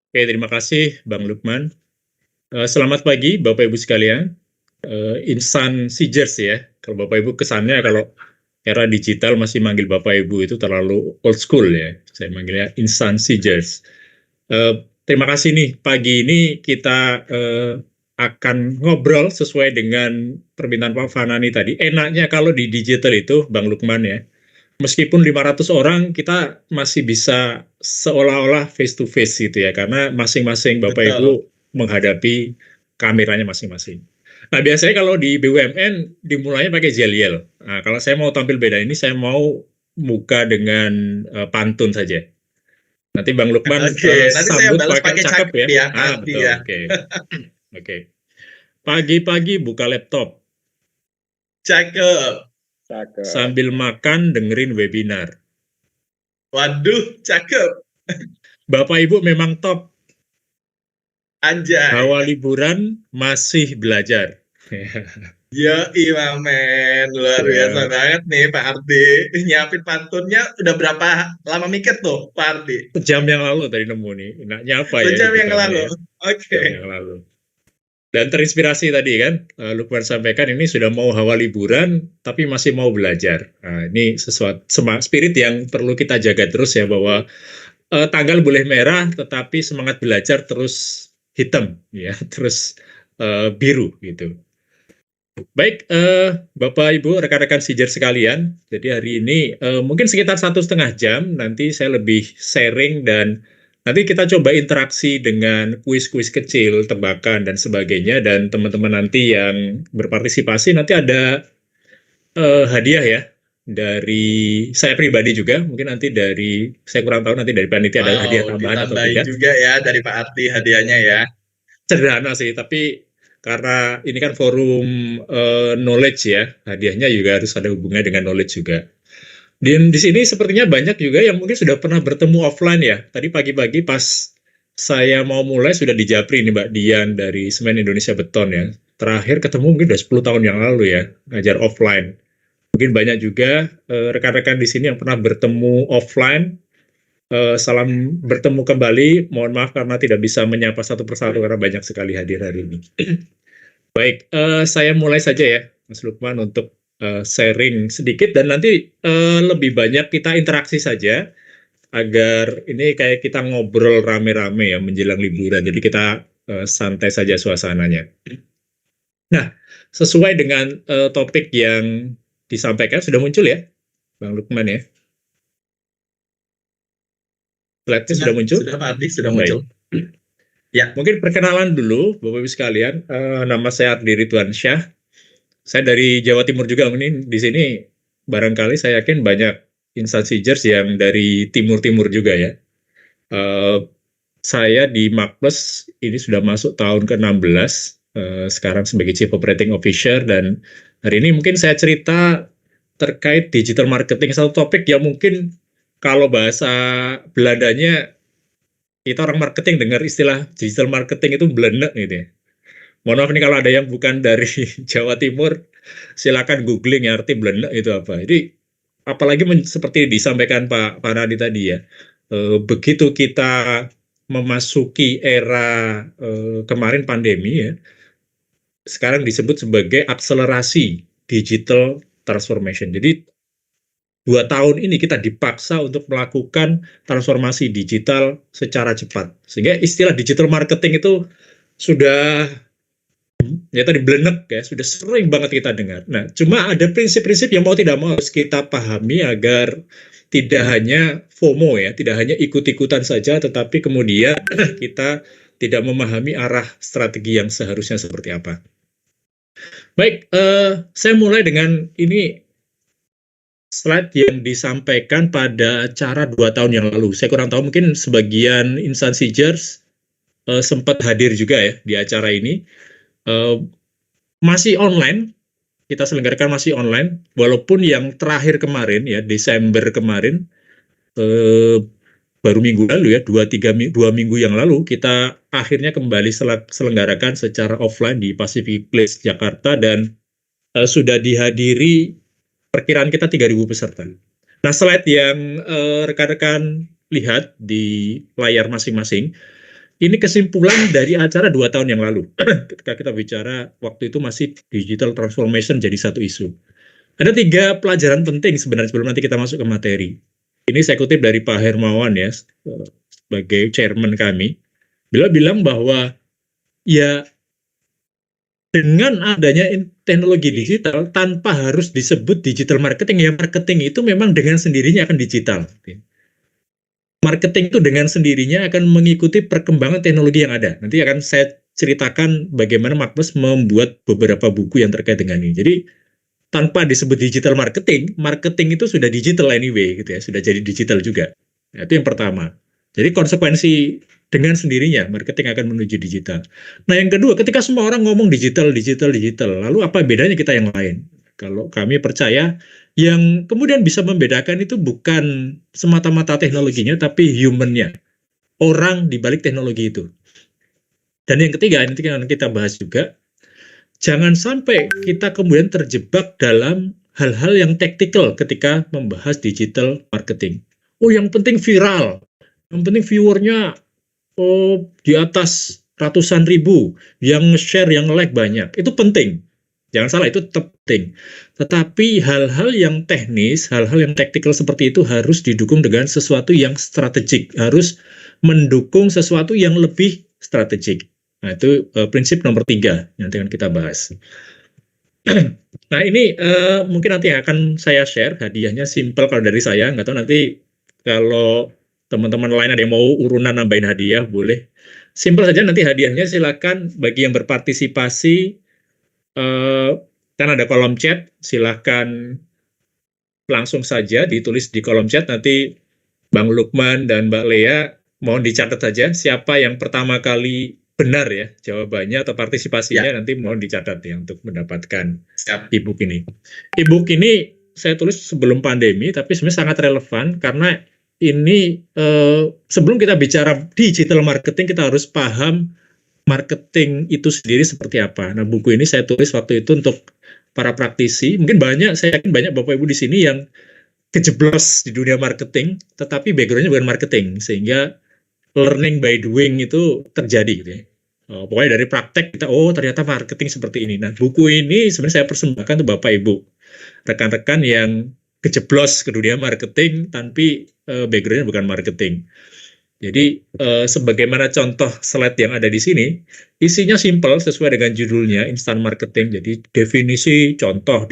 Oke, terima kasih Bang Lukman. Selamat pagi Bapak Ibu sekalian. Insan Seegers ya. Kalau Bapak Ibu kesannya kalau era digital masih manggil Bapak Ibu itu terlalu old school ya. Saya manggilnya Insan Seegers. Terima kasih nih, pagi ini kita akan ngobrol sesuai dengan permintaan Pak Fanani tadi. Enaknya kalau di digital itu, Bang Lukman ya, meskipun 500 orang, kita masih bisa seolah-olah face to face gitu ya, karena masing-masing Bapak Betul. Ibu menghadapi kameranya masing-masing. Nah, biasanya kalau di BUMN dimulainya pakai Zeliel. Nah, kalau saya mau tampil beda ini, saya mau muka dengan pantun saja. Nanti Bang Lukman Oke, nanti saya sambut balas pakai pakai cakep cakep ya. ya, Ah, pasti betul. ya. Oke. Oke. Pagi-pagi buka laptop, Cakep. Cakep. sambil makan dengerin webinar. Waduh, cakep. Bapak Ibu memang top, Anjay. hawa liburan masih belajar. Yo, men. Luar biasa Ya, banget nih Pak Ardi. Nyiapin pantunnya udah berapa lama mikir tuh Pak Ardi? sejam yang lalu tadi nemu nih. Enaknya apa ya Sejam yang sebutannya lalu. ya? Oke. Jam yang lalu. Dan terinspirasi tadi kan, Lukman sampaikan ini sudah mau hawa liburan, tapi masih mau belajar. Nah, ini sesuatu spirit yang perlu kita jaga terus ya, bahwa tanggal boleh merah, tetapi semangat belajar terus hitam, ya, terus biru gitu. Baik, Bapak Ibu, rekan-rekan Sijer sekalian, jadi hari ini mungkin sekitar 1,5 jam, nanti saya lebih sharing dan nanti kita coba interaksi dengan kuis-kuis kecil, tebakan, dan sebagainya, dan teman-teman nanti yang berpartisipasi, nanti ada hadiah ya, dari saya pribadi juga, mungkin nanti dari, saya kurang tahu nanti dari panitia ada hadiah Wow, tambahan atau ditambahin tidak. juga ya dari Pak Ardi hadiahnya ya. Sederhana sih, tapi karena ini kan forum knowledge ya, hadiahnya juga harus ada hubungannya dengan knowledge juga. Di sini sepertinya banyak juga yang mungkin sudah pernah bertemu offline ya. Tadi pagi-pagi pas saya mau mulai sudah di Japri nih Mbak Dian dari Semen Indonesia Beton ya. Terakhir ketemu mungkin udah 10 tahun yang lalu ya, ngajar offline. Mungkin banyak juga rekan-rekan di sini yang pernah bertemu offline. Salam bertemu kembali. Mohon maaf karena tidak bisa menyapa satu persatu karena banyak sekali hadir hari ini. Baik, saya mulai saja ya, Mas Lukman, untuk sharing sedikit dan nanti lebih banyak kita interaksi saja agar ini kayak kita ngobrol rame-rame ya menjelang liburan. Jadi kita santai saja suasananya. Nah, sesuai dengan topik yang disampaikan sudah muncul ya, Bang Lukman ya. Slide-nya sudah muncul? Sudah Pak Ardi, sudah muncul. Baik. Ya. Mungkin perkenalan dulu, Bapak Ibu sekalian. Nama saya Ardi Ridwan Syah. Saya dari Jawa Timur juga. Ini di sini barangkali saya yakin banyak instansi JERS yang dari timur-timur juga ya. Saya di Makpes ini sudah masuk tahun ke-16. Sekarang sebagai Chief Operating Officer dan hari ini mungkin saya cerita terkait digital marketing, satu topik yang mungkin kalau bahasa Belandanya kita orang marketing dengar istilah digital marketing itu belenek gitu ya. Mohon maaf nih kalau ada yang bukan dari Jawa Timur, silakan googling ya arti belenek itu apa. Jadi apalagi seperti disampaikan Pak Faradi tadi ya, begitu kita memasuki era kemarin pandemi ya, sekarang disebut sebagai akselerasi digital transformation. Jadi 2 tahun ini kita dipaksa untuk melakukan transformasi digital secara cepat. Sehingga istilah digital marketing itu sudah ya tadi blenek ya, sudah sering banget kita dengar. Nah, cuma ada prinsip-prinsip yang mau tidak mau harus kita pahami agar tidak hanya FOMO ya, tidak hanya ikut-ikutan saja, tetapi kemudian kita tidak memahami arah strategi yang seharusnya seperti apa. Baik, saya mulai dengan ini slide yang disampaikan pada acara 2 tahun yang lalu. Saya kurang tahu, mungkin sebagian instansi JERS sempat hadir juga ya di acara ini. Masih online, kita selenggarakan masih online, walaupun yang terakhir kemarin ya, Desember kemarin, baru minggu lalu ya, 2 minggu yang lalu, kita akhirnya kembali selenggarakan secara offline di Pacific Place, Jakarta, dan sudah dihadiri perkiraan kita 3.000 peserta. Nah, slide yang rekan-rekan lihat di layar masing-masing, Ini kesimpulan dari acara 2 tahun yang lalu. Ketika kita bicara waktu itu masih digital transformation jadi satu isu. Ada 3 pelajaran penting sebenarnya sebelum nanti kita masuk ke materi. Ini saya kutip dari Pak Hermawan ya, sebagai chairman kami. Beliau bilang bahwa ya dengan adanya teknologi digital tanpa harus disebut digital marketing, ya marketing itu memang dengan sendirinya akan digital. Marketing itu dengan sendirinya akan mengikuti perkembangan teknologi yang ada. Nanti akan saya ceritakan bagaimana Marketplace membuat beberapa buku yang terkait dengan ini. Jadi tanpa disebut digital marketing, marketing itu sudah digital anyway, gitu ya, sudah jadi digital juga. Nah, itu yang pertama. Jadi konsekuensi dengan sendirinya marketing akan menuju digital. Nah, yang kedua, ketika semua orang ngomong digital, digital, digital, lalu apa bedanya kita yang lain? Kalau kami percaya yang kemudian bisa membedakan itu bukan semata-mata teknologinya, tapi human-nya, orang di balik teknologi itu. Dan yang ketiga, nanti kita bahas juga, jangan sampai kita kemudian terjebak dalam hal-hal yang tactical ketika membahas digital marketing. Oh, yang penting viral, yang penting viewernya di atas ratusan ribu, yang share, yang like banyak, itu penting. Jangan salah, itu tetap penting. Tetapi hal-hal yang teknis, hal-hal yang tactical seperti itu harus didukung dengan sesuatu yang strategik, harus mendukung sesuatu yang lebih strategik. Nah, itu prinsip nomor 3 yang akan kita bahas. Nah, ini mungkin nanti akan saya share, hadiahnya simple kalau dari saya, nggak tahu nanti kalau teman-teman lain ada yang mau urunan nambahin hadiah, boleh. Simple saja, nanti hadiahnya silakan bagi yang berpartisipasi, kan ada kolom chat, silahkan langsung saja ditulis di kolom chat, nanti Bang Lukman dan Mbak Lea mohon dicatat saja siapa yang pertama kali benar ya jawabannya atau partisipasinya, nanti mohon dicatat ya untuk mendapatkan e-book ini. E-book ini saya tulis sebelum pandemi, tapi sebenarnya sangat relevan karena ini sebelum kita bicara digital marketing, kita harus paham marketing itu sendiri seperti apa. Nah, buku ini saya tulis waktu itu untuk para praktisi. Mungkin banyak, saya yakin banyak Bapak Ibu di sini yang kejeblos di dunia marketing, tetapi background-nya bukan marketing, sehingga learning by doing itu terjadi gitu ya. Pokoknya dari praktek kita, oh ternyata marketing seperti ini. Nah, buku ini sebenarnya saya persembahkan untuk Bapak Ibu, rekan-rekan yang kejeblos ke dunia marketing, tapi background-nya bukan marketing. Jadi sebagaimana contoh slide yang ada di sini, isinya simple sesuai dengan judulnya, instant marketing. Jadi definisi, contoh,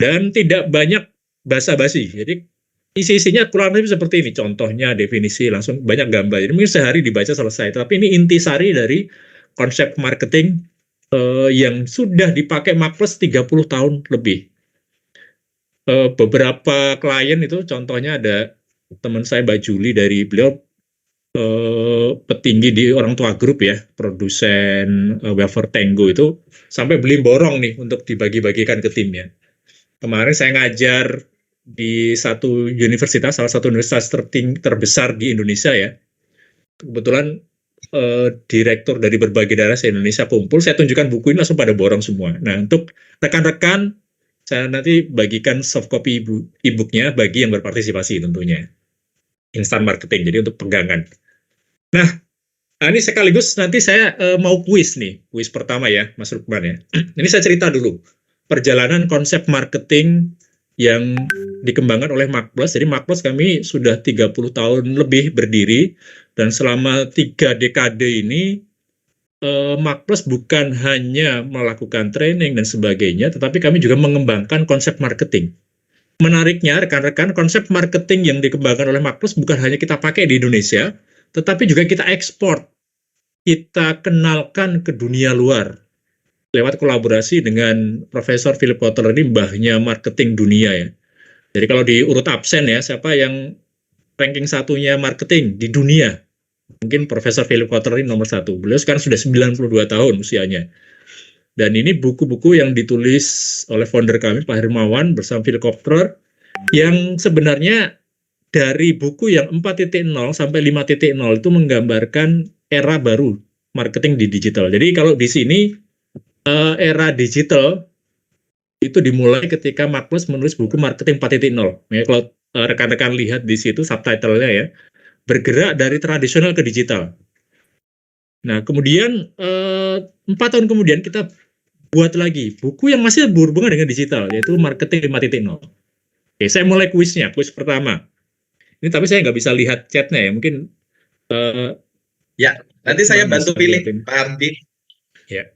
dan tidak banyak basa-basi. Jadi isi-isinya kurang lebih seperti ini, contohnya, definisi, langsung banyak gambar. Jadi mungkin sehari dibaca selesai. Tapi ini intisari dari konsep marketing yang sudah dipakai Marketplace 30 tahun lebih. Beberapa klien itu, contohnya ada teman saya Mbak Juli, dari beliau petinggi di Orang Tua Group ya, produsen wafer Tango, itu sampai beli borong nih untuk dibagi-bagikan ke timnya. Kemarin saya ngajar di satu universitas, salah satu universitas terbesar di Indonesia ya. Kebetulan direktur dari berbagai daerah se-Indonesia kumpul, saya tunjukkan buku ini langsung pada borong semua. Nah, untuk rekan-rekan, saya nanti bagikan soft copy e-booknya bagi yang berpartisipasi tentunya. Instant marketing, jadi untuk pegangan. Nah, ini sekaligus nanti saya mau kuis nih, kuis pertama ya, Mas Lukman ya. Ini saya cerita dulu perjalanan konsep marketing yang dikembangkan oleh Marketplace. Jadi Marketplace kami sudah 30 tahun lebih berdiri, dan selama 3 dekade ini Marketplace bukan hanya melakukan training dan sebagainya, tetapi kami juga mengembangkan konsep marketing. Menariknya, rekan-rekan, konsep marketing yang dikembangkan oleh Marketplace bukan hanya kita pakai di Indonesia, tetapi juga kita ekspor, kita kenalkan ke dunia luar lewat kolaborasi dengan Profesor Philip Kotler, ini mbahnya marketing dunia ya. Jadi kalau diurut absen ya, siapa yang ranking satunya marketing di dunia? Mungkin Profesor Philip Kotler ini nomor 1. Beliau sekarang sudah 92 tahun usianya. Dan ini buku-buku yang ditulis oleh founder kami, Pak Hermawan, bersama Philip Kotler, yang sebenarnya dari buku yang 4.0 sampai 5.0 itu menggambarkan era baru marketing di digital. Jadi kalau di sini era digital itu dimulai ketika Marketplace menulis buku Marketing 4.0. Ya, kalau rekan-rekan lihat di situ subtitlenya ya, bergerak dari tradisional ke digital. Nah, kemudian 4 tahun kemudian kita buat lagi buku yang masih berhubungan dengan digital, yaitu Marketing 5.0. Oke, saya mulai kuisnya, kuis pertama. Ini tapi saya nggak bisa lihat chatnya ya, mungkin Ya, nanti saya teman bantu bisa pilih lihatin. Pak Ardi. Ya.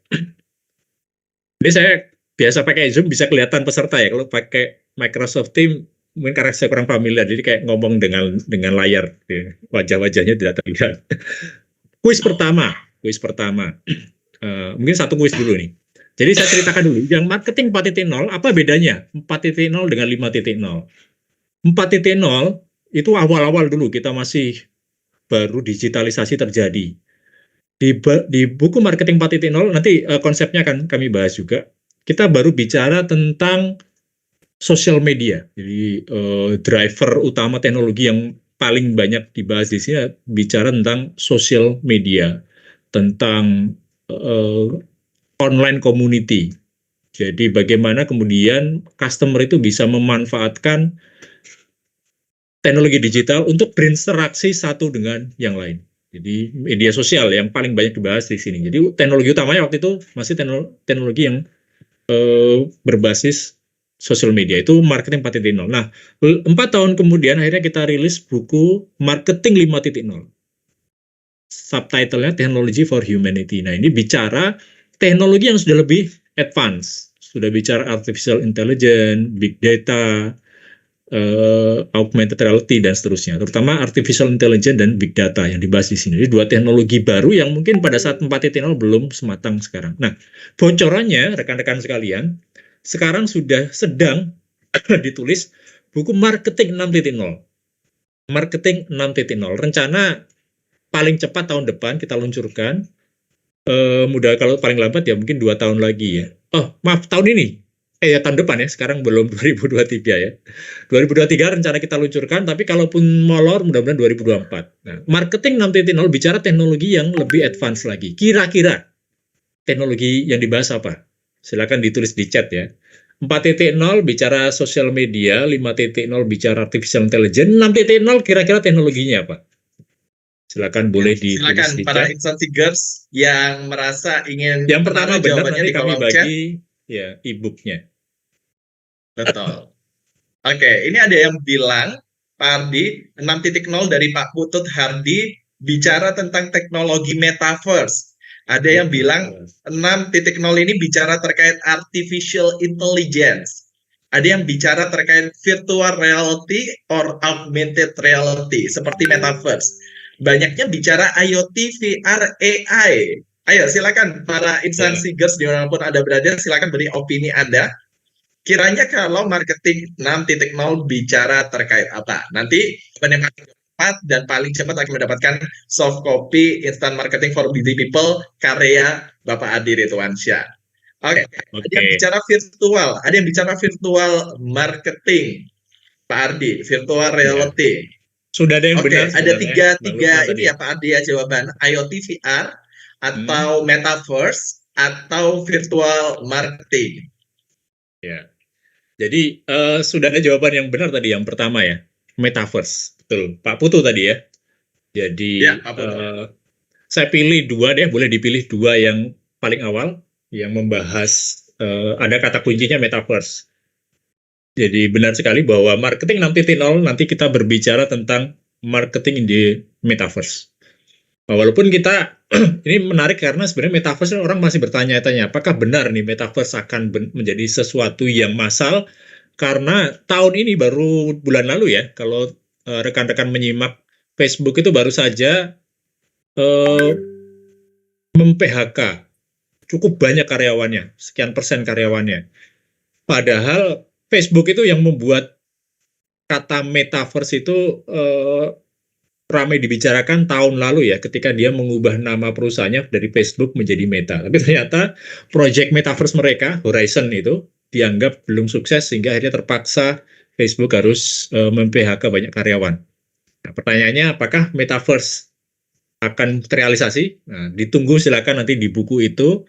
Jadi saya biasa pakai Zoom bisa kelihatan peserta ya. Kalau pakai Microsoft Teams mungkin karena saya kurang familiar, jadi kayak ngomong dengan layar, ya. Wajah-wajahnya tidak terlihat. Kuis pertama, mungkin satu kuis dulu nih. Jadi saya ceritakan dulu, yang marketing 4.0 apa bedanya 4.0 dengan 5.0? 4.0 itu awal-awal dulu kita masih baru digitalisasi terjadi. Di buku marketing 4.0 nanti konsepnya akan kami bahas juga. Kita baru bicara tentang sosial media. Jadi driver utama teknologi yang paling banyak dibahas di sini bicara tentang sosial media, tentang online community. Jadi bagaimana kemudian customer itu bisa memanfaatkan teknologi digital untuk berinteraksi satu dengan yang lain. Jadi media sosial yang paling banyak dibahas di sini. Jadi teknologi utamanya waktu itu masih teknologi yang berbasis sosial media, itu marketing 4.0. Nah, 4 tahun kemudian akhirnya kita rilis buku Marketing 5.0. Subtitlenya Technology for Humanity. Nah, ini bicara teknologi yang sudah lebih advance. Sudah bicara artificial intelligence, big data, augmented reality, dan seterusnya. Terutama artificial intelligence dan big data yang dibahas di sini. Jadi dua teknologi baru yang mungkin pada saat 4.0 belum sematang sekarang. Nah, bocorannya, rekan-rekan sekalian, sekarang sudah sedang ditulis buku Marketing 6.0. Marketing 6.0. Rencana paling cepat tahun depan kita luncurkan. Mudah kalau paling lambat ya mungkin 2 tahun lagi ya. Oh, maaf, tahun ini. Ya tahun depan ya, sekarang belum 2023 ya. 2023 rencana kita luncurkan, tapi kalaupun molor mudah-mudahan 2024. Nah, marketing 6.0 bicara teknologi yang lebih advance lagi. Kira-kira teknologi yang dibahas apa? Silakan ditulis di chat ya. 4.0 bicara sosial media, 5.0 bicara artificial intelligence, 6.0 kira-kira teknologinya apa? Silakan boleh ditulis Silakan di para chat. insan seekers yang merasa ingin Yang pertama menaruh benar jawabannya nanti di kami kolom chat. bagi ya e-booknya. Betul. Oke, ini ada yang bilang, Pak Ardi, 6.0 dari Pak Putut Hardi bicara tentang teknologi metaverse. Ada yang bilang 6.0 ini bicara terkait artificial intelligence. Ada yang bicara terkait virtual reality or augmented reality, seperti metaverse. Banyaknya bicara IoT, VR, AI. Ayo, silakan para insan seekers dimanapun Anda berada, silakan beri opini Anda. Kiranya kalau marketing 6.0 bicara terkait apa? Nanti yang paling cepat dan paling cepat akan mendapatkan soft copy Instant Marketing for Busy People karya Bapak Adi Ridwansyah. Oke, ada yang bicara virtual, ada yang bicara virtual marketing, Pak Ardi, virtual reality. Sudah ada yang benar. Oke, ada tiga ini ya. ya Pak Ardi ya jawaban, IoT VR atau metaverse atau virtual marketing. Ya. Jadi sudah ada jawaban yang benar tadi yang pertama ya, metaverse. Betul, Pak Putu tadi ya. Jadi Ya, Pak Putu. saya pilih dua deh, boleh dipilih dua yang paling awal yang membahas ada kata kuncinya metaverse. Jadi benar sekali bahwa marketing 6.0 nanti kita berbicara tentang marketing in the metaverse. Walaupun kita ini menarik karena sebenarnya metaverse orang masih bertanya-tanya apakah benar nih metaverse akan menjadi sesuatu yang massal, karena tahun ini baru bulan lalu ya, kalau rekan-rekan menyimak Facebook itu baru saja mem-PHK cukup banyak karyawannya, sekian persen karyawannya. Padahal Facebook itu yang membuat kata metaverse itu ramai dibicarakan tahun lalu ya, ketika dia mengubah nama perusahaannya dari Facebook menjadi Meta. Tapi ternyata proyek metaverse mereka, Horizon itu, dianggap belum sukses sehingga akhirnya terpaksa Facebook harus mem-PHK banyak karyawan. Nah, pertanyaannya apakah metaverse akan terrealisasi? Nah, ditunggu silakan nanti di buku itu.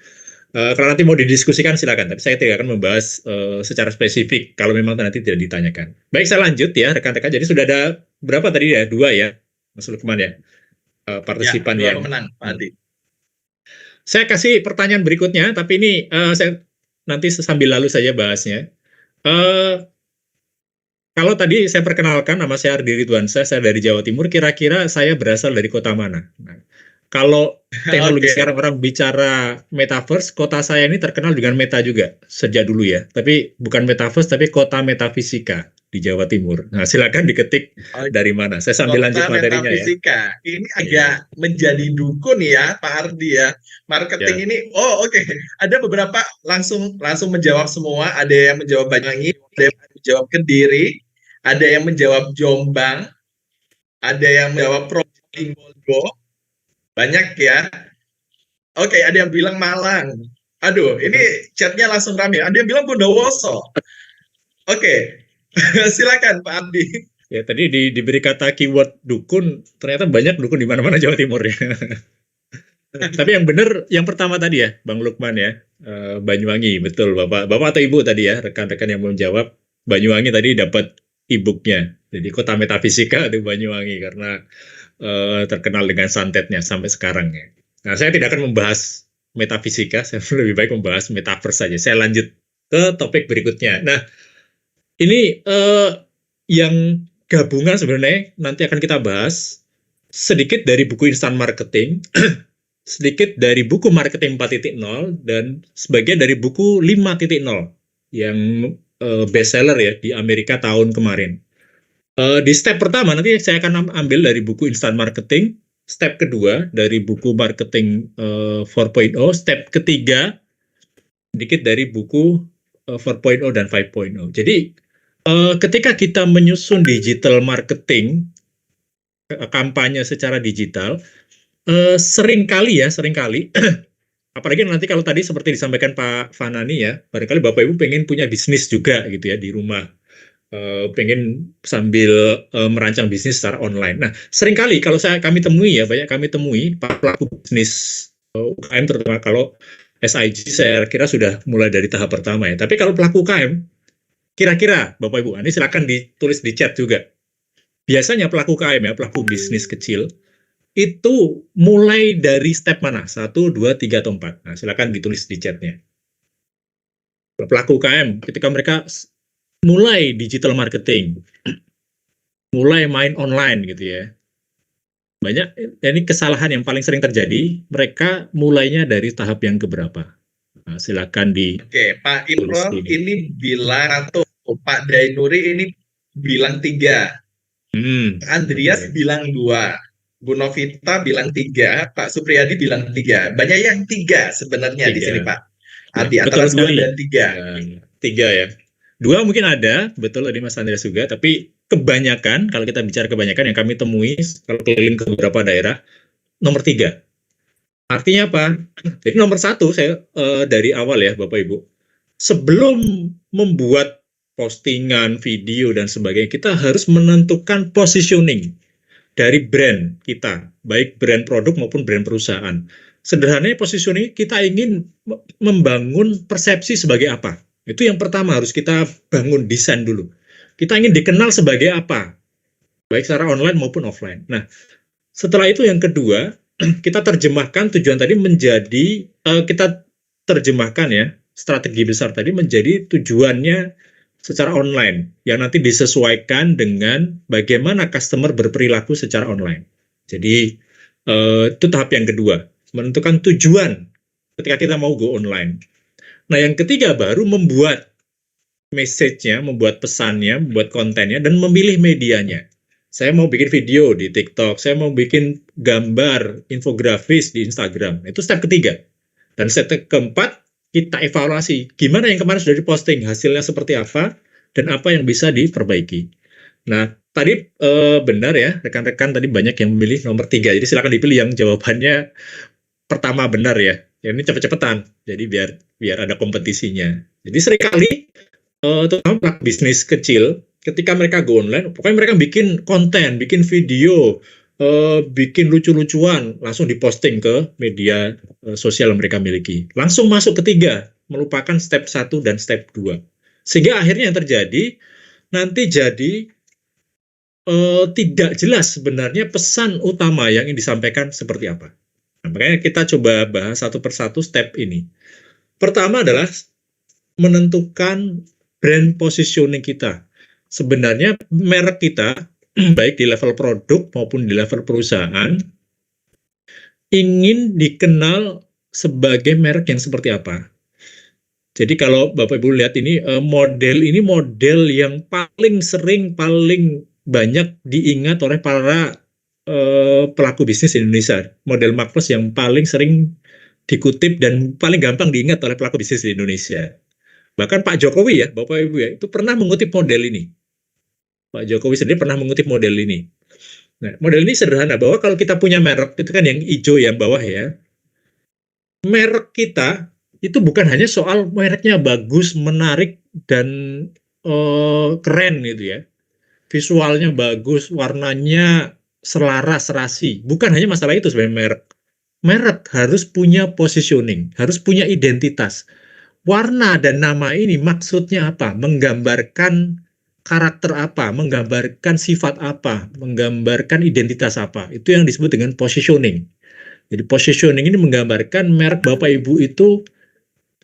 Kalau nanti mau didiskusikan silakan, tapi saya tidak akan membahas secara spesifik kalau memang nanti tidak ditanyakan. Baik, saya lanjut ya rekan-rekan. Jadi sudah ada berapa tadi ya? 2 ya. Mas Lukman ya, Ya, partisipan dua yang. pemenang, Pak Adi. Saya kasih pertanyaan berikutnya, tapi ini saya nanti sambil lalu saja bahasnya. Eh, Kalau tadi saya perkenalkan, nama saya Ardi Ridwansyah, saya dari Jawa Timur, kira-kira saya berasal dari kota mana? Nah, kalau teknologi Oke. sekarang orang bicara metaverse, kota saya ini terkenal dengan meta juga, sejak dulu ya. Tapi bukan metaverse, tapi kota metafisika di Jawa Timur. Nah, silakan diketik dari mana. Saya sambil lanjut Kota materinya ya. metafisika. Ini Iya, agak menjadi dukun ya, Pak Ardi ya. ya. Marketing ini, oh oke. Ada beberapa langsung langsung menjawab semua. Ada yang menjawab Banyuwangi, ada yang menjawab Kediri, ada yang menjawab Jombang, ada yang menjawab Probolinggo. Banyak ya. Oke, ada yang bilang Malang. Aduh, ini chatnya langsung rame. Ada yang bilang Bondowoso. Oke, silakan Pak Ardi. Ya, tadi diberi kata keyword dukun, ternyata banyak dukun di mana-mana Jawa Timur ya. Tapi yang benar yang pertama tadi ya, Bang Lukman ya, Banyuwangi, betul Bapak. Bapak atau Ibu tadi ya, rekan-rekan yang belum jawab, Banyuwangi tadi dapat e-booknya. Jadi kota metafisika itu Banyuwangi karena terkenal dengan santetnya sampai sekarang ya. Nah, saya tidak akan membahas metafisika, saya lebih baik membahas metaverse saja. Saya lanjut ke topik berikutnya. Nah, ini yang gabungan sebenarnya nanti akan kita bahas sedikit dari buku Instant Marketing, sedikit dari buku Marketing 4.0, dan sebagian dari buku 5.0 yang bestseller ya di Amerika tahun kemarin. Di step pertama nanti saya akan ambil dari buku Instant Marketing, step kedua dari buku Marketing 4.0, step ketiga sedikit dari buku 4.0 dan 5.0. Jadi ketika kita menyusun digital marketing, kampanye secara digital, seringkali apalagi nanti kalau tadi seperti disampaikan Pak Fanani ya, barangkali Bapak Ibu pengen punya bisnis juga gitu ya di rumah, pengen sambil merancang bisnis secara online. Nah, seringkali kalau kami temui ya, banyak kami temui para pelaku bisnis UKM, terutama kalau SIG saya kira sudah mulai dari tahap pertama ya. Tapi kalau pelaku UKM, kira-kira Bapak Ibu, ini silakan ditulis di chat juga. Biasanya pelaku UKM ya, pelaku bisnis kecil, itu mulai dari step mana? 1, 2, 3, atau 4? Nah, silakan ditulis di chatnya. Pelaku UKM, ketika mereka mulai digital marketing, mulai main online gitu ya, banyak, ini kesalahan yang paling sering terjadi, mereka mulainya dari tahap yang keberapa? Nah, silakan Oke, Pak ditulis Imron ini. ini bilang atau Pak Dainuri ini bilang 3. Andreas Oke. bilang 2. Bu Novita bilang 3. Pak Supriyadi bilang 3. Banyak yang 3 sebenarnya di sini, 3. Pak Ya, Ardi, betul antara 2 sekali. dan 3. Ya, 3 ya. 2 mungkin ada, betul tadi Mas Andreas juga, tapi kebanyakan, kalau kita bicara kebanyakan yang kami temui, kalau keliling ke beberapa daerah, nomor 3. Artinya apa? Jadi nomor 1, saya dari awal ya Bapak Ibu, sebelum membuat postingan, video, dan sebagainya, kita harus menentukan positioning dari brand kita, baik brand produk maupun brand perusahaan. Sederhananya positioning, kita ingin membangun persepsi sebagai apa. Itu yang pertama harus kita bangun desain dulu. Kita ingin dikenal sebagai apa, baik secara online maupun offline. Nah, setelah itu yang kedua, kita terjemahkan tujuan tadi menjadi, kita terjemahkan ya, strategi besar tadi menjadi tujuannya secara online, yang nanti disesuaikan dengan bagaimana customer berperilaku secara online. Jadi, itu tahap yang kedua, menentukan tujuan ketika kita mau go online. Nah, yang ketiga baru membuat message-nya, membuat pesannya, membuat kontennya, dan memilih medianya. Saya mau bikin video di TikTok, saya mau bikin gambar infografis di Instagram. Itu step ketiga. Dan step keempat, kita evaluasi. Gimana yang kemarin sudah diposting, hasilnya seperti apa, dan apa yang bisa diperbaiki. Nah, tadi benar ya, rekan-rekan tadi banyak yang memilih nomor 3. Jadi silakan dipilih yang jawabannya pertama benar ya. Ini cepet-cepetan, jadi biar ada kompetisinya. Jadi seringkali terutama bisnis kecil, ketika mereka go online, pokoknya mereka bikin konten, bikin video, bikin lucu-lucuan, langsung diposting ke media sosial yang mereka miliki. Langsung masuk ketiga, melupakan step 1 dan step 2. Sehingga akhirnya yang terjadi, nanti jadi tidak jelas sebenarnya pesan utama yang ingin disampaikan seperti apa. Nah, makanya kita coba bahas satu persatu step ini. Pertama adalah menentukan brand positioning kita. Sebenarnya merek kita, baik di level produk maupun di level perusahaan, ingin dikenal sebagai merek yang seperti apa. Jadi kalau Bapak Ibu lihat ini model yang paling sering, paling banyak diingat oleh para pelaku bisnis di Indonesia. Model Marcos yang paling sering dikutip dan paling gampang diingat oleh pelaku bisnis di Indonesia. Bahkan Pak Jokowi ya, Bapak Ibu ya, itu pernah mengutip model ini. Pak Jokowi sendiri pernah mengutip model ini. Nah, model ini sederhana bahwa kalau kita punya merek, itu kan yang hijau yang bawah ya, merek kita itu bukan hanya soal mereknya bagus, menarik, dan keren gitu ya. Visualnya bagus, warnanya selaras, serasi. Bukan hanya masalah itu sebenarnya merek. Merek harus punya positioning, harus punya identitas. Warna dan nama ini maksudnya apa? Menggambarkan karakter apa? Menggambarkan sifat apa? Menggambarkan identitas apa? Itu yang disebut dengan positioning. Jadi positioning ini menggambarkan merek Bapak Ibu itu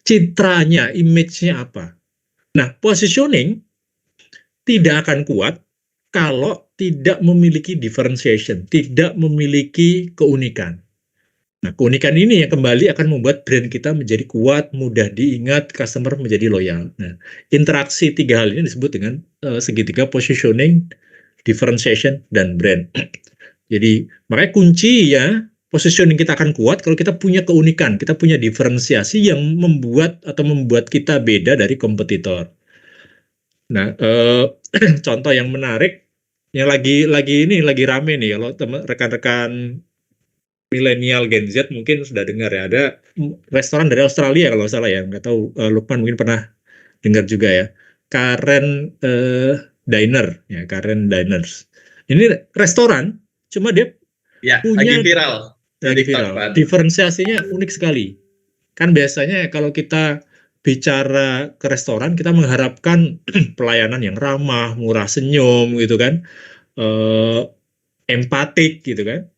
citranya, image-nya apa. Nah, positioning tidak akan kuat kalau tidak memiliki differentiation, tidak memiliki keunikan. Nah, keunikan ini yang kembali akan membuat brand kita menjadi kuat, mudah diingat, customer menjadi loyal. Nah, interaksi tiga hal ini disebut dengan segitiga positioning, differentiation, dan brand. Jadi, makanya kunci ya, positioning kita akan kuat kalau kita punya keunikan, kita punya diferensiasi yang membuat kita beda dari kompetitor. Nah, contoh yang menarik, yang lagi rame nih, kalau rekan-rekan milenial Gen Z mungkin sudah dengar ya, ada restoran dari Australia kalau salah ya, nggak tahu Lukman mungkin pernah dengar juga ya, Karen Diner ya, Karen Diners. Ini restoran, cuma dia Ya, lagi punya viral di lagi TikTok, viral, Pak. diferensiasinya unik sekali. Kan biasanya kalau kita bicara ke restoran, kita mengharapkan pelayanan yang ramah, murah senyum gitu kan, eh, empatik gitu kan.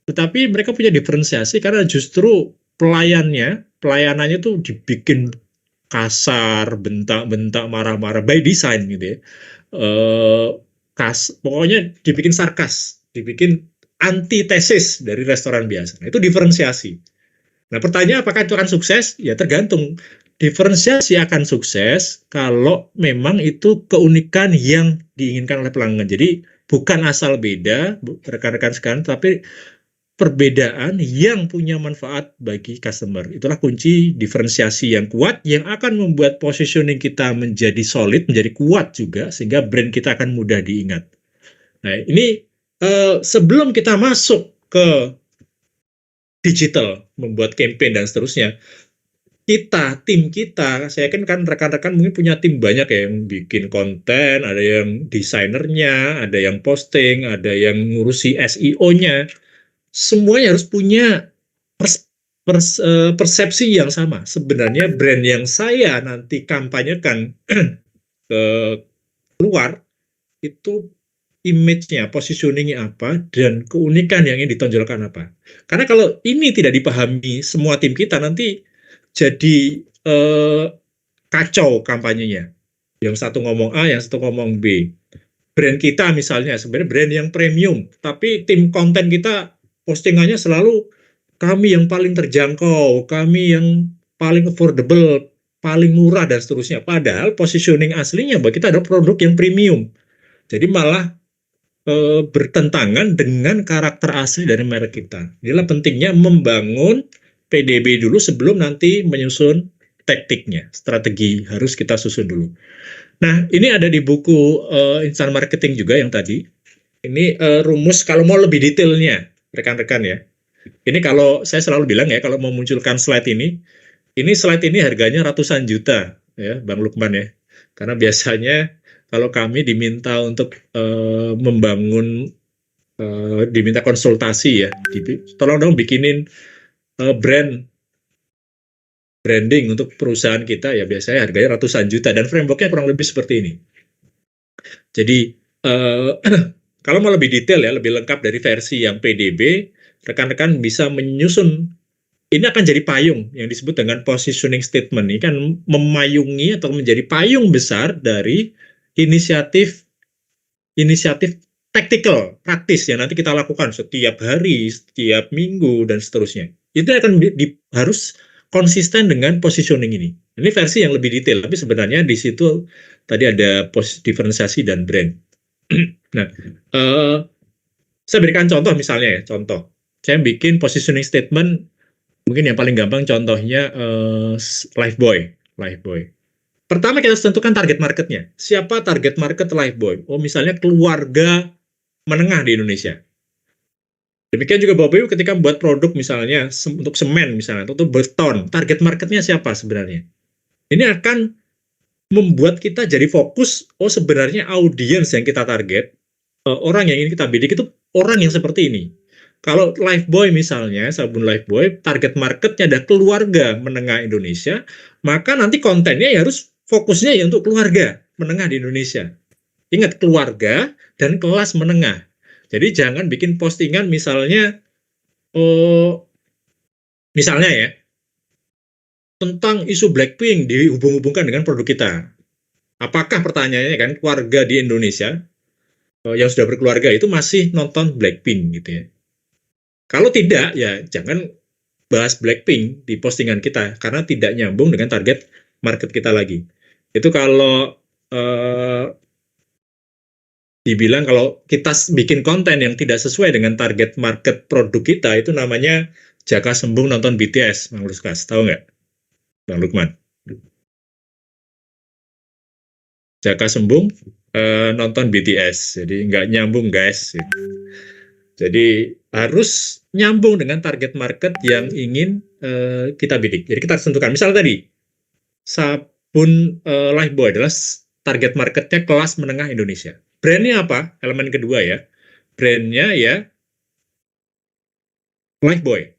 Tetapi mereka punya diferensiasi karena justru pelayanannya tuh dibikin kasar, bentak-bentak, marah-marah by design gitu ya. Pokoknya dibikin sarkas, dibikin antitesis dari restoran biasa. Nah, itu diferensiasi. Nah, pertanyaan apakah itu akan sukses? Ya tergantung. Diferensiasi akan sukses kalau memang itu keunikan yang diinginkan oleh pelanggan. Jadi bukan asal beda, rekan-rekan sekalian, tapi perbedaan yang punya manfaat bagi customer. Itulah kunci diferensiasi yang kuat yang akan membuat positioning kita menjadi solid, menjadi kuat juga, sehingga brand kita akan mudah diingat. Nah, ini sebelum kita masuk ke digital, membuat campaign dan seterusnya, tim kita, saya kan rekan-rekan mungkin punya tim banyak ya, yang bikin konten, ada yang desainernya, ada yang posting, ada yang ngurusi SEO-nya, semuanya harus punya persepsi yang sama. Sebenarnya brand yang saya nanti kampanyekan ke luar itu image-nya, positioning-nya apa, dan keunikan yang ingin ditonjolkan apa. Karena kalau ini tidak dipahami semua tim kita, nanti jadi kacau kampanyenya. Yang satu ngomong A, yang satu ngomong B. Brand kita misalnya, sebenarnya brand yang premium, tapi tim konten kita postingannya selalu kami yang paling terjangkau, kami yang paling affordable, paling murah, dan seterusnya. Padahal positioning aslinya bahwa kita ada produk yang premium. Jadi malah bertentangan dengan karakter asli dari merek kita. Inilah pentingnya membangun PDB dulu sebelum nanti menyusun taktiknya. Strategi harus kita susun dulu. Nah, ini ada di buku Instant Marketing juga yang tadi. Ini rumus kalau mau lebih detailnya, rekan-rekan ya. Ini kalau saya selalu bilang ya, kalau mau munculkan ini slide ini harganya ratusan juta ya, Bang Lukman ya. Karena biasanya kalau kami diminta untuk diminta konsultasi ya, tolong dong bikinin branding untuk perusahaan kita ya, biasanya harganya ratusan juta dan frameworknya kurang lebih seperti ini. Jadi Kalau mau lebih detail ya, lebih lengkap dari versi yang PDB, rekan-rekan bisa menyusun. Ini akan jadi payung yang disebut dengan positioning statement. Ini kan memayungi atau menjadi payung besar dari inisiatif inisiatif taktikal, praktis yang nanti kita lakukan setiap hari, setiap minggu, dan seterusnya. Itu akan harus konsisten dengan positioning ini. Ini versi yang lebih detail, tapi sebenarnya di situ tadi ada diferensiasi dan brand. Nah, saya berikan contoh misalnya ya, contoh. Saya bikin positioning statement. Mungkin yang paling gampang contohnya Lifebuoy. Lifebuoy. Pertama kita harus tentukan target marketnya. Siapa target market Lifebuoy? Oh, misalnya keluarga menengah di Indonesia. Demikian juga Bapak Ibu ketika membuat produk misalnya untuk semen misalnya, atau untuk beton, target marketnya siapa sebenarnya? Ini akan membuat kita jadi fokus, oh sebenarnya audiens yang kita target, orang yang ingin kita bidik itu orang yang seperti ini. Kalau Lifebuoy misalnya, sabun Lifebuoy, target marketnya ada keluarga menengah Indonesia, maka nanti kontennya ya harus fokusnya ya untuk keluarga menengah di Indonesia. Ingat, keluarga dan kelas menengah. Jadi jangan bikin postingan misalnya, misalnya ya, tentang isu Blackpink dihubung-hubungkan dengan produk kita. Apakah pertanyaannya kan, keluarga di Indonesia yang sudah berkeluarga itu masih nonton Blackpink gitu ya? Kalau tidak, ya jangan bahas Blackpink di postingan kita, karena tidak nyambung dengan target market kita lagi. Itu kalau dibilang kalau kita bikin konten yang tidak sesuai dengan target market produk kita, itu namanya Jaka Sembung nonton BTS, Bang Lukas. Tahu nggak, Bang Lukman? Jaka Sembung nonton BTS, jadi nggak nyambung guys. Jadi harus nyambung dengan target market yang ingin kita bidik. Jadi kita harus tentukan. Misalnya tadi, sabun Lifebuoy adalah target marketnya kelas menengah Indonesia. Brandnya apa? Elemen kedua ya. Brandnya ya Lifebuoy.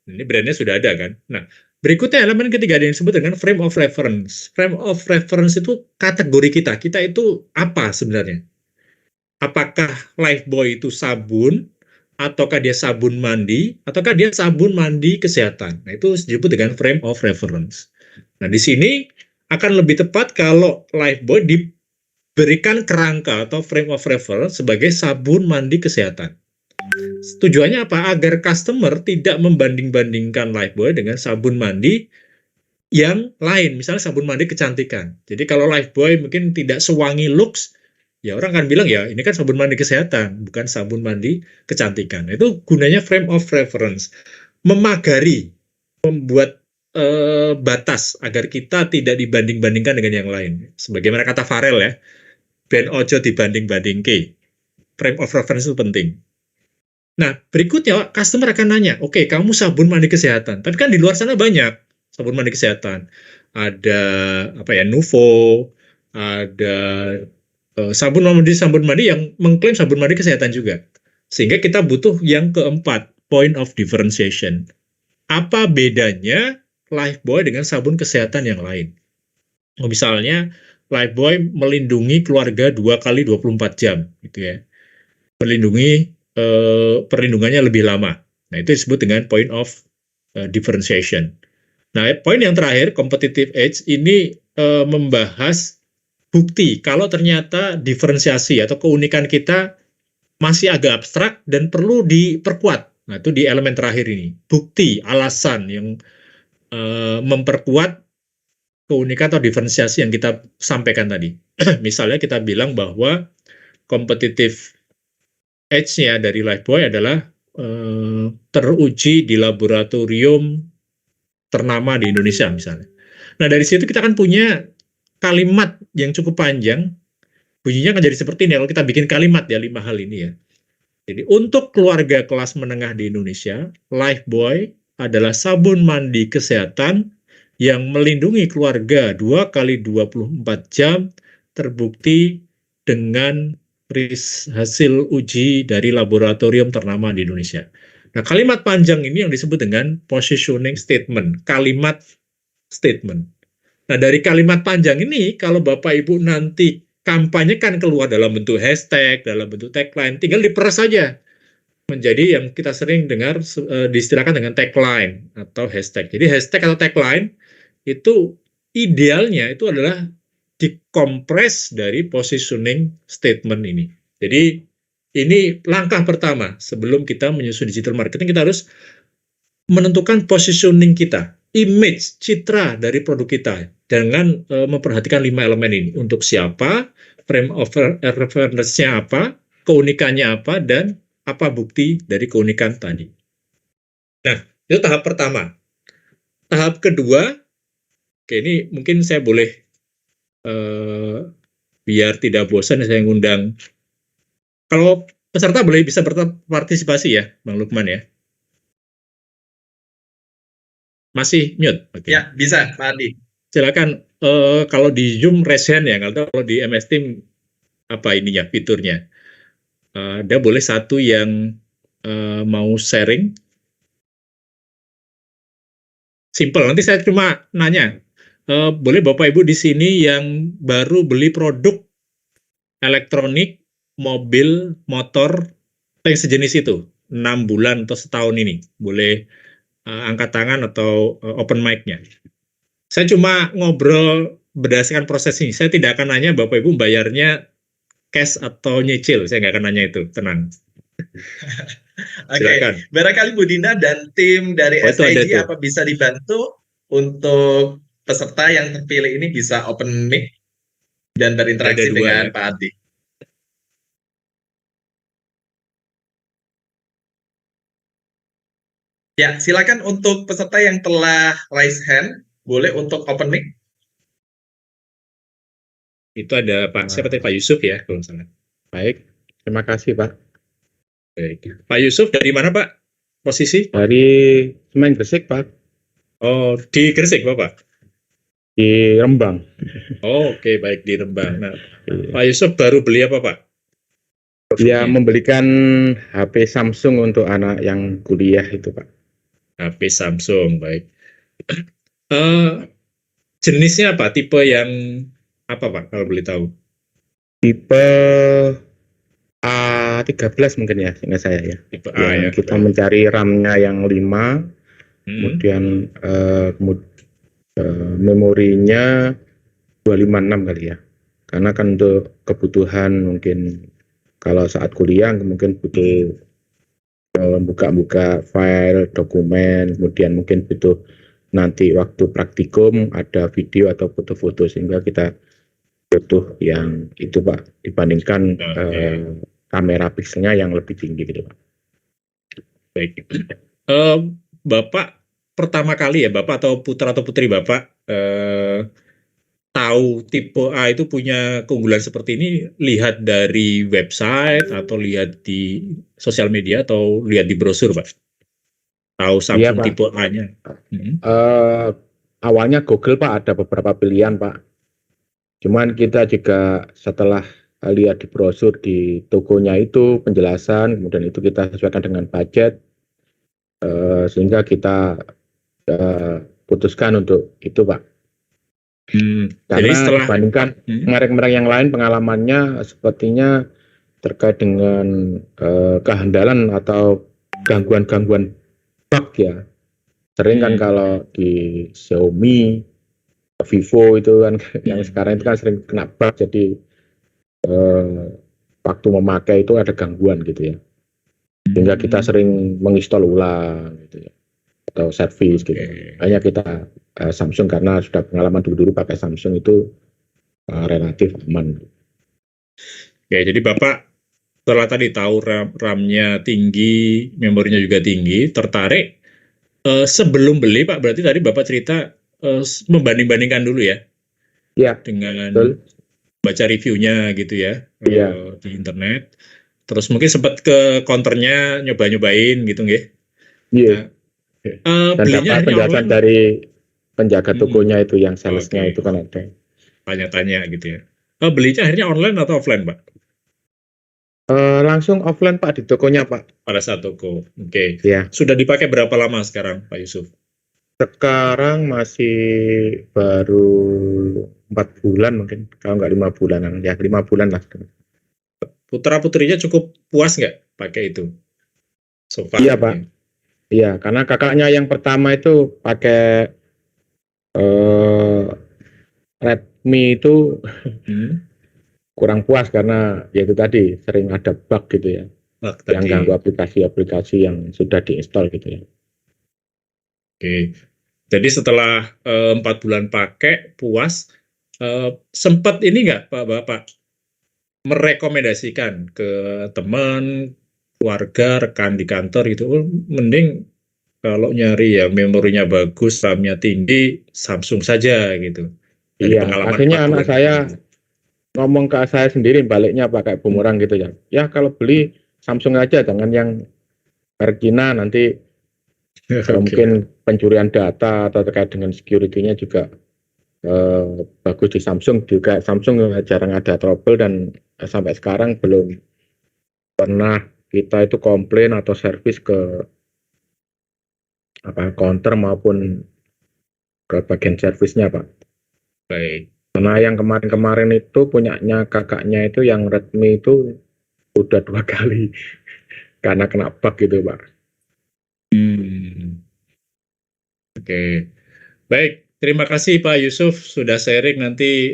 Ini brandnya sudah ada kan. Nah, berikutnya elemen ketiga yang disebut dengan frame of reference. Frame of reference itu kategori kita. Kita itu apa sebenarnya? Apakah Lifebuoy itu sabun, ataukah dia sabun mandi, ataukah dia sabun mandi kesehatan. Nah, itu disebut dengan frame of reference. Nah, di sini akan lebih tepat kalau Lifebuoy diberikan kerangka atau frame of reference sebagai sabun mandi kesehatan. Tujuannya apa? Agar customer tidak membanding-bandingkan Lifebuoy dengan sabun mandi yang lain, misalnya sabun mandi kecantikan. Jadi kalau Lifebuoy mungkin tidak sewangi Lux, ya orang akan bilang ya ini kan sabun mandi kesehatan, bukan sabun mandi kecantikan. Itu gunanya frame of reference, memagari, membuat batas agar kita tidak dibanding-bandingkan dengan yang lain. Sebagaimana kata Farel ya, ben ojo dibanding-bandingke. Frame of reference itu penting. Nah, berikutnya customer akan nanya, oke, kamu sabun mandi kesehatan, tapi kan di luar sana banyak sabun mandi kesehatan. Ada apa ya, Nuvo, ada sabun mandi yang mengklaim sabun mandi kesehatan juga. Sehingga kita butuh yang keempat, point of differentiation. Apa bedanya Lifebuoy dengan sabun kesehatan yang lain? Misalnya, Lifebuoy melindungi keluarga 2 kali 24 jam, gitu ya. Melindungi perlindungannya lebih lama. Nah, itu disebut dengan point of differentiation. Nah, poin yang terakhir, competitive edge, ini membahas bukti kalau ternyata diferensiasi atau keunikan kita masih agak abstrak dan perlu diperkuat. Nah, itu di elemen terakhir ini. Bukti, alasan yang memperkuat keunikan atau diferensiasi yang kita sampaikan tadi. Misalnya kita bilang bahwa competitive edge-nya dari Lifebuoy adalah teruji di laboratorium ternama di Indonesia misalnya. Nah, dari situ kita akan punya kalimat yang cukup panjang, bunyinya akan jadi seperti ini kalau kita bikin kalimat ya, 5 hal ini ya. Jadi untuk keluarga kelas menengah di Indonesia, Lifebuoy adalah sabun mandi kesehatan yang melindungi keluarga 2 kali 24 jam, terbukti dengan hasil uji dari laboratorium ternama di Indonesia. Nah, kalimat panjang ini yang disebut dengan positioning statement, kalimat statement. Nah, dari kalimat panjang ini, kalau Bapak Ibu nanti dikampanyekan keluar dalam bentuk hashtag, dalam bentuk tagline, tinggal diperas saja menjadi yang kita sering dengar diistilahkan dengan tagline atau hashtag. Jadi hashtag atau tagline itu idealnya itu adalah dikompres dari positioning statement ini. Jadi ini langkah pertama sebelum kita menyusun digital marketing, kita harus menentukan positioning kita, image, citra dari produk kita dengan memperhatikan 5 elemen ini. Untuk siapa, frame of reference-nya apa, keunikannya apa, dan apa bukti dari keunikan tadi. Nah, itu tahap pertama. Tahap kedua, oke, ini mungkin saya boleh biar tidak bosan saya ngundang. Kalau peserta boleh bisa berpartisipasi ya, Bang Lukman ya. Masih mute? Okay. Ya, bisa, Pak Adi. Silakan. Kalau di Zoom raise hand ya, kalau di MS Team apa ininya fiturnya. Ada boleh satu yang mau sharing. Simple. Nanti saya cuma nanya. Boleh Bapak Ibu di sini yang baru beli produk elektronik, mobil, motor, yang sejenis itu 6 bulan atau setahun ini. Boleh angkat tangan atau open mic-nya. Saya cuma ngobrol berdasarkan proses ini. Saya tidak akan nanya Bapak Ibu bayarnya cash atau nyicil. Saya nggak akan nanya itu. Tenang. Oke, barangkali Bu Dina dan tim dari SIG apa bisa dibantu untuk peserta yang terpilih ini bisa open mic dan berinteraksi dengan Pak Adi. Ya, silakan untuk peserta yang telah raise hand, boleh untuk open mic. Itu ada Pak, siapa tadi? Pak Yusuf ya, kalau salah. Baik, terima kasih Pak. Baik. Pak Yusuf dari mana Pak? Posisi? Dari Semen Gresik Pak. Oh, di Gresik Bapak? Di Rembang. Oh, oke, baik di Rembang. Nah, Pak Yusuf baru beli apa Pak? Dia membelikan HP Samsung untuk anak yang kuliah itu Pak. HP Samsung, baik. Jenisnya apa? Tipe yang apa Pak kalau boleh tahu? Tipe A13 mungkin ya, ingat saya ya. Tipe A ya. Kita mencari RAM-nya yang 5, kemudian memorinya 256 kali ya. Karena kan untuk kebutuhan mungkin kalau saat kuliah mungkin butuh buka-buka file, dokumen, kemudian mungkin butuh nanti waktu praktikum ada video atau foto-foto sehingga kita butuh yang itu Pak dibandingkan kamera pikselnya yang lebih tinggi gitu Pak. Baik. Bapak pertama kali ya Bapak atau putra atau putri Bapak tahu tipe A itu punya keunggulan seperti ini lihat dari website atau lihat di sosial media atau lihat di brosur Pak? Tahu Samsung Pak. Tipe A-nya? Awalnya Google Pak ada beberapa pilihan Pak. Cuman kita juga setelah lihat di brosur di tokonya itu penjelasan, kemudian itu kita sesuaikan dengan budget, sehingga kita putuskan untuk itu Pak. Karena jadi setelah dibandingkan merek-merek yang lain pengalamannya sepertinya terkait dengan kehandalan atau gangguan-gangguan bug ya. Sering kan kalau di Xiaomi, Vivo itu kan yang sekarang itu kan sering kena bug, jadi waktu memakai itu ada gangguan gitu ya. Sehingga kita sering menginstal ulang gitu ya. Atau service gitu. Hanya kita Samsung karena sudah pengalaman dulu pakai Samsung itu relatif aman. Ya, jadi Bapak setelah tadi tahu RAM-nya tinggi, memorinya juga tinggi, tertarik sebelum beli Pak, berarti tadi Bapak cerita membanding-bandingkan dulu ya? Iya. Dengan betul. Baca reviewnya gitu ya, di internet. Terus mungkin sempat ke counternya nyoba-nyobain gitu nggih? Iya. Dan belinya dapat penjelasan dari penjaga tokonya itu yang salesnya itu kan ada. Tanya-tanya gitu ya. Belinya akhirnya online atau offline Pak? Langsung offline Pak di tokonya Pak. Pada saat toko, oke. Ya. Sudah dipakai berapa lama sekarang Pak Yusuf? Sekarang masih baru 4 bulan mungkin, kalau nggak 5 bulanan, ya 5 bulan lah. Putra-putrinya cukup puas nggak pakai itu so far? Iya Pak, iya karena kakaknya yang pertama itu pakai Redmi itu Hmm, kurang puas karena ya itu tadi sering ada bug gitu ya, bug yang ganggu tadi. aplikasi-aplikasi yang sudah diinstal gitu ya. Oke. Jadi setelah 4 bulan pakai puas, sempat ini nggak Pak Bapak merekomendasikan ke teman, keluarga, rekan di kantor gitu, "Oh, mending kalau nyari yang memorinya bagus, RAM-nya tinggi, Samsung saja," gitu. Dari Iya, pengalaman akhirnya 4 anak bulan itu. saya ngomong ke saya sendiri baliknya pakai Hmm. bumerang gitu ya. Ya kalau beli Samsung aja, jangan yang merek Cina, nanti Oke. mungkin pencurian data atau terkait dengan security-nya juga bagus di Samsung. Juga Samsung jarang ada trouble dan sampai sekarang belum pernah kita itu komplain atau servis ke counter maupun ke bagian servisnya Pak. Baik. Karena yang kemarin-kemarin itu punyanya kakaknya itu yang Redmi itu udah 2 kali karena kena bug gitu Pak. Hmm. Oke. Baik, terima kasih Pak Yusuf sudah sharing, nanti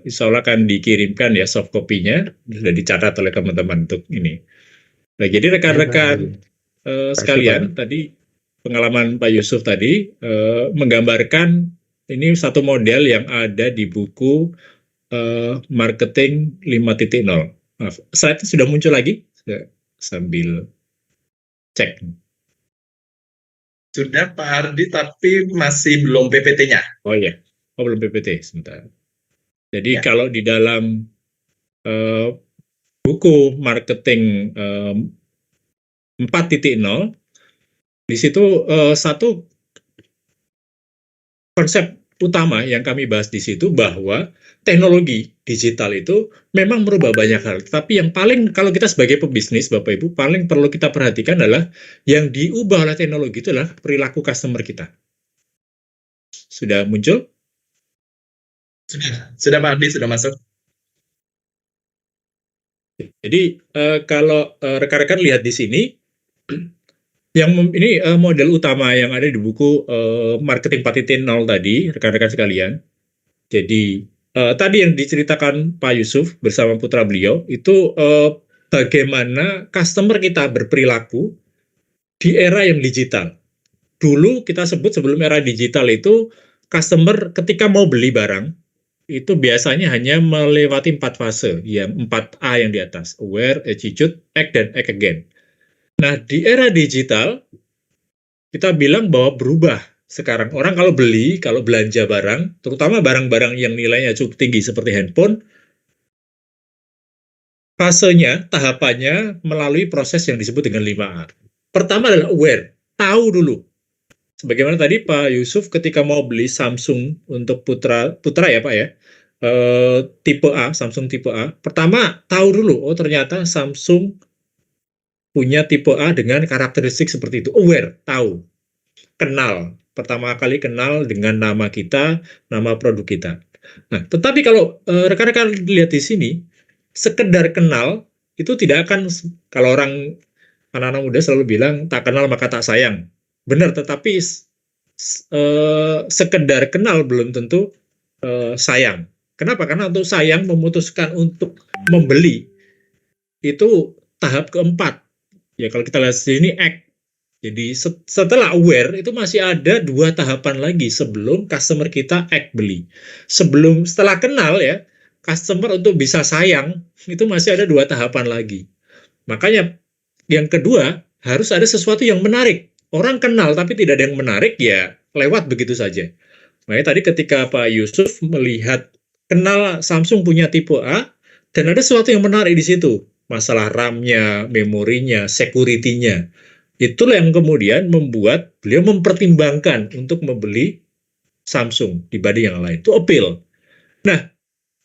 insya Allah akan dikirimkan ya soft copy-nya, sudah dicatat oleh teman-teman untuk ini. Nah, jadi Ya Pak. rekan-rekan Kasih Pak. sekalian, tadi pengalaman Pak Yusuf tadi menggambarkan ini satu model yang ada di buku Marketing 5.0. Maaf, slide-nya sudah muncul lagi? Saya sambil cek. Sudah Pak Hardi, tapi masih belum PPT-nya. Oh iya, oh belum PPT, sebentar. Jadi Ya. kalau di dalam buku marketing 4.0, di situ satu konsep utama yang kami bahas di situ bahwa teknologi digital itu memang merubah banyak hal. Tapi yang paling, kalau kita sebagai pebisnis, Bapak Ibu, paling perlu kita perhatikan adalah yang diubah oleh teknologi itu adalah perilaku customer kita. Sudah muncul? Sudah Pak Hardi, sudah masuk. Jadi kalau rekan-rekan lihat di sini, ini model utama yang ada di buku Marketing 4.0 tadi, rekan-rekan sekalian. Jadi tadi yang diceritakan Pak Yusuf bersama putra beliau itu bagaimana customer kita berperilaku di era yang digital. Dulu kita sebut sebelum era digital itu customer ketika mau beli barang itu biasanya hanya melewati 4 fase, ya 4A yang di atas, aware, attitude, act, dan act again. Nah, di era digital kita bilang bahwa berubah. Sekarang orang kalau beli, kalau belanja barang, terutama barang-barang yang nilainya cukup tinggi seperti handphone, fasenya, tahapannya melalui proses yang disebut dengan 5A. Pertama adalah aware, tahu dulu. Sebagaimana tadi Pak Yusuf ketika mau beli Samsung untuk putra ya Pak ya, tipe A, Samsung tipe A, pertama tahu dulu, oh ternyata Samsung punya tipe A dengan karakteristik seperti itu. Aware, tahu, kenal. Pertama kali kenal dengan nama kita, nama produk kita. Nah, tetapi kalau rekan-rekan lihat di sini, sekedar kenal itu tidak akan, kalau orang anak-anak muda selalu bilang tak kenal maka tak sayang. Benar, tetapi sekedar kenal belum tentu sayang. Kenapa? Karena untuk sayang memutuskan untuk membeli itu tahap keempat. Ya kalau kita lihat di sini act. Jadi setelah aware itu masih ada 2 tahapan lagi sebelum customer kita act beli. Setelah kenal ya, customer untuk bisa sayang itu masih ada 2 tahapan lagi. Makanya yang kedua harus ada sesuatu yang menarik. Orang kenal tapi tidak ada yang menarik ya lewat begitu saja. Makanya tadi ketika Pak Yusuf melihat kenal Samsung punya tipe A dan ada sesuatu yang menarik di situ. Masalah RAM-nya, memorinya, security-nya. Itulah yang kemudian membuat beliau mempertimbangkan untuk membeli Samsung dibanding yang lain. Itu appeal. Nah,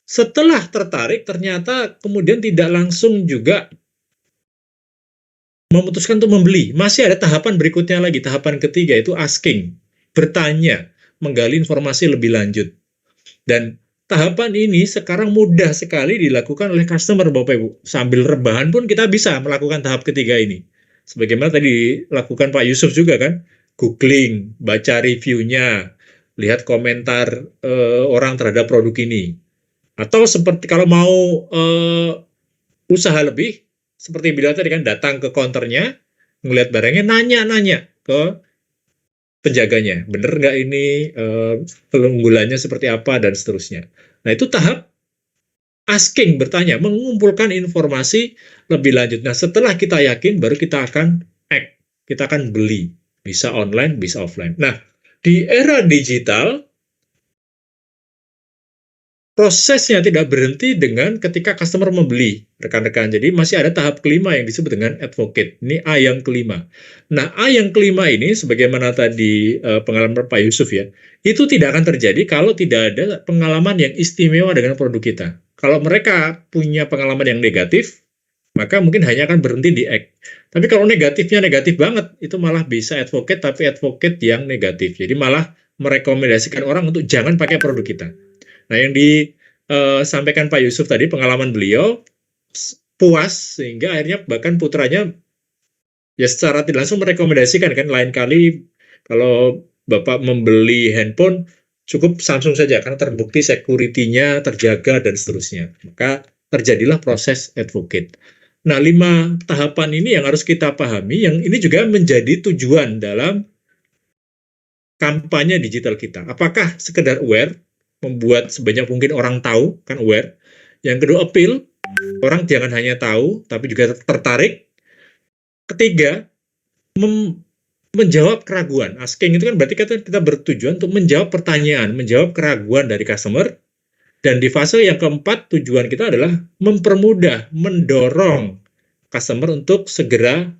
setelah tertarik, ternyata kemudian tidak langsung juga memutuskan untuk membeli. Masih ada tahapan berikutnya lagi, tahapan ketiga itu asking. bertanya, menggali informasi lebih lanjut. Dan tahapan ini sekarang mudah sekali dilakukan oleh customer, Bapak Ibu. Sambil rebahan pun kita bisa melakukan tahap ketiga ini. Sebagaimana tadi dilakukan Pak Yusuf juga kan, googling, baca reviewnya, lihat komentar orang terhadap produk ini. Atau seperti kalau mau usaha lebih, seperti bilang tadi kan, datang ke counternya, ngelihat barangnya, nanya-nanya ke penjaganya, bener nggak ini, keunggulannya seperti apa, dan seterusnya. Nah, itu tahap asking, bertanya, mengumpulkan informasi lebih lanjut. Nah, setelah kita yakin, baru kita akan act, kita akan beli. Bisa online, bisa offline. Nah, di era digital, prosesnya tidak berhenti dengan ketika customer membeli, rekan-rekan. Jadi masih ada tahap kelima yang disebut dengan advocate. Ini A yang kelima. Nah, A yang kelima ini, sebagaimana tadi pengalaman Pak Yusuf ya, itu tidak akan terjadi kalau tidak ada pengalaman yang istimewa dengan produk kita. Kalau mereka punya pengalaman yang negatif, maka mungkin hanya akan berhenti di act. Tapi kalau negatifnya negatif banget, itu malah bisa advocate, tapi advocate yang negatif. Jadi malah merekomendasikan orang untuk jangan pakai produk kita. Nah, yang disampaikan Pak Yusuf tadi, pengalaman beliau puas, sehingga akhirnya bahkan putranya ya secara tidak langsung merekomendasikan kan, lain kali kalau Bapak membeli handphone, cukup Samsung saja, karena terbukti security-nya terjaga dan seterusnya. Maka terjadilah proses advocate. Nah, 5 tahapan ini yang harus kita pahami, yang ini juga menjadi tujuan dalam kampanye digital kita. Apakah sekedar aware, membuat sebanyak mungkin orang tahu, kan aware. Yang kedua, appeal, orang jangan hanya tahu, tapi juga tertarik. Ketiga, menjawab keraguan. Asking itu kan berarti kita bertujuan untuk menjawab pertanyaan, menjawab keraguan dari customer. Dan di fase yang keempat, tujuan kita adalah mempermudah, mendorong customer untuk segera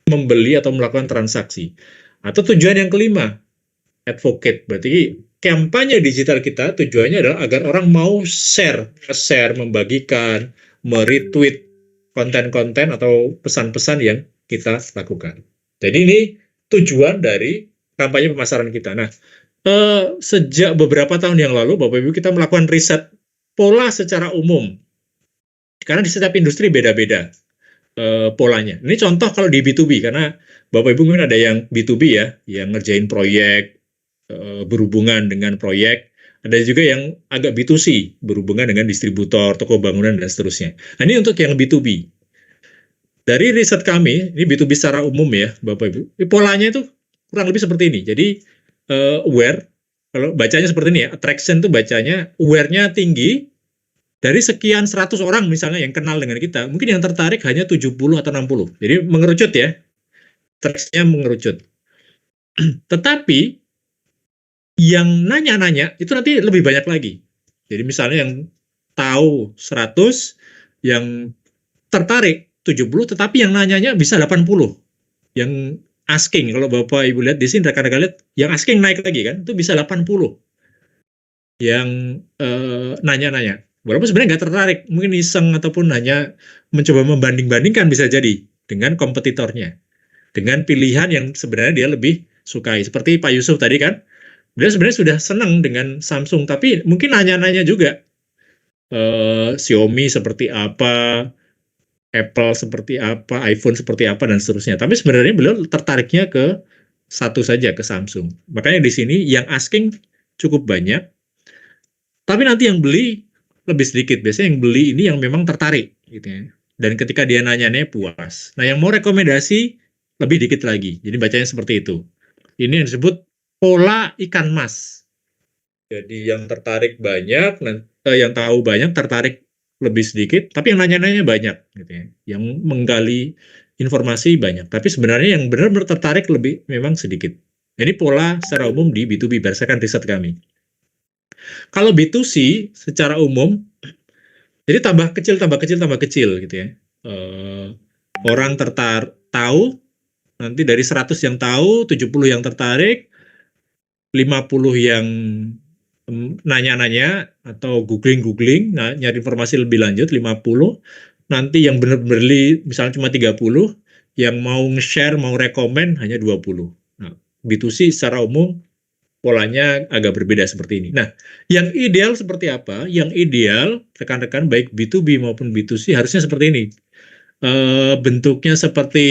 membeli atau melakukan transaksi. Atau tujuan yang kelima, advocate. Berarti kampanye digital kita tujuannya adalah agar orang mau share, membagikan, meretweet konten-konten atau pesan-pesan yang kita lakukan. Jadi ini tujuan dari kampanye pemasaran kita. Nah, sejak beberapa tahun yang lalu, Bapak Ibu, kita melakukan riset pola secara umum. Karena di setiap industri beda-beda polanya. Ini contoh kalau di B2B, karena Bapak Ibu mungkin ada yang B2B ya, yang ngerjain proyek, berhubungan dengan proyek. Ada juga yang agak B2C, berhubungan dengan distributor, toko bangunan, dan seterusnya. Nah, ini untuk yang B2B. Dari riset kami, ini B2B secara umum ya, Bapak Ibu, ini polanya itu kurang lebih seperti ini. Jadi, aware, kalau bacanya seperti ini ya, attraction itu bacanya, aware-nya tinggi, dari sekian 100 orang misalnya yang kenal dengan kita, mungkin yang tertarik hanya 70 atau 60. Jadi, mengerucut ya, attraction-nya mengerucut. Tetapi, yang nanya-nanya itu nanti lebih banyak lagi. Jadi misalnya yang tahu 100, yang tertarik 70, tetapi yang nanyanya bisa 80. Yang asking, kalau Bapak Ibu lihat di sini, rekan-rekan lihat, yang asking naik lagi kan, itu bisa 80. Yang nanya-nanya. Walaupun sebenarnya nggak tertarik, mungkin iseng ataupun hanya mencoba membanding-bandingkan bisa jadi dengan kompetitornya. Dengan pilihan yang sebenarnya dia lebih sukai. Seperti Pak Yusuf tadi kan, dia sebenarnya sudah senang dengan Samsung, tapi mungkin nanya-nanya juga Xiaomi seperti apa, Apple seperti apa, iPhone seperti apa, dan seterusnya. Tapi sebenarnya beliau tertariknya ke satu saja, ke Samsung. Makanya di sini yang asking cukup banyak, tapi nanti yang beli lebih sedikit. Biasanya yang beli ini yang memang tertarik, gitu ya. Dan ketika dia nanya-nanya puas. Nah, yang mau rekomendasi lebih dikit lagi. Jadi bacanya seperti itu. Ini yang disebut pola ikan mas. Jadi yang tertarik banyak, yang tahu banyak, tertarik lebih sedikit, tapi yang nanya-nanya banyak, gitu ya. Yang menggali informasi banyak, tapi sebenarnya yang benar-benar tertarik lebih memang sedikit. Jadi pola secara umum di B2B berdasarkan riset kami. Kalau B2C secara umum, jadi tambah kecil gitu ya. Orang tahu, nanti dari 100 yang tahu, 70 yang tertarik, 50 yang nanya-nanya atau googling, nyari informasi lebih lanjut 50, nanti yang benar-benar beli misalnya cuma 30, yang mau nge-share, mau rekomen hanya 20. Nah, B2C secara umum polanya agak berbeda seperti ini. Nah, yang ideal seperti apa? Yang ideal rekan-rekan baik B2B maupun B2C harusnya seperti ini. Bentuknya seperti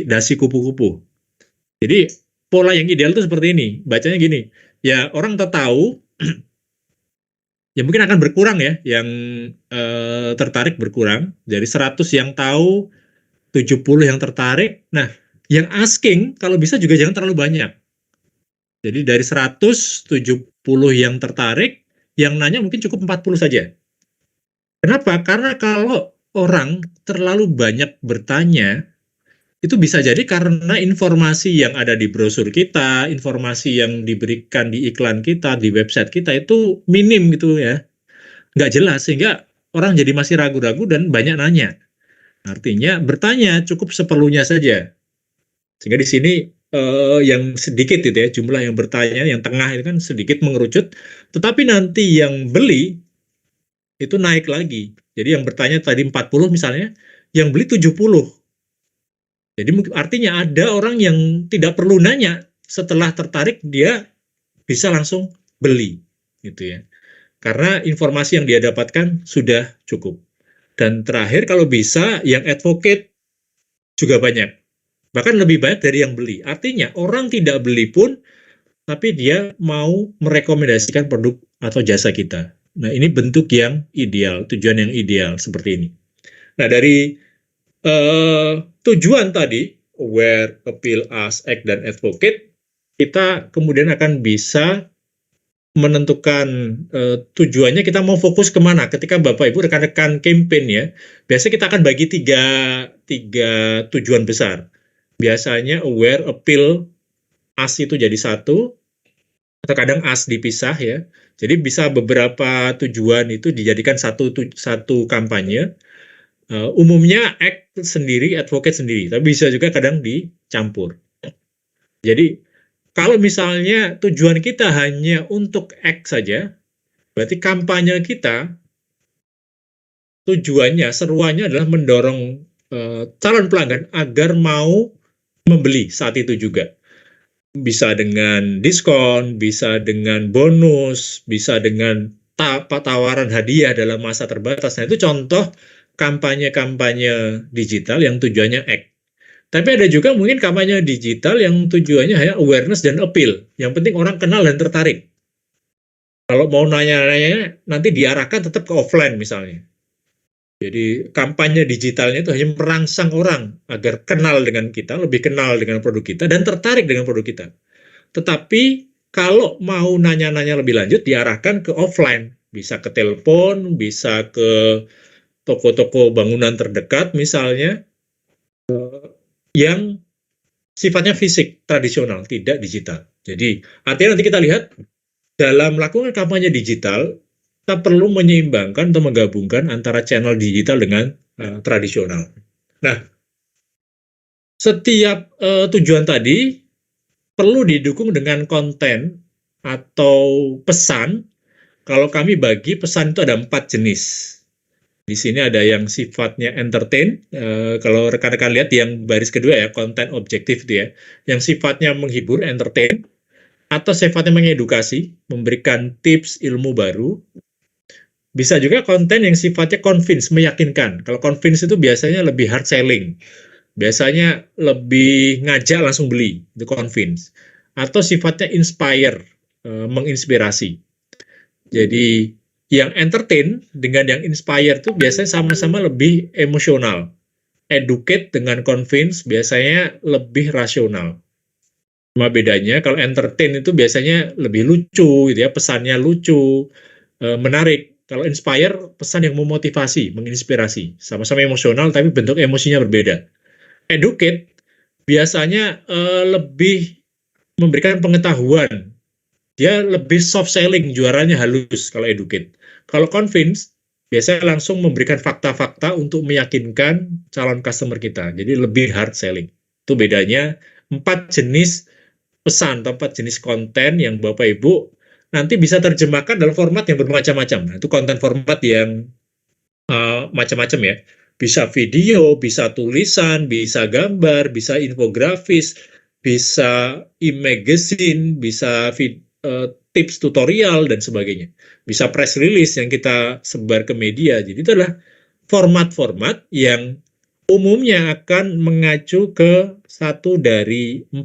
dasi kupu-kupu. Jadi pola yang ideal itu seperti ini. Bacanya gini, ya orang tahu ya mungkin akan berkurang ya, yang tertarik berkurang dari 100 yang tahu, 70 yang tertarik. Nah, yang asking kalau bisa juga jangan terlalu banyak. Jadi dari 100, 70 yang tertarik, yang nanya mungkin cukup 40 saja. Kenapa? Karena kalau orang terlalu banyak bertanya, itu bisa jadi karena informasi yang ada di brosur kita, informasi yang diberikan di iklan kita, di website kita itu minim gitu ya. Nggak jelas, sehingga orang jadi masih ragu-ragu dan banyak nanya. Artinya bertanya cukup seperlunya saja. Sehingga di sini yang sedikit itu ya, jumlah yang bertanya, yang tengah itu kan sedikit mengerucut, tetapi nanti yang beli itu naik lagi. Jadi yang bertanya tadi 40 misalnya, yang beli 70. Jadi artinya ada orang yang tidak perlu nanya, setelah tertarik dia bisa langsung beli gitu ya. Karena informasi yang dia dapatkan sudah cukup. Dan terakhir kalau bisa yang advocate juga banyak. Bahkan lebih banyak dari yang beli. Artinya orang tidak beli pun tapi dia mau merekomendasikan produk atau jasa kita. Nah, ini bentuk yang ideal, tujuan yang ideal seperti ini. Nah, dari tujuan tadi, aware, appeal, ask, act, dan advocate, kita kemudian akan bisa menentukan tujuannya, kita mau fokus kemana. Ketika Bapak Ibu rekan-rekan campaign ya, biasanya kita akan bagi tiga tujuan besar. Biasanya aware, appeal, ask itu jadi satu, atau kadang ask dipisah ya. Jadi bisa beberapa tujuan itu dijadikan satu kampanye. Umumnya act sendiri, advocate sendiri, tapi bisa juga kadang dicampur. Jadi kalau misalnya tujuan kita hanya untuk act saja, berarti kampanye kita tujuannya, seruannya adalah mendorong calon pelanggan agar mau membeli saat itu juga. Bisa dengan diskon, bisa dengan bonus, bisa dengan tawaran hadiah dalam masa terbatas. Nah, itu contoh kampanye-kampanye digital yang tujuannya act. Tapi ada juga mungkin kampanye digital yang tujuannya hanya awareness dan appeal. Yang penting orang kenal dan tertarik. Kalau mau nanya-nanya, nanti diarahkan tetap ke offline misalnya. Jadi kampanye digitalnya itu hanya merangsang orang agar kenal dengan kita, lebih kenal dengan produk kita, dan tertarik dengan produk kita. Tetapi kalau mau nanya-nanya lebih lanjut, diarahkan ke offline. Bisa ke telepon, bisa ke toko-toko bangunan terdekat misalnya, yang sifatnya fisik, tradisional, tidak digital. Jadi artinya nanti kita lihat, dalam melakukan kampanye digital, kita perlu menyeimbangkan atau menggabungkan antara channel digital dengan tradisional. Nah, setiap tujuan tadi perlu didukung dengan konten atau pesan. Kalau kami bagi pesan itu ada 4 jenis. Di sini ada yang sifatnya entertain. Kalau rekan-rekan lihat yang baris kedua ya, konten objektif itu ya. Yang sifatnya menghibur, entertain. Atau sifatnya mengedukasi, memberikan tips ilmu baru. Bisa juga konten yang sifatnya convince, meyakinkan. Kalau convince itu biasanya lebih hard selling. Biasanya lebih ngajak langsung beli, itu convince. Atau sifatnya inspire, menginspirasi. Jadi yang entertain dengan yang inspire itu biasanya sama-sama lebih emosional. Educate dengan convince biasanya lebih rasional. Cuma bedanya kalau entertain itu biasanya lebih lucu gitu ya, pesannya lucu, menarik. Kalau inspire, pesan yang memotivasi, menginspirasi. Sama-sama emosional tapi bentuk emosinya berbeda. Educate biasanya lebih memberikan pengetahuan. Dia lebih soft selling, juaranya halus kalau educate. Kalau convince, biasanya langsung memberikan fakta-fakta untuk meyakinkan calon customer kita. Jadi lebih hard selling. Itu bedanya 4 jenis pesan, 4 jenis konten yang Bapak Ibu nanti bisa terjemahkan dalam format yang bermacam-macam. Nah, itu konten format yang macam-macam ya. Bisa video, bisa tulisan, bisa gambar, bisa infografis, bisa e-magazine, bisa tips tutorial dan sebagainya. Bisa press release yang kita sebar ke media. Jadi itu adalah format-format yang umumnya akan mengacu ke satu dari 4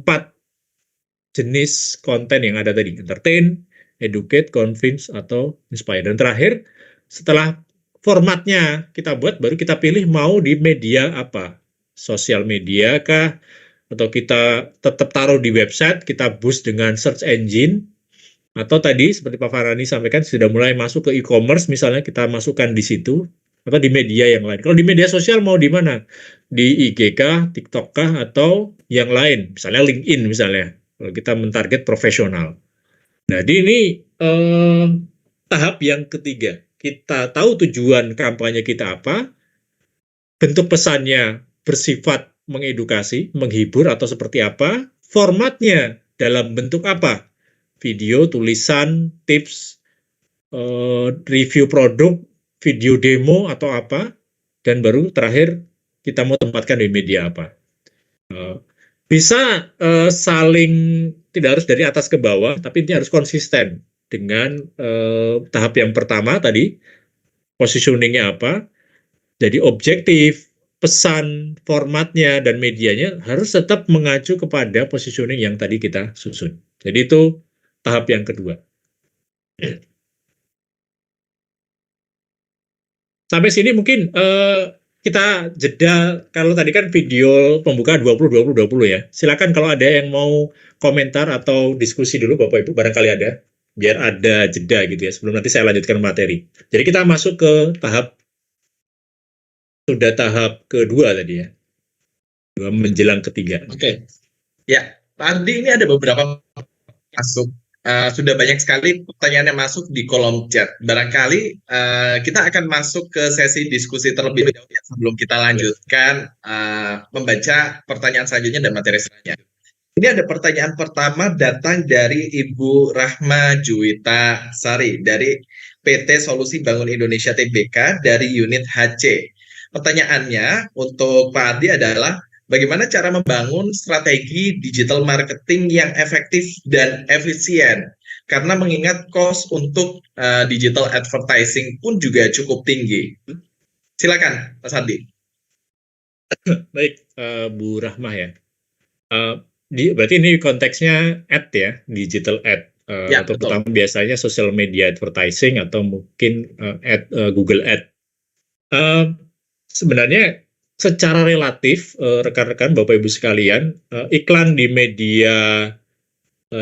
jenis konten yang ada tadi, entertain, educate, convince, atau inspire. Dan terakhir, setelah formatnya kita buat, baru kita pilih mau di media apa. Sosial media kah, atau kita tetap taruh di website, kita boost dengan search engine, atau tadi seperti Pak Farhani sampaikan sudah mulai masuk ke e-commerce, misalnya kita masukkan di situ, atau di media yang lain. Kalau di media sosial mau di mana? Di IG kah, TikTok kah, atau yang lain, misalnya LinkedIn misalnya, kalau kita mentarget profesional. Jadi ini tahap yang ketiga. Kita tahu tujuan kampanye kita apa, bentuk pesannya bersifat mengedukasi, menghibur, atau seperti apa, formatnya dalam bentuk apa, video, tulisan, tips, review produk, video demo, atau apa, dan baru terakhir kita mau tempatkan di media apa. Bisa saling, tidak harus dari atas ke bawah, tapi ini harus konsisten dengan tahap yang pertama tadi, positioningnya apa, jadi objektif, pesan, formatnya, dan medianya harus tetap mengacu kepada positioning yang tadi kita susun. Jadi itu tahap yang kedua. Sampai sini mungkin kita jeda, kalau tadi kan video pembuka 20 ya. Silakan kalau ada yang mau komentar atau diskusi dulu Bapak Ibu, barangkali ada, biar ada jeda gitu ya, sebelum nanti saya lanjutkan materi. Jadi kita masuk ke tahap kedua tadi ya, menjelang ketiga. Oke. Ya, tadi ini ada beberapa masuk. Sudah banyak sekali pertanyaan yang masuk di kolom chat. Barangkali kita akan masuk ke sesi diskusi terlebih dahulu ya, sebelum kita lanjutkan membaca pertanyaan selanjutnya dan materi selanjutnya. Ini ada pertanyaan pertama datang dari Ibu Rahma Juwita Sari dari PT Solusi Bangun Indonesia Tbk dari unit HC. Pertanyaannya untuk Pak Ardi adalah bagaimana cara membangun strategi digital marketing yang efektif dan efisien? Karena mengingat cost untuk digital advertising pun juga cukup tinggi. Silakan, Mas Ardi. Baik, Bu Rahmah ya. Berarti ini konteksnya ad ya, digital ad. Ya, atau betul. pertama biasanya social media advertising atau mungkin Google Ad. Sebenarnya secara relatif rekan-rekan Bapak Ibu sekalian, iklan di media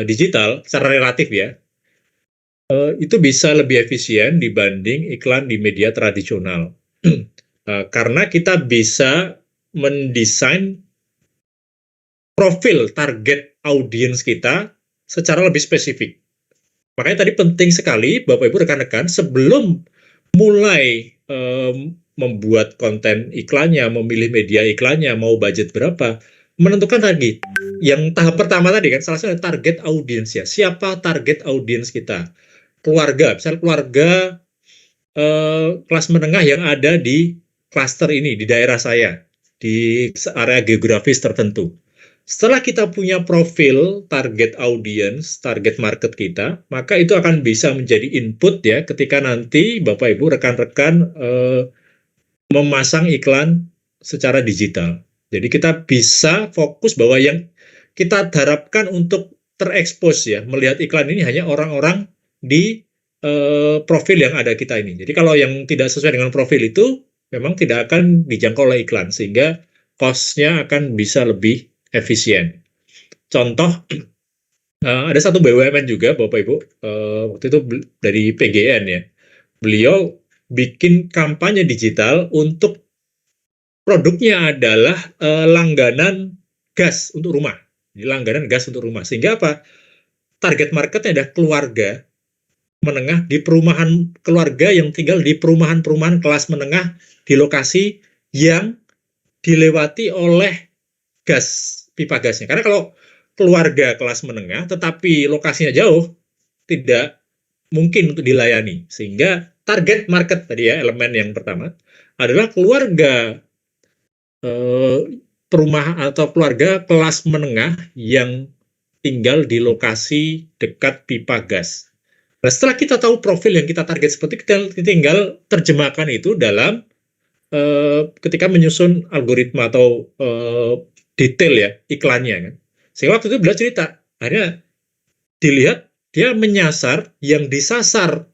digital secara relatif ya, itu bisa lebih efisien dibanding iklan di media tradisional. Karena kita bisa mendesain profil target audiens kita secara lebih spesifik. Makanya tadi penting sekali Bapak Ibu rekan-rekan sebelum mulai membuat konten iklannya, memilih media iklannya, mau budget berapa, menentukan target. Yang tahap pertama tadi kan salah satu target audiens ya. Siapa target audiens kita? Keluarga, misalnya keluarga kelas menengah yang ada di klaster ini, di daerah saya, di area geografis tertentu. Setelah kita punya profil target audience, target market kita, maka itu akan bisa menjadi input ya ketika nanti Bapak Ibu rekan-rekan memasang iklan secara digital. Jadi kita bisa fokus bahwa yang kita harapkan untuk terekspos ya, melihat iklan ini hanya orang-orang di profil yang ada kita ini. Jadi kalau yang tidak sesuai dengan profil itu memang tidak akan dijangkau oleh iklan, sehingga cost-nya akan bisa lebih efisien. Contoh, ada satu BUMN juga, Bapak Ibu, waktu itu dari PGN ya. Beliau bikin kampanye digital untuk produknya adalah langganan gas untuk rumah. Jadi langganan gas untuk rumah. Sehingga apa? Target marketnya adalah keluarga menengah di perumahan, keluarga yang tinggal di perumahan-perumahan kelas menengah di lokasi yang dilewati oleh gas, pipa gasnya. Karena kalau keluarga kelas menengah tetapi lokasinya jauh, tidak mungkin untuk dilayani. Sehingga target market tadi ya, elemen yang pertama adalah keluarga perumahan atau keluarga kelas menengah yang tinggal di lokasi dekat pipa gas. Nah, setelah kita tahu profil yang kita target seperti kita tinggal terjemahkan itu dalam ketika menyusun algoritma atau detail ya iklannya kan. Sehingga waktu itu beliau cerita, akhirnya dilihat dia menyasar, yang disasar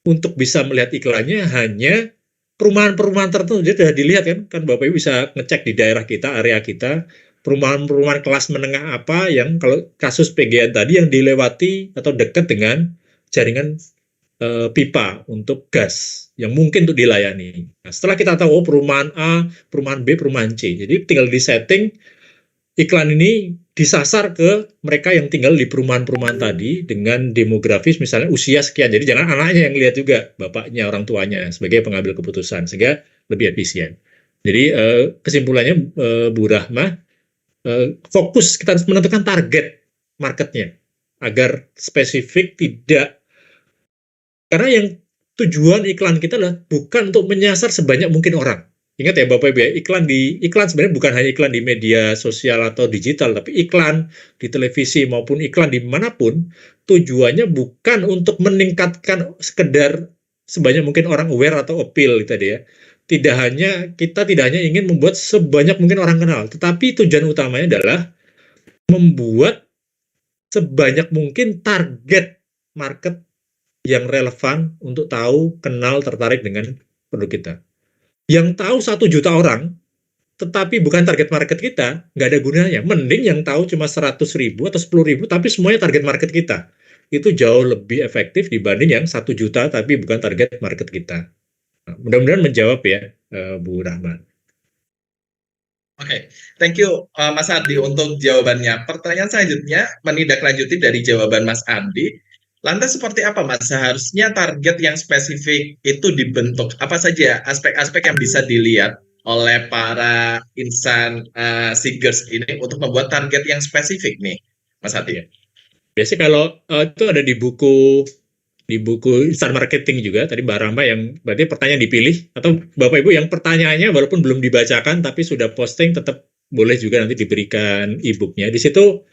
untuk bisa melihat iklannya hanya perumahan-perumahan tertentu. Dia sudah dilihat kan Bapak Ibu bisa ngecek di daerah kita, area kita, perumahan-perumahan kelas menengah apa yang kalau kasus PGN tadi yang dilewati atau dekat dengan jaringan pipa untuk gas yang mungkin untuk dilayani. Nah, setelah kita tahu perumahan A, perumahan B, perumahan C, jadi tinggal disetting iklan ini disasar ke mereka yang tinggal di perumahan-perumahan tadi dengan demografis misalnya usia sekian. Jadi jangan anaknya yang lihat juga, bapaknya, orang tuanya sebagai pengambil keputusan sehingga lebih efisien. Jadi kesimpulannya Bu Rahma, fokus kita harus menentukan target marketnya agar spesifik, tidak karena yang tujuan iklan kita adalah bukan untuk menyasar sebanyak mungkin orang. Ingat ya Bapak Ibu ya, iklan sebenarnya bukan hanya iklan di media sosial atau digital, tapi iklan di televisi maupun iklan dimanapun, tujuannya bukan untuk meningkatkan sekedar sebanyak mungkin orang aware atau appeal tadi ya. Kita tidak hanya ingin membuat sebanyak mungkin orang kenal, tetapi tujuan utamanya adalah membuat sebanyak mungkin target market yang relevan untuk tahu, kenal, tertarik dengan produk kita. Yang tahu 1 juta orang, tetapi bukan target market kita, nggak ada gunanya. Mending yang tahu cuma 100.000 atau 10.000, tapi semuanya target market kita. Itu jauh lebih efektif dibanding yang 1 juta, tapi bukan target market kita. Nah, mudah-mudahan menjawab ya, Bu Rahman. Oke, thank you Mas Ardi untuk jawabannya. Pertanyaan selanjutnya menindaklanjuti dari jawaban Mas Ardi. Lantas seperti apa Mas seharusnya target yang spesifik itu dibentuk? Apa saja aspek-aspek yang bisa dilihat oleh para insan seekers ini untuk membuat target yang spesifik nih, Mas Ardi? Biasanya kalau itu ada di buku instant marketing juga tadi Mbak Rama yang berarti pertanyaan dipilih atau Bapak Ibu yang pertanyaannya walaupun belum dibacakan tapi sudah posting tetap boleh juga nanti diberikan e-booknya. Di situ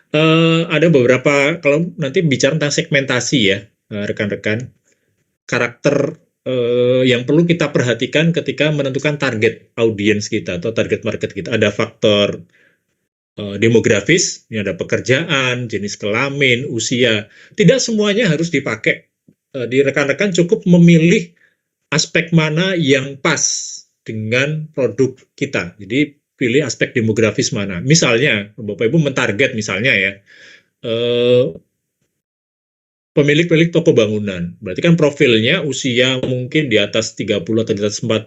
ada beberapa, kalau nanti bicara tentang segmentasi ya rekan-rekan, karakter yang perlu kita perhatikan ketika menentukan target audiens kita atau target market kita. Ada faktor demografis, ini ada pekerjaan, jenis kelamin, usia. Tidak semuanya harus dipakai. Di rekan-rekan cukup memilih aspek mana yang pas dengan produk kita. Jadi pilih aspek demografis mana. Misalnya, Bapak Ibu mentarget misalnya ya, pemilik toko bangunan. Berarti kan profilnya usia mungkin di atas 30 atau di atas 40,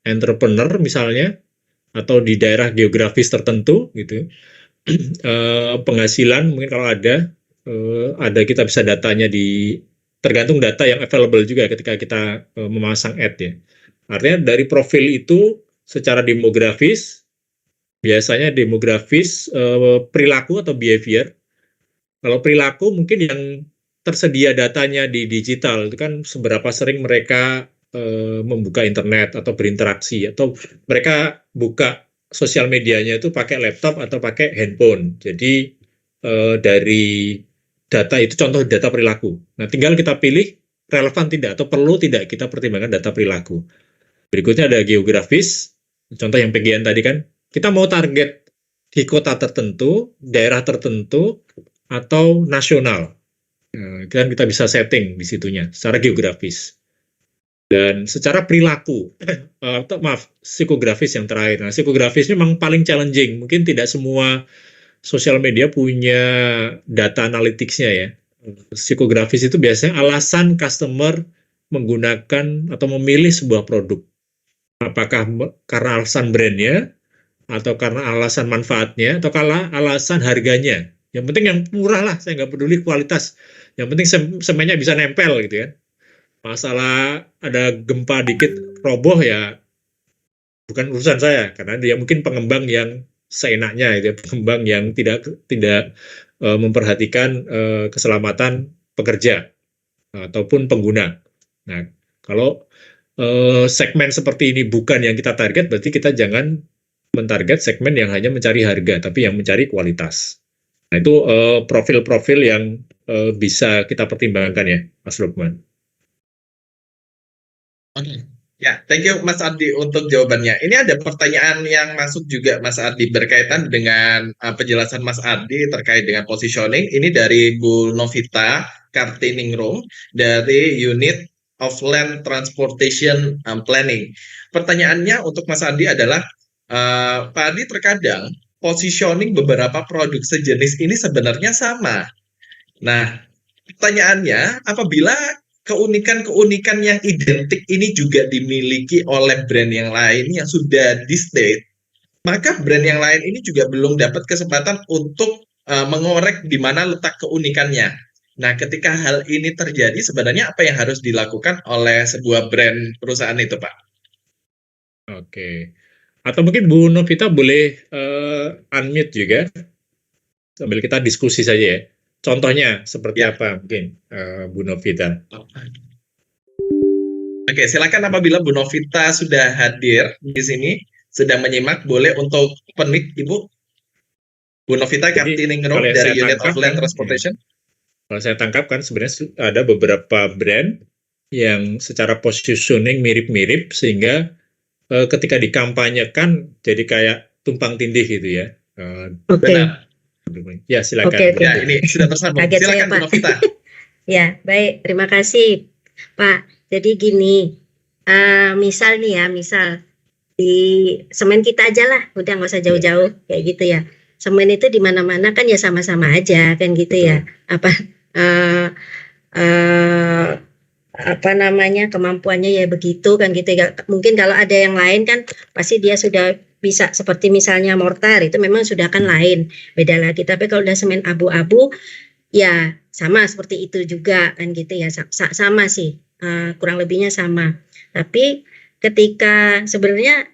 entrepreneur misalnya, atau di daerah geografis tertentu gitu. Penghasilan mungkin kalau ada kita bisa datanya tergantung data yang available juga ketika kita memasang ad ya. Artinya dari profil itu secara demografis, biasanya demografis perilaku atau behavior. Kalau perilaku mungkin yang tersedia datanya di digital itu kan seberapa sering mereka membuka internet atau berinteraksi atau mereka buka sosial medianya itu pakai laptop atau pakai handphone. Jadi dari data itu contoh data perilaku. Nah, tinggal kita pilih relevan tidak atau perlu tidak kita pertimbangkan data perilaku. Berikutnya ada geografis. Contoh yang PGN tadi kan, kita mau target di kota tertentu, daerah tertentu, atau nasional. Kan kita bisa setting di situnya secara geografis. Dan secara perilaku, psikografis yang terakhir. Nah, psikografis memang paling challenging. Mungkin tidak semua sosial media punya data analytics-nya ya. Psikografis itu biasanya alasan customer menggunakan atau memilih sebuah produk. Apakah karena alasan brandnya, atau karena alasan manfaatnya, atau karena alasan harganya. Yang penting yang murah lah, saya nggak peduli kualitas. Yang penting semennya bisa nempel gitu kan. Masalah ada gempa dikit roboh ya bukan urusan saya, karena dia mungkin pengembang yang seenaknya, gitu, pengembang yang tidak memperhatikan keselamatan pekerja ataupun pengguna. Nah, kalau segmen seperti ini bukan yang kita target, berarti kita jangan mentarget segmen yang hanya mencari harga, tapi yang mencari kualitas. Nah, itu profil-profil yang bisa kita pertimbangkan ya, Mas Lukman. Oke. Ya, thank you Mas Ardi untuk jawabannya. Ini ada pertanyaan yang masuk juga Mas Ardi berkaitan dengan penjelasan Mas Ardi terkait dengan positioning. Ini dari Bu Novita Kartiningrum dari Unit of Land Transportation Planning. Pertanyaannya untuk Mas Ardi adalah, Pak Ardi, terkadang positioning beberapa produk sejenis ini sebenarnya sama. Nah, pertanyaannya, apabila keunikan-keunikan yang identik ini juga dimiliki oleh brand yang lain yang sudah di-state, maka brand yang lain ini juga belum dapat kesempatan untuk mengorek di mana letak keunikannya. Nah, ketika hal ini terjadi, sebenarnya apa yang harus dilakukan oleh sebuah brand perusahaan itu, Pak? Oke. Atau mungkin Bu Novita boleh unmute juga, sambil kita diskusi saja ya. Contohnya seperti Ya. apa mungkin, Bu Novita? Oke, silakan apabila Bu Novita sudah hadir di sini, sedang menyimak, boleh untuk open mic, Ibu. Bu Novita Jadi, Kartiningrum kalau yang dari saya Unit of tangkap Land kan, Transportation. kalau saya tangkap kan sebenarnya ada beberapa brand yang secara positioning mirip-mirip sehingga ketika dikampanyekan jadi kayak tumpang tindih gitu ya. Oke. Benar. Ya, silakan. Oke, oke. Ya, ini sudah tersambung. Kaget saya, Silakan Bu Pak. Novita. Ya, baik. Terima kasih, Pak. Jadi gini, misal nih ya, misal di semen kita aja lah, udah nggak usah jauh-jauh kayak gitu ya. Semen itu di mana-mana kan ya sama-sama aja kan gitu ya. Apa apa namanya, kemampuannya ya begitu kan gitu ya. Mungkin kalau ada yang lain kan pasti dia sudah bisa, seperti misalnya mortar itu memang sudah kan lain, beda lagi. Tapi kalau udah semen abu-abu ya sama seperti itu juga kan gitu ya, sama sih, kurang lebihnya sama. Tapi ketika sebenarnya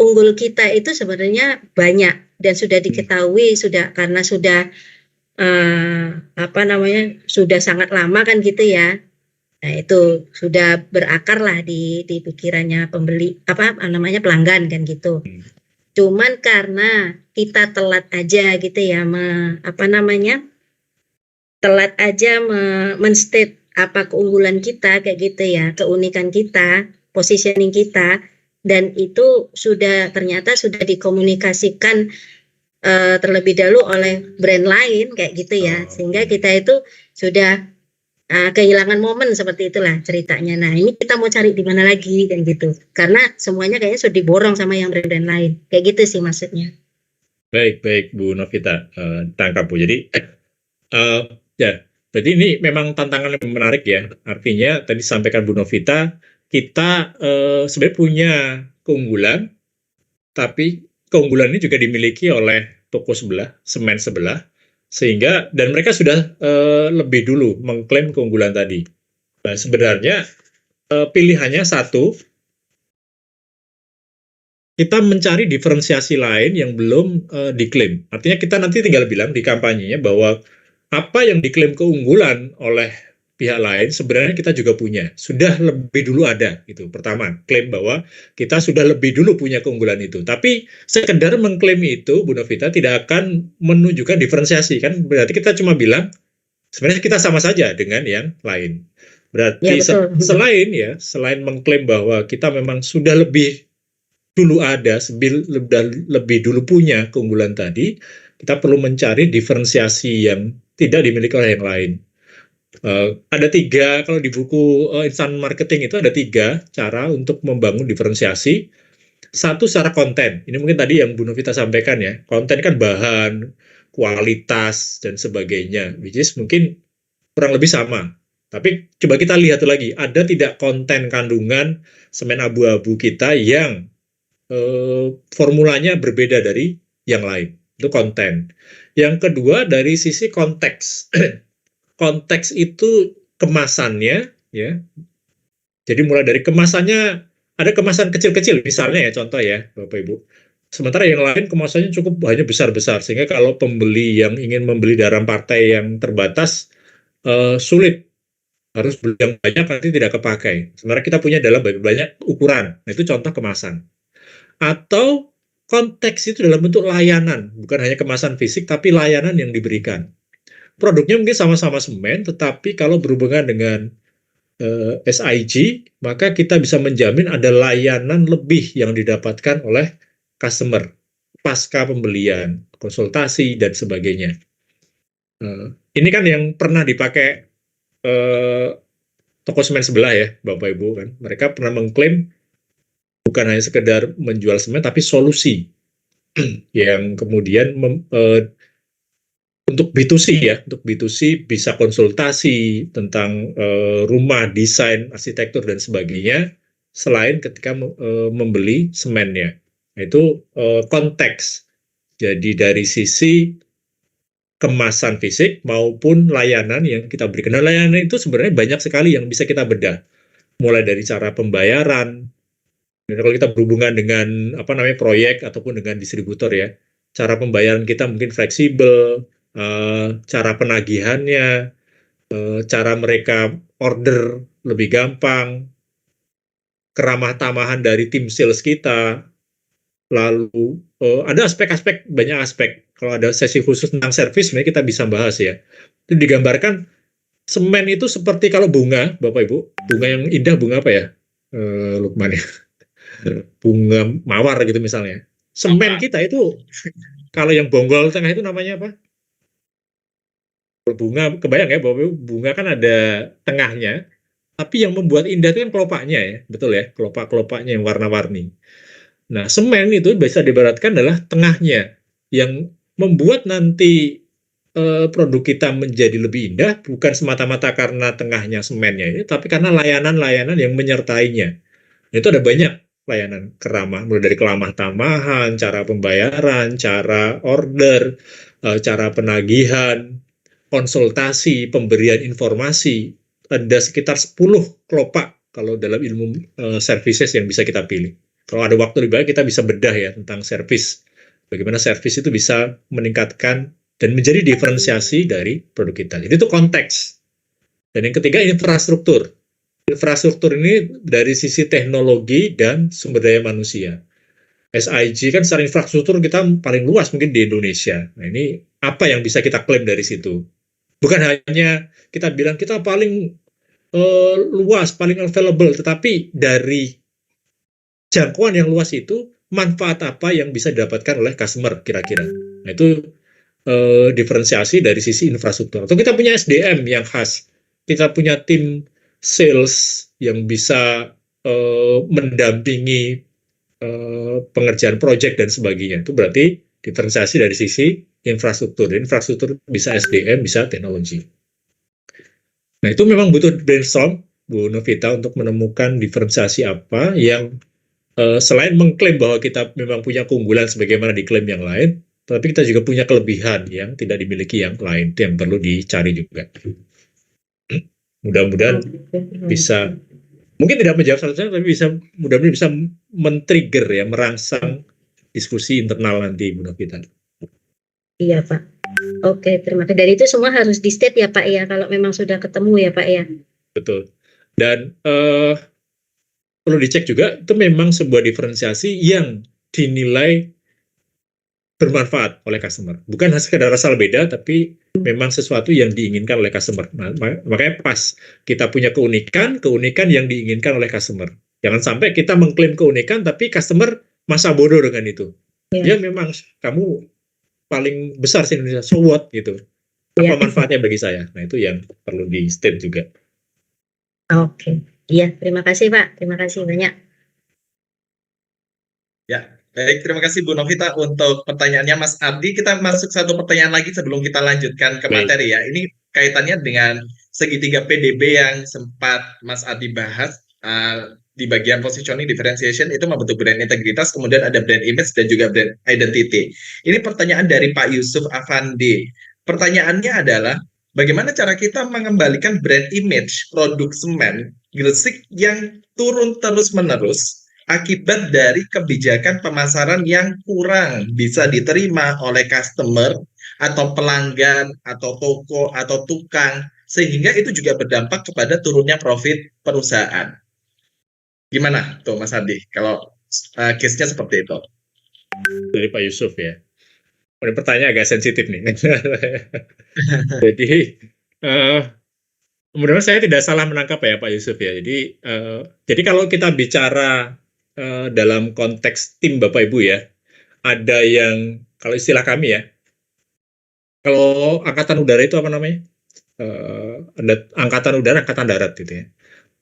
unggul kita itu sebenarnya banyak dan sudah diketahui, sudah karena sudah sudah sangat lama kan gitu ya. Nah, itu sudah berakar lah di pikirannya pembeli, pelanggan kan gitu. Cuman karena kita telat aja gitu ya, telat aja men-state apa keunggulan kita kayak gitu ya, keunikan kita, positioning kita, dan itu ternyata sudah dikomunikasikan terlebih dahulu oleh brand lain kayak gitu ya, sehingga kita itu sudah kehilangan momen, seperti itulah ceritanya. Nah, ini kita mau cari di mana lagi dan gitu, karena semuanya kayaknya sudah diborong sama yang brand lain kayak gitu sih maksudnya. Baik Bu Novita, tangkap Bu. Jadi ya, berarti ini memang tantangan yang menarik ya. Artinya tadi sampaikan Bu Novita, kita sebenarnya punya keunggulan, tapi keunggulan ini juga dimiliki oleh toko sebelah, semen sebelah, sehingga dan mereka sudah lebih dulu mengklaim keunggulan tadi. Nah, sebenarnya pilihannya satu, kita mencari diferensiasi lain yang belum diklaim. Artinya kita nanti tinggal bilang di kampanyenya bahwa apa yang diklaim keunggulan oleh pihak lain sebenarnya kita juga punya, sudah lebih dulu ada gitu. Pertama, klaim bahwa kita sudah lebih dulu punya keunggulan itu. Tapi sekedar mengklaim itu, Bu Novita, tidak akan menunjukkan diferensiasi kan? Berarti kita cuma bilang sebenarnya kita sama saja dengan yang lain. Berarti Ya, selain mengklaim bahwa kita memang sudah lebih dulu ada, lebih dulu punya keunggulan tadi, kita perlu mencari diferensiasi yang tidak dimiliki oleh yang lain. Ada 3, kalau di buku Instant Marketing itu ada 3 cara untuk membangun diferensiasi. Satu, secara konten. Ini mungkin tadi yang Bu Novita sampaikan ya. Konten kan bahan, kualitas, dan sebagainya. Which is mungkin kurang lebih sama. Tapi coba kita lihat lagi, ada tidak konten kandungan semen abu-abu kita yang formulanya berbeda dari yang lain. Itu konten. Yang kedua, dari sisi konteks. Konteks itu kemasannya, ya. Jadi mulai dari kemasannya, ada kemasan kecil-kecil, misalnya ya, contoh ya, Bapak Ibu. Sementara yang lain kemasannya cukup hanya besar-besar, sehingga kalau pembeli yang ingin membeli dalam partai yang terbatas, sulit. Harus beli yang banyak, nanti tidak kepakai. Sementara kita punya dalam banyak ukuran. Nah, itu contoh kemasan. Atau konteks itu dalam bentuk layanan, bukan hanya kemasan fisik, tapi layanan yang diberikan. Produknya mungkin sama-sama semen, tetapi kalau berhubungan dengan SIG, maka kita bisa menjamin ada layanan lebih yang didapatkan oleh customer pasca pembelian, konsultasi, dan sebagainya. Ini kan yang pernah dipakai toko semen sebelah ya, Bapak Ibu kan. Mereka pernah mengklaim bukan hanya sekedar menjual semen, tapi solusi yang kemudian untuk B2C ya, untuk B2C bisa konsultasi tentang rumah, desain, arsitektur, dan sebagainya, selain ketika membeli semennya. Itu konteks. Jadi dari sisi kemasan fisik maupun layanan yang kita berikan. Nah, layanan itu sebenarnya banyak sekali yang bisa kita bedah. Mulai dari cara pembayaran, kalau kita berhubungan dengan proyek ataupun dengan distributor ya, cara pembayaran kita mungkin fleksibel, cara penagihannya, cara mereka order lebih gampang, keramah tamahan dari tim sales kita, lalu ada aspek-aspek, banyak aspek. Kalau ada sesi khusus tentang servis, sebenarnya kita bisa bahas ya. Itu digambarkan semen itu seperti kalau bunga, Bapak Ibu, bunga yang indah, bunga apa ya, Lukman ya? Bunga mawar gitu misalnya. Semen kita itu, kalau yang bonggol tengah itu namanya apa? Bunga, kebayang ya, Bapak Ibu, bunga kan ada tengahnya, tapi yang membuat indah itu kan kelopaknya ya, betul ya, kelopak-kelopaknya yang warna-warni. Nah, semen itu bisa diibaratkan adalah tengahnya, yang membuat nanti produk kita menjadi lebih indah, bukan semata-mata karena tengahnya semennya ini, tapi karena layanan-layanan yang menyertainya. Itu ada banyak layanan keramah, mulai dari keramah tamahan, cara pembayaran, cara order, cara penagihan, konsultasi, pemberian informasi. Ada sekitar 10 kelopak kalau dalam ilmu services yang bisa kita pilih. Kalau ada waktu lebih baik, kita bisa bedah ya tentang servis. Bagaimana servis itu bisa meningkatkan dan menjadi diferensiasi dari produk kita. Jadi itu konteks. Dan yang ketiga, infrastruktur. Infrastruktur ini dari sisi teknologi dan sumber daya manusia. SIG kan secara infrastruktur kita paling luas mungkin di Indonesia. Nah, ini apa yang bisa kita klaim dari situ? Bukan hanya kita bilang kita paling luas, paling available, tetapi dari jangkauan yang luas itu, manfaat apa yang bisa didapatkan oleh customer kira-kira. Nah, itu diferensiasi dari sisi infrastruktur. Atau kita punya SDM yang khas. Kita punya tim sales yang bisa mendampingi pengerjaan proyek dan sebagainya. Itu berarti diferensiasi dari sisi infrastruktur. Infrastruktur bisa SDM, bisa teknologi. Nah, itu memang butuh brainstorm, Bu Novita, untuk menemukan diferensiasi apa yang selain mengklaim bahwa kita memang punya keunggulan sebagaimana diklaim yang lain, tapi kita juga punya kelebihan yang tidak dimiliki yang lain. Itu yang perlu dicari juga. Mudah-mudahan bisa, mungkin tidak menjawab satu-satu, tapi mudah-mudahan bisa men-trigger ya, merangsang diskusi internal nanti, Bu Novita. Iya, Pak. Oke, terima kasih. Dari itu semua harus di-state ya, Pak ya, kalau memang sudah ketemu ya, Pak ya. Betul. Dan perlu dicek juga, itu memang sebuah diferensiasi yang dinilai bermanfaat oleh customer. Bukan hanya sekedar asal beda, tapi memang sesuatu yang diinginkan oleh customer. Nah, makanya pas kita punya keunikan yang diinginkan oleh customer. Jangan sampai kita mengklaim keunikan, tapi customer masa bodoh dengan itu. Ya memang kamu paling besar di Indonesia, so what gitu. Apa manfaatnya bagi saya? Nah, itu yang perlu di state juga. Oke. Iya, terima kasih Pak. Terima kasih banyak. Ya, baik, terima kasih Bu Novita untuk pertanyaannya. Mas Ardi, kita masuk satu pertanyaan lagi sebelum kita lanjutkan ke materi ya. Ini kaitannya dengan segitiga PDB yang sempat Mas Ardi bahas di bagian positioning differentiation, itu membentuk brand integritas, kemudian ada brand image dan juga brand identity. Ini pertanyaan dari Pak Yusuf Afandi. Pertanyaannya adalah, bagaimana cara kita mengembalikan brand image produk semen Gresik yang turun terus-menerus akibat dari kebijakan pemasaran yang kurang bisa diterima oleh customer atau pelanggan atau toko atau tukang, sehingga itu juga berdampak kepada turunnya profit perusahaan. Gimana tuh Mas Adi kalau case-nya seperti itu? dari Pak Yusuf ya. Ini pertanyaan agak sensitif nih. Jadi, mudah-mudahan saya tidak salah menangkap ya Pak Yusuf ya. Jadi kalau kita bicara dalam konteks tim Bapak Ibu ya, ada yang kalau istilah kami ya, kalau angkatan udara itu apa namanya? Ada angkatan udara, angkatan darat gitu ya.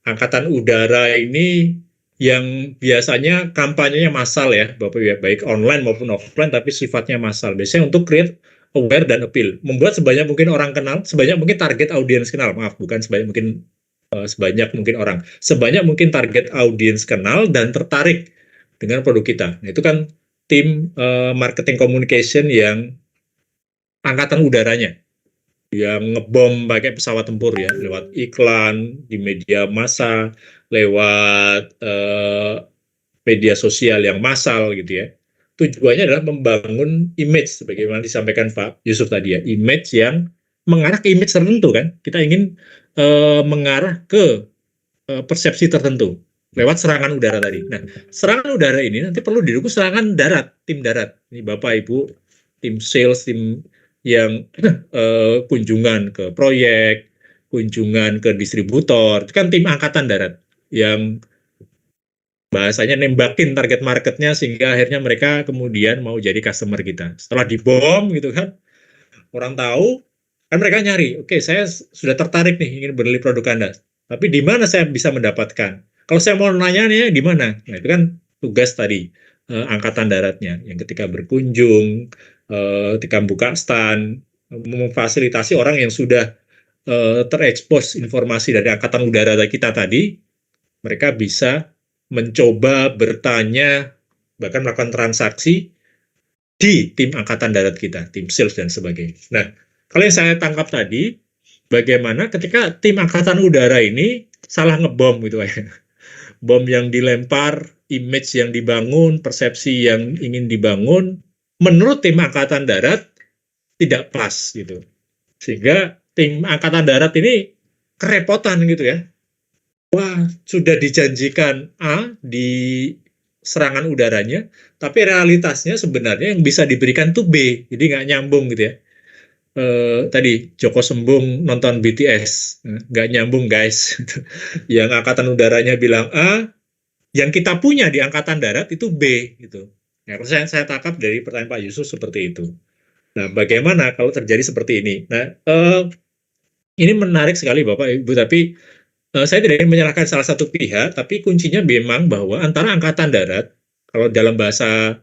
Angkatan udara ini yang biasanya kampanyenya massal ya, Bapak ya, baik online maupun offline, tapi sifatnya massal. Biasanya untuk create aware dan appeal, membuat sebanyak mungkin orang kenal, sebanyak mungkin target audiens kenal, maaf, bukan sebanyak mungkin orang, sebanyak mungkin target audiens kenal dan tertarik dengan produk kita. Nah, itu kan tim marketing communication yang angkatan udaranya, yang ngebom pakai pesawat tempur ya, lewat iklan di media massa, lewat media sosial yang massal gitu ya. Tujuannya adalah membangun image, sebagaimana disampaikan Pak Yusuf tadi ya, image yang mengarah ke image tertentu kan. Kita ingin mengarah ke persepsi tertentu lewat serangan udara tadi. Nah, serangan udara ini nanti perlu didukung serangan darat, tim darat. Ini Bapak Ibu, tim sales, tim yang kunjungan ke proyek, kunjungan ke distributor, itu kan tim angkatan darat yang bahasanya nembakin target marketnya sehingga akhirnya mereka kemudian mau jadi customer kita. Setelah dibom gitu kan, orang tahu, kan mereka nyari, oke, saya sudah tertarik nih ingin beli produk Anda, tapi di mana saya bisa mendapatkan? Kalau saya mau nanya nih, di mana? Nah, itu kan tugas tadi angkatan daratnya, yang ketika berkunjung, ketika buka stand, memfasilitasi orang yang sudah terekspos informasi dari angkatan udara kita tadi, mereka bisa mencoba bertanya, bahkan melakukan transaksi di tim angkatan darat kita, tim sales dan sebagainya. Nah, kalau yang saya tangkap tadi, bagaimana ketika tim angkatan udara ini salah ngebom gitu ya. Bom yang dilempar, image yang dibangun, persepsi yang ingin dibangun, menurut tim angkatan darat tidak pas gitu. Sehingga tim angkatan darat ini kerepotan gitu ya. Wah, sudah dijanjikan A di serangan udaranya, tapi realitasnya sebenarnya yang bisa diberikan tuh B, jadi nggak nyambung gitu ya. Tadi Joko Sembung nonton BTS, nggak nyambung guys. Yang angkatan udaranya bilang A, yang kita punya di angkatan darat itu B gitu. Nah, saya tangkap dari pertanyaan Pak Yusuf seperti itu. Nah, bagaimana kalau terjadi seperti ini? Nah, ini menarik sekali Bapak Ibu, tapi saya tidak ingin menyalahkan salah satu pihak, tapi kuncinya memang bahwa antara angkatan darat, kalau dalam bahasa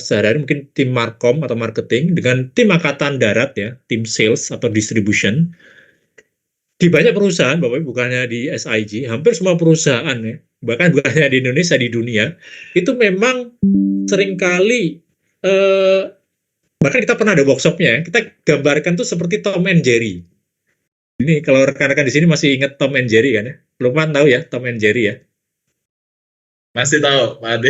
sehari-hari mungkin tim markom atau marketing dengan tim angkatan darat ya, tim sales atau distribution, di banyak perusahaan, Bapak Ibu, bukannya di SIG, hampir semua perusahaan ya, bahkan bukannya di Indonesia, di dunia, itu memang seringkali bahkan kita pernah ada workshopnya ya, kita gambarkan tuh seperti Tom and Jerry. Ini kalau rekan-rekan di sini masih ingat Tom and Jerry kan ya? Belum kan tahu ya Tom and Jerry ya? Masih tahu, Pak Ade.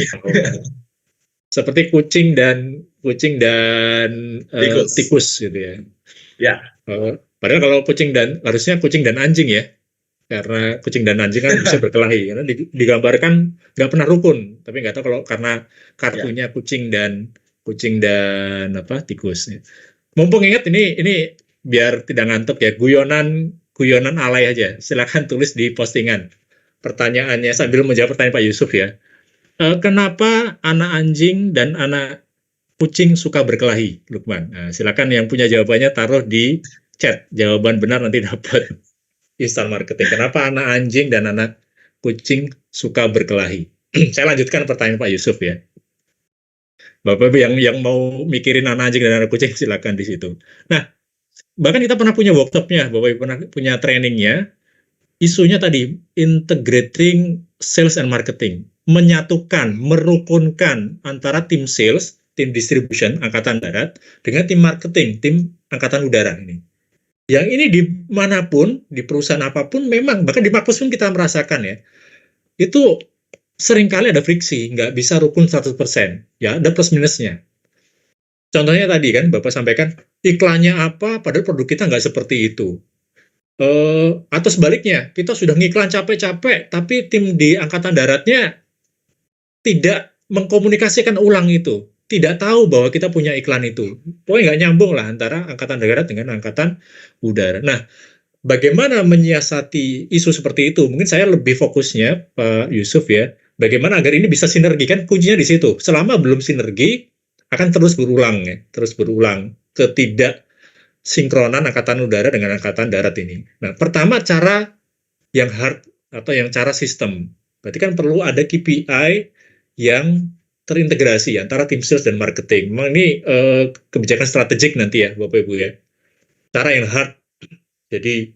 Seperti kucing dan tikus gitu ya. Ya. Padahal kalau harusnya kucing dan anjing ya, karena kucing dan anjing kan bisa berkelahi. Karena digambarkan nggak pernah rukun, tapi nggak tahu kalau karena kartunya kucing dan tikus. Mumpung ingat ini biar tidak ngantuk ya, guyonan alay aja. Silakan tulis di postingan pertanyaannya sambil menjawab pertanyaan Pak Yusuf ya. Kenapa anak anjing dan anak kucing suka berkelahi, Lukman? Nah, silakan yang punya jawabannya taruh di chat. Jawaban benar nanti dapat instan marketing. Kenapa anak anjing dan anak kucing suka berkelahi? Saya lanjutkan pertanyaan Pak Yusuf ya. Bapak yang mau mikirin anak anjing dan anak kucing silakan di situ. Nah, bahkan kita pernah punya workshopnya, Bapak pernah punya trainingnya. Isunya tadi integrating sales and marketing, menyatukan, merukunkan antara tim sales, tim distribution angkatan darat dengan tim marketing, tim angkatan udara ini. Yang ini dimanapun, di perusahaan apapun, memang bahkan di Makpus pun kita merasakan ya, itu seringkali ada friksi, nggak bisa rukun 100%, ya ada plus minusnya. Contohnya tadi kan Bapak sampaikan iklannya apa, padahal produk kita nggak seperti itu. Atau sebaliknya, kita sudah ngiklan capek-capek, tapi tim di angkatan daratnya tidak mengkomunikasikan ulang itu. Tidak tahu bahwa kita punya iklan itu. Pokoknya nggak nyambung lah antara Angkatan Darat dengan Angkatan Udara. Nah, bagaimana menyiasati isu seperti itu? Mungkin saya lebih fokusnya, Pak Yusuf ya, bagaimana agar ini bisa sinergi, kan kuncinya di situ. Selama belum sinergi, akan terus berulang ya, terus berulang ketidaksinkronan Angkatan Udara dengan Angkatan Darat ini. Nah, pertama cara yang hard atau yang cara sistem. Berarti kan perlu ada KPI yang terintegrasi antara tim sales dan marketing. Memang ini kebijakan strategik nanti ya, Bapak Ibu ya. Cara yang hard. Jadi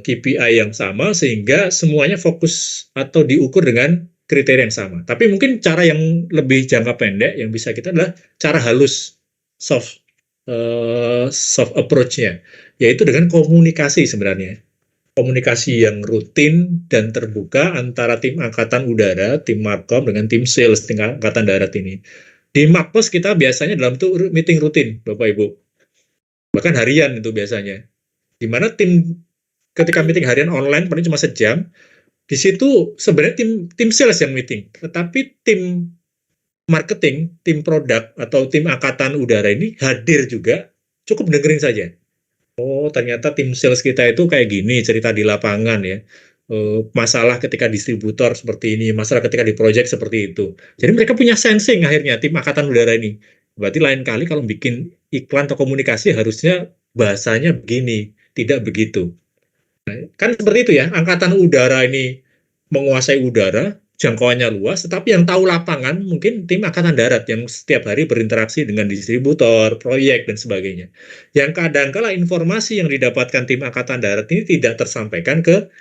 KPI yang sama sehingga semuanya fokus atau diukur dengan kriteria yang sama. Tapi mungkin cara yang lebih jangka pendek yang bisa kita adalah cara halus, soft approach-nya, yaitu dengan komunikasi sebenarnya. Komunikasi yang rutin dan terbuka antara tim Angkatan Udara, tim Markom dengan tim sales tim Angkatan Darat ini. Di Makpos kita biasanya dalam itu meeting rutin, Bapak Ibu. Bahkan harian itu biasanya. Di mana tim ketika meeting harian online paling cuma sejam, di situ sebenarnya tim sales yang meeting, tetapi tim marketing, tim produk atau tim Angkatan Udara ini hadir juga, cukup dengerin saja. Oh, ternyata tim sales kita itu kayak gini, cerita di lapangan ya. Masalah ketika distributor seperti ini, masalah ketika di project seperti itu. Jadi mereka punya sensing akhirnya, tim Angkatan Udara ini. Berarti lain kali kalau bikin iklan atau komunikasi harusnya bahasanya begini, tidak begitu. Nah, kan seperti itu ya, Angkatan Udara ini menguasai udara, jangkauannya luas, tetapi yang tahu lapangan mungkin tim Angkatan Darat yang setiap hari berinteraksi dengan distributor, proyek, dan sebagainya. Yang kadang-kala informasi yang didapatkan tim Angkatan Darat ini tidak tersampaikan ke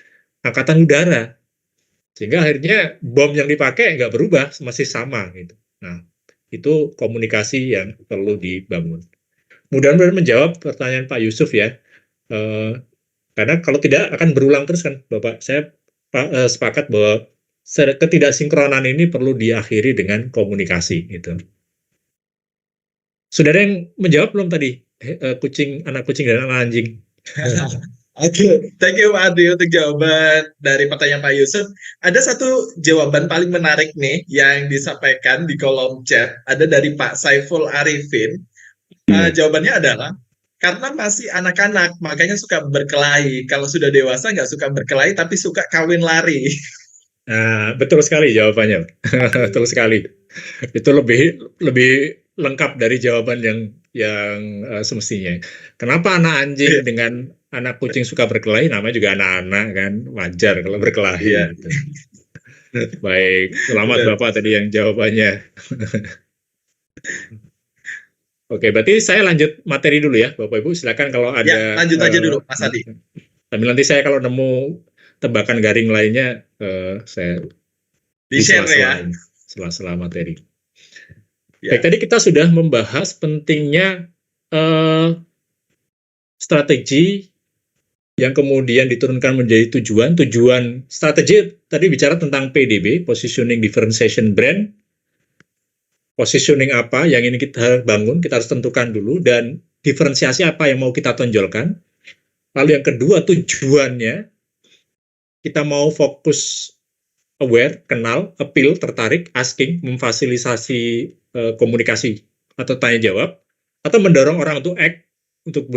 Angkatan Udara. Sehingga akhirnya bom yang dipakai nggak berubah, masih sama. Gitu. Nah, itu komunikasi yang perlu dibangun. Mudah-mudahan menjawab pertanyaan Pak Yusuf ya. Karena kalau tidak akan berulang terus kan, Bapak. Saya sepakat bahwa ketidaksinkronan ini perlu diakhiri dengan komunikasi gitu. Sudah ada yang menjawab belum tadi? Anak kucing dan anak anjing. Oke, thank you Pak Adi untuk jawaban dari pertanyaan Pak Yusuf. Ada satu jawaban paling menarik nih yang disampaikan di kolom chat. Ada dari Pak Saiful Arifin. Jawabannya adalah karena masih anak-anak, makanya suka berkelahi. Kalau sudah dewasa nggak suka berkelahi, tapi suka kawin lari. Nah, betul sekali jawabannya. Betul sekali. Itu lebih lengkap dari jawaban yang semestinya. Kenapa anak anjing dengan anak kucing suka berkelahi? Namanya juga anak-anak kan, wajar kalau berkelahi. Iya. Gitu. Baik, selamat Bapak tadi yang jawabannya. Oke, berarti saya lanjut materi dulu ya, Bapak Ibu. Silakan kalau ada. Ya, lanjut aja dulu, Mas Adi. Tapi nanti saya kalau nemu tebakan garing lainnya, saya di-share ya. Sela-sela materi. Ya. Baik, tadi kita sudah membahas pentingnya strategi yang kemudian diturunkan menjadi tujuan. Tujuan strategi tadi bicara tentang PDB, Positioning Differentiation Brand. Positioning apa yang ini kita bangun, kita harus tentukan dulu, dan diferensiasi apa yang mau kita tonjolkan. Lalu yang kedua, tujuannya, kita mau fokus aware, kenal, appeal, tertarik, asking, memfasilitasi komunikasi atau tanya jawab, atau mendorong orang untuk act, untuk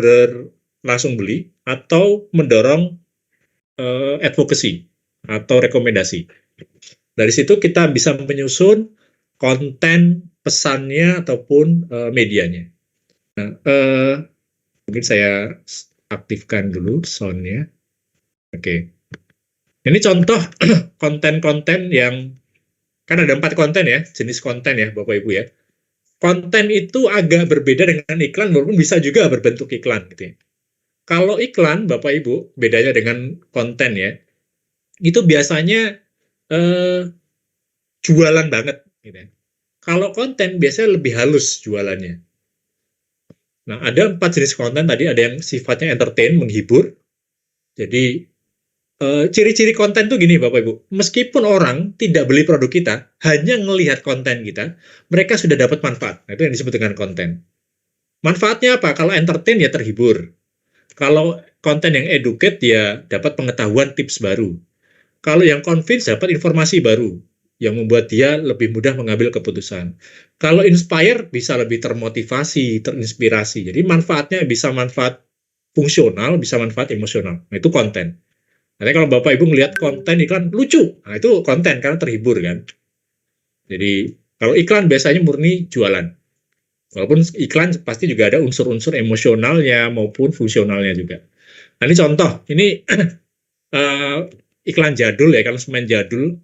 langsung beli, atau mendorong advocacy atau rekomendasi. Dari situ kita bisa menyusun konten pesannya ataupun medianya. Nah, mungkin saya aktifkan dulu sound-nya. Oke. Ini contoh konten-konten yang, kan ada 4 konten ya, jenis konten ya Bapak Ibu ya. Konten itu agak berbeda dengan iklan, walaupun bisa juga berbentuk iklan gitu ya. Kalau iklan Bapak Ibu, bedanya dengan konten ya, itu biasanya jualan banget gitu ya. Kalau konten biasanya lebih halus jualannya. Nah, ada 4 jenis konten tadi, ada yang sifatnya entertain, menghibur. Jadi ciri-ciri konten tuh gini Bapak Ibu, meskipun orang tidak beli produk kita, hanya melihat konten kita, mereka sudah dapat manfaat. Nah, itu yang disebut dengan konten. Manfaatnya apa? Kalau entertain ya terhibur. Kalau konten yang educate ya dapat pengetahuan, tips baru. Kalau yang convince dapat informasi baru. yang membuat dia lebih mudah mengambil keputusan. Kalau inspire bisa lebih termotivasi, terinspirasi. Jadi manfaatnya bisa manfaat fungsional, bisa manfaat emosional. Nah, itu konten. Nanti kalau Bapak Ibu ngelihat konten iklan lucu, nah itu konten karena terhibur kan. Jadi kalau iklan biasanya murni jualan. Walaupun iklan pasti juga ada unsur-unsur emosionalnya maupun fungsionalnya juga. Nah, ini contoh, ini iklan jadul ya, kalau semen jadul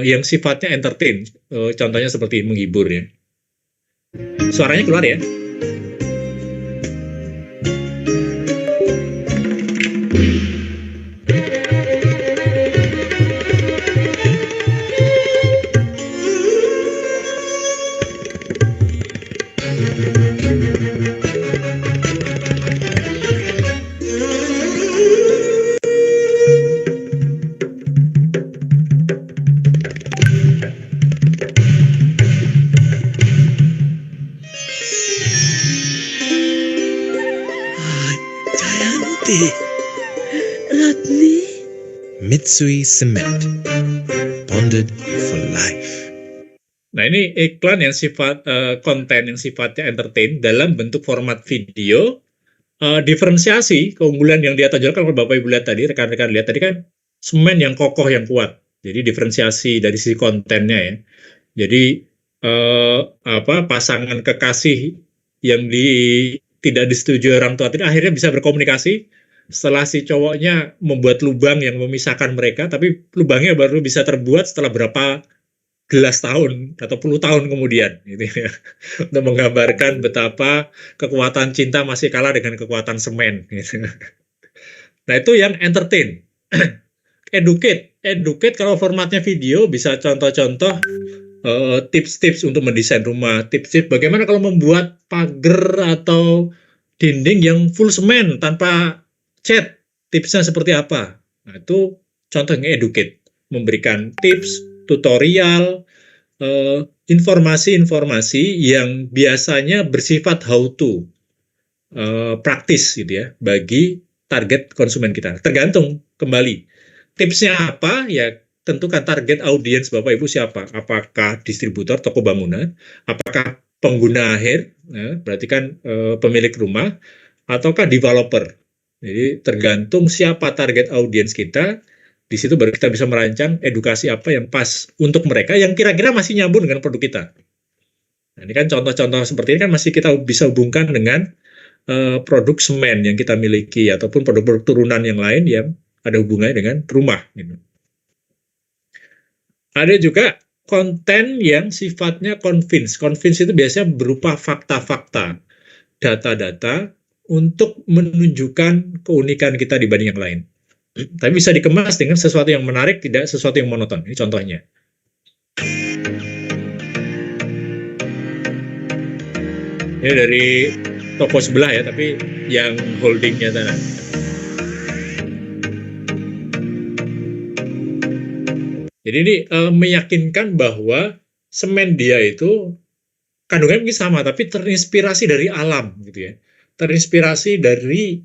yang sifatnya entertain, contohnya seperti menghibur ya. Suaranya keluar ya. Jayanti. Ratni. Mitsui Cement. Bonded for life. Nah, ini iklan yang konten yang sifatnya entertain dalam bentuk format video. Diferensiasi keunggulan yang dia tonjolkan, kalau Bapak Ibu lihat tadi, rekan-rekan lihat tadi kan semen yang kokoh yang kuat. Jadi diferensiasi dari sisi kontennya ya. Jadi pasangan kekasih yang tidak disetujui orang tua akhirnya bisa berkomunikasi setelah si cowoknya membuat lubang yang memisahkan mereka, tapi lubangnya baru bisa terbuat setelah berapa gelas tahun atau puluh tahun kemudian, gitu ya. Untuk menggambarkan betapa kekuatan cinta masih kalah dengan kekuatan semen. Gitu. Nah, itu yang entertain. Educate kalau formatnya video bisa contoh-contoh tips-tips untuk mendesain rumah, tips-tips bagaimana kalau membuat pagar atau dinding yang full semen tanpa cat, tipsnya seperti apa. Nah, itu contohnya educate, memberikan tips, tutorial, informasi-informasi yang biasanya bersifat how to, praktis gitu ya, bagi target konsumen kita. Tergantung kembali tipsnya apa ya, tentukan target audiens Bapak Ibu siapa. Apakah distributor toko bangunan, apakah pengguna akhir, ya, berarti kan pemilik rumah, ataukah developer. Jadi tergantung siapa target audiens kita. Di situ baru kita bisa merancang edukasi apa yang pas untuk mereka yang kira-kira masih nyambung dengan produk kita. Nah, ini kan contoh-contoh seperti ini kan masih kita bisa hubungkan dengan produk semen yang kita miliki ataupun produk-produk turunan yang lain yang ada hubungannya dengan rumah. Gitu. Ada juga konten yang sifatnya convince. Convince itu biasanya berupa fakta-fakta, data-data untuk menunjukkan keunikan kita dibanding yang lain. Tapi bisa dikemas dengan sesuatu yang menarik, tidak sesuatu yang monoton. Ini contohnya. Ini dari toko sebelah ya, tapi yang holdingnya sana. Jadi ini meyakinkan bahwa semen dia itu kandungannya mungkin sama, tapi terinspirasi dari alam, gitu ya. Terinspirasi dari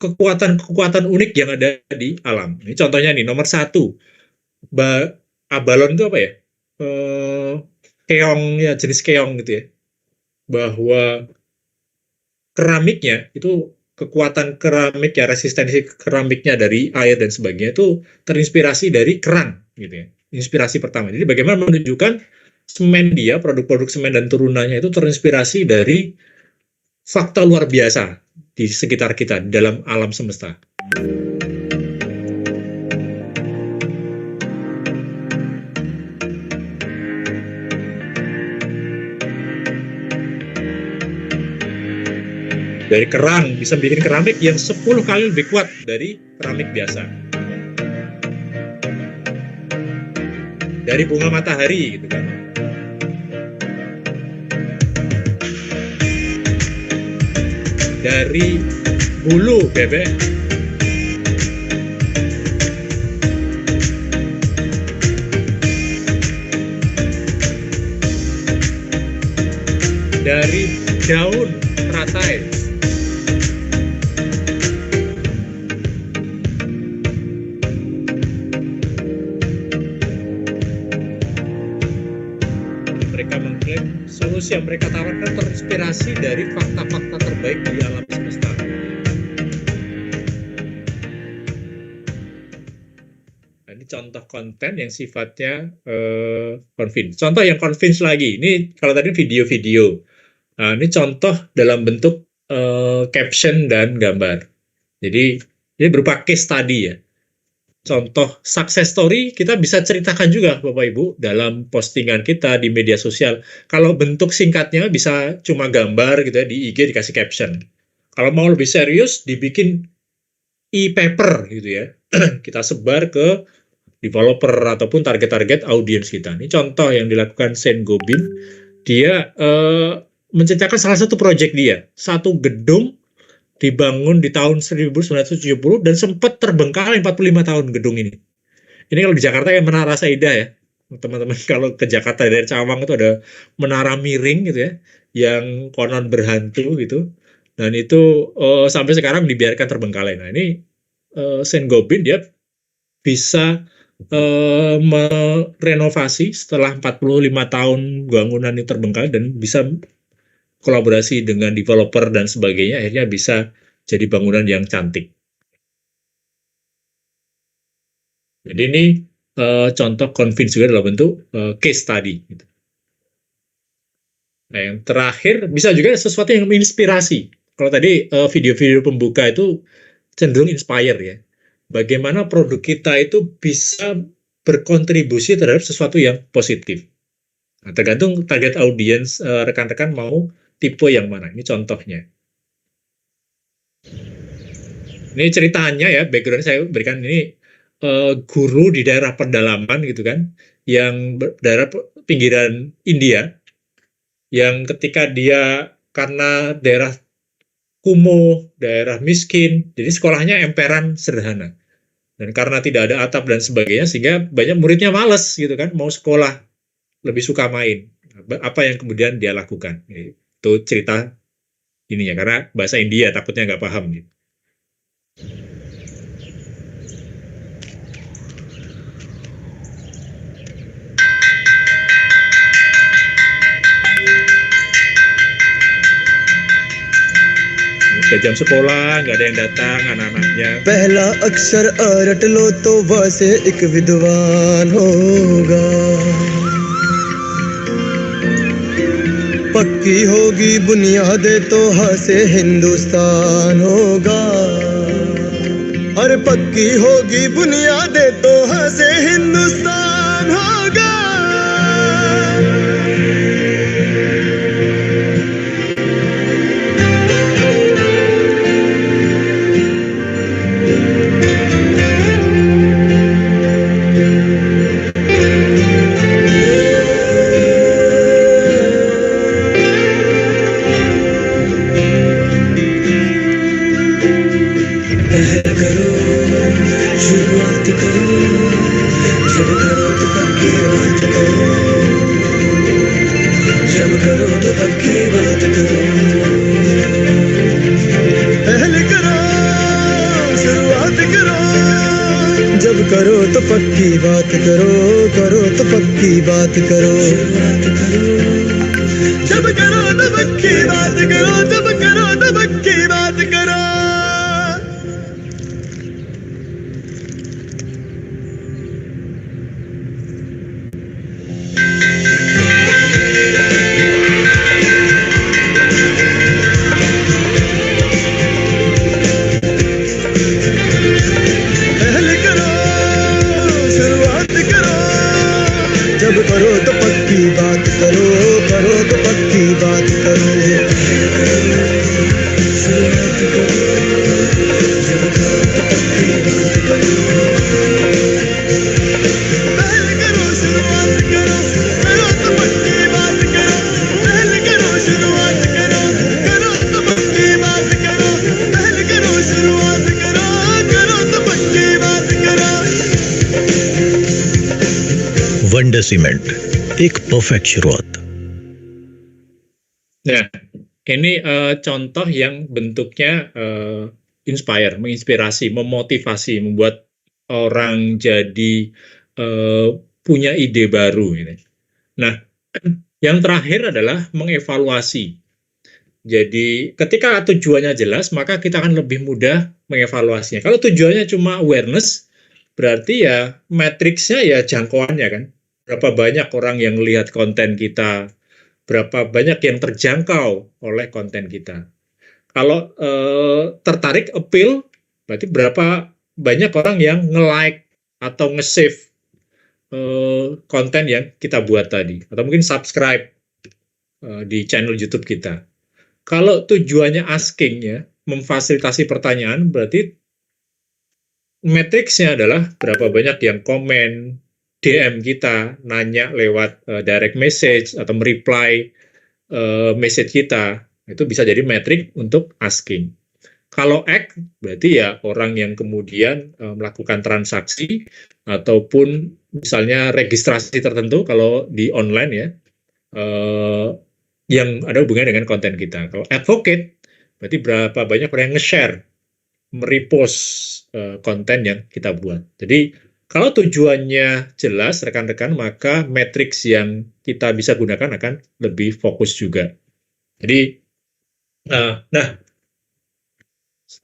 kekuatan-kekuatan unik yang ada di alam. Ini contohnya nih, nomor 1, abalon itu apa ya? Keong ya, jenis keong gitu ya. Bahwa keramiknya itu, kekuatan keramik ya, resistensi keramiknya dari air dan sebagainya itu terinspirasi dari kerang gitu ya. Inspirasi pertama. Jadi bagaimana menunjukkan semen dia, produk-produk semen dan turunannya itu terinspirasi dari fakta luar biasa di sekitar kita, di dalam alam semesta. Dari kerang, bisa bikin keramik yang 10 kali lebih kuat dari keramik biasa. Dari bunga matahari, gitu kan. Dari bulu bebek, dari daun teratai, solusi yang mereka tawarkan terinspirasi dari fakta-fakta terbaik di alam semesta. Nah, ini contoh konten yang sifatnya convince. Contoh yang convince lagi, ini kalau tadi video-video. Nah, ini contoh dalam bentuk caption dan gambar. Jadi ini berupa case study ya. Contoh success story kita bisa ceritakan juga Bapak Ibu dalam postingan kita di media sosial. Kalau bentuk singkatnya bisa cuma gambar gitu ya, di IG dikasih caption. Kalau mau lebih serius dibikin e-paper gitu ya. Kita sebar ke developer ataupun target-target audiens kita. Ini contoh yang dilakukan Sen Gobin. Dia menceritakan salah satu proyek dia. Satu gedung dibangun di tahun 1970 dan sempat terbengkalai 45 tahun gedung ini. Ini kalau di Jakarta kayak Menara Saida ya. Teman-teman kalau ke Jakarta dari Cawang itu ada menara miring gitu ya, yang konon berhantu gitu. Dan itu sampai sekarang dibiarkan terbengkalai. Nah ini Sen Gobin dia bisa merenovasi setelah 45 tahun bangunan ini terbengkalai dan bisa kolaborasi dengan developer dan sebagainya, akhirnya bisa jadi bangunan yang cantik. Jadi ini contoh convince juga dalam bentuk case study. Gitu. Nah yang terakhir bisa juga sesuatu yang menginspirasi. Kalau tadi video-video pembuka itu cenderung inspire ya. Bagaimana produk kita itu bisa berkontribusi terhadap sesuatu yang positif. Nah, tergantung target audiens rekan-rekan mau tipe yang mana. Ini contohnya. Ini ceritanya ya, background saya berikan ini guru di daerah pedalaman gitu kan, yang daerah pinggiran India, yang ketika dia karena daerah kumuh, daerah miskin, jadi sekolahnya emperan sederhana. Dan karena tidak ada atap dan sebagainya, sehingga banyak muridnya males gitu kan, mau sekolah, lebih suka main. Apa yang kemudian dia lakukan? Itu cerita ini ya, karena bahasa India takutnya nggak paham gitu. Udah jam sekolah, nggak ada yang datang anak-anaknya. पहला अक्षर रट लो तो वह से एक विद्वान होगा पक्की होगी बुनियादें तो हाँ से हिंदुस्तान होगा अरे पक्की होगी बुनियादें तो हाँ से हिंदुस्तान होगा करो तो पक्की बात करो करो तो पक्की बात करो जब करो तो पक्की बात करो जब करो तो पक्की बात करो करो तो पक्की बात करो करो तो पक्की बात करो पहल करो शुरुआत करो करो तो पक्की बात करो पहल करो शुरुआत करो करो तो पक्की बात करो पहल करो शुरुआत करो करो तो पक्की बात करो वंडर सीमेंट एक परफेक्ट शुरुआत. Nah, ini contoh yang bentuknya inspire, menginspirasi, memotivasi, membuat orang jadi punya ide baru. Gitu. Nah, Yang terakhir adalah mengevaluasi. Jadi ketika tujuannya jelas, maka kita akan lebih mudah mengevaluasinya. Kalau tujuannya cuma awareness, berarti ya matriksnya ya jangkauannya kan. Berapa banyak orang yang lihat konten kita, berapa banyak yang terjangkau oleh konten kita. Kalau tertarik, appeal, berarti berapa banyak orang yang nge-like atau nge-save konten yang kita buat tadi. Atau mungkin subscribe di channel YouTube kita. Kalau tujuannya asking ya, memfasilitasi pertanyaan, berarti matriksnya adalah berapa banyak yang komen, DM kita, nanya lewat direct message atau mereply message kita. Itu bisa jadi metrik untuk asking. Kalau act, berarti ya orang yang kemudian melakukan transaksi ataupun misalnya registrasi tertentu kalau di online ya, yang ada hubungannya dengan konten kita. Kalau advocate, berarti berapa banyak orang yang nge-share, merepost konten yang kita buat. Jadi, kalau tujuannya jelas, rekan-rekan, maka matriks yang kita bisa gunakan akan lebih fokus juga. Jadi,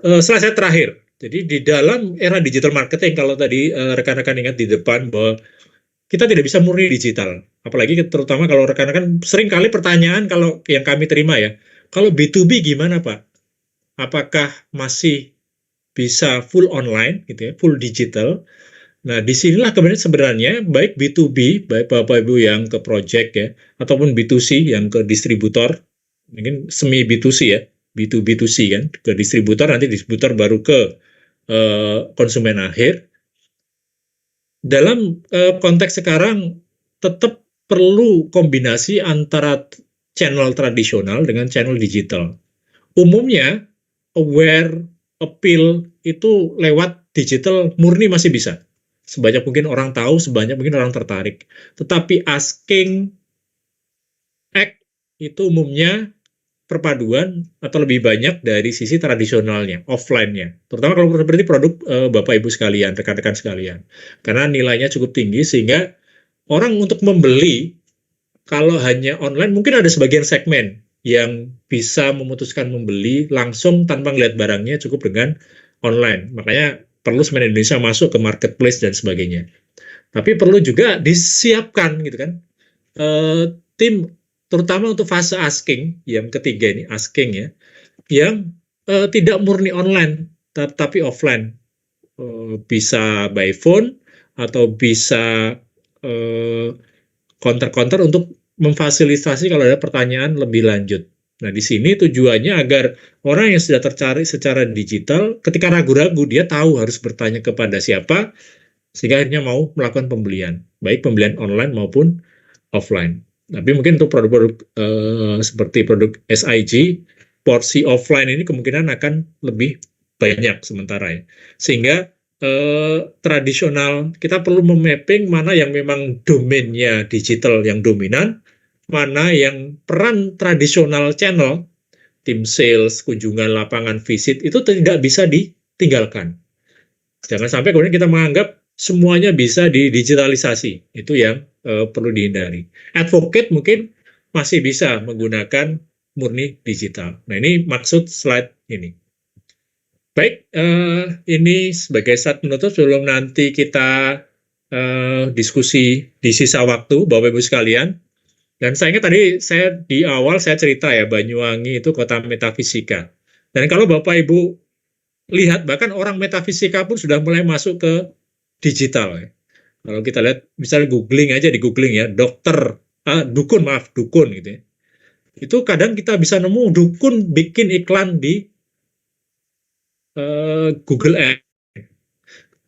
slide terakhir. Jadi, di dalam era digital marketing, kalau tadi rekan-rekan ingat di depan bahwa kita tidak bisa murni digital. Apalagi terutama kalau rekan-rekan sering kali pertanyaan kalau yang kami terima ya, kalau B2B gimana Pak? Apakah masih bisa full online gitu ya, full digital? Nah, disinilah sebenarnya baik B2B, baik Bapak Ibu yang ke project ya, ataupun B2C yang ke distributor, mungkin semi B2C ya, B2B2C kan, ke distributor, nanti distributor baru ke konsumen akhir. Dalam konteks sekarang tetap perlu kombinasi antara channel tradisional dengan channel digital. Umumnya aware, appeal itu lewat digital murni masih bisa. Sebanyak mungkin orang tahu, sebanyak mungkin orang tertarik. Tetapi asking, act itu umumnya perpaduan atau lebih banyak dari sisi tradisionalnya, offline-nya. Terutama kalau seperti produk Bapak Ibu sekalian, rekan-rekan sekalian. Karena nilainya cukup tinggi sehingga orang untuk membeli kalau hanya online mungkin ada sebagian segmen yang bisa memutuskan membeli langsung tanpa melihat barangnya cukup dengan online. Makanya perlu Semen Indonesia masuk ke marketplace dan sebagainya. Tapi perlu juga disiapkan gitu kan. Tim terutama untuk fase asking, yang ketiga ini, asking ya, yang tidak murni online, tapi offline. Bisa by phone, atau bisa counter-counter untuk memfasilitasi kalau ada pertanyaan lebih lanjut. Nah, di sini tujuannya agar orang yang sudah tertarik secara digital, ketika ragu-ragu, dia tahu harus bertanya kepada siapa, sehingga akhirnya mau melakukan pembelian, baik pembelian online maupun offline. Tapi mungkin untuk produk-produk seperti produk SIG, porsi offline ini kemungkinan akan lebih banyak sementara ya. Sehingga tradisional, kita perlu memapping mana yang memang domainnya digital yang dominan, mana yang peran tradisional channel, tim sales, kunjungan lapangan, visit, itu tidak bisa ditinggalkan. Jangan sampai kemudian kita menganggap semuanya bisa didigitalisasi. Itu yang perlu dihindari. Advocate mungkin masih bisa menggunakan murni digital. Nah, ini maksud slide ini. Baik, ini sebagai slide penutup sebelum nanti kita diskusi di sisa waktu, Bapak Ibu sekalian. Dan saya ingat tadi di awal saya cerita ya, Banyuwangi itu kota metafisika. Dan kalau Bapak Ibu lihat, bahkan orang metafisika pun sudah mulai masuk ke digital ya. Kalau kita lihat, misalnya googling aja, di googling ya, dukun gitu ya. Itu kadang kita bisa nemu dukun bikin iklan di Google Ads.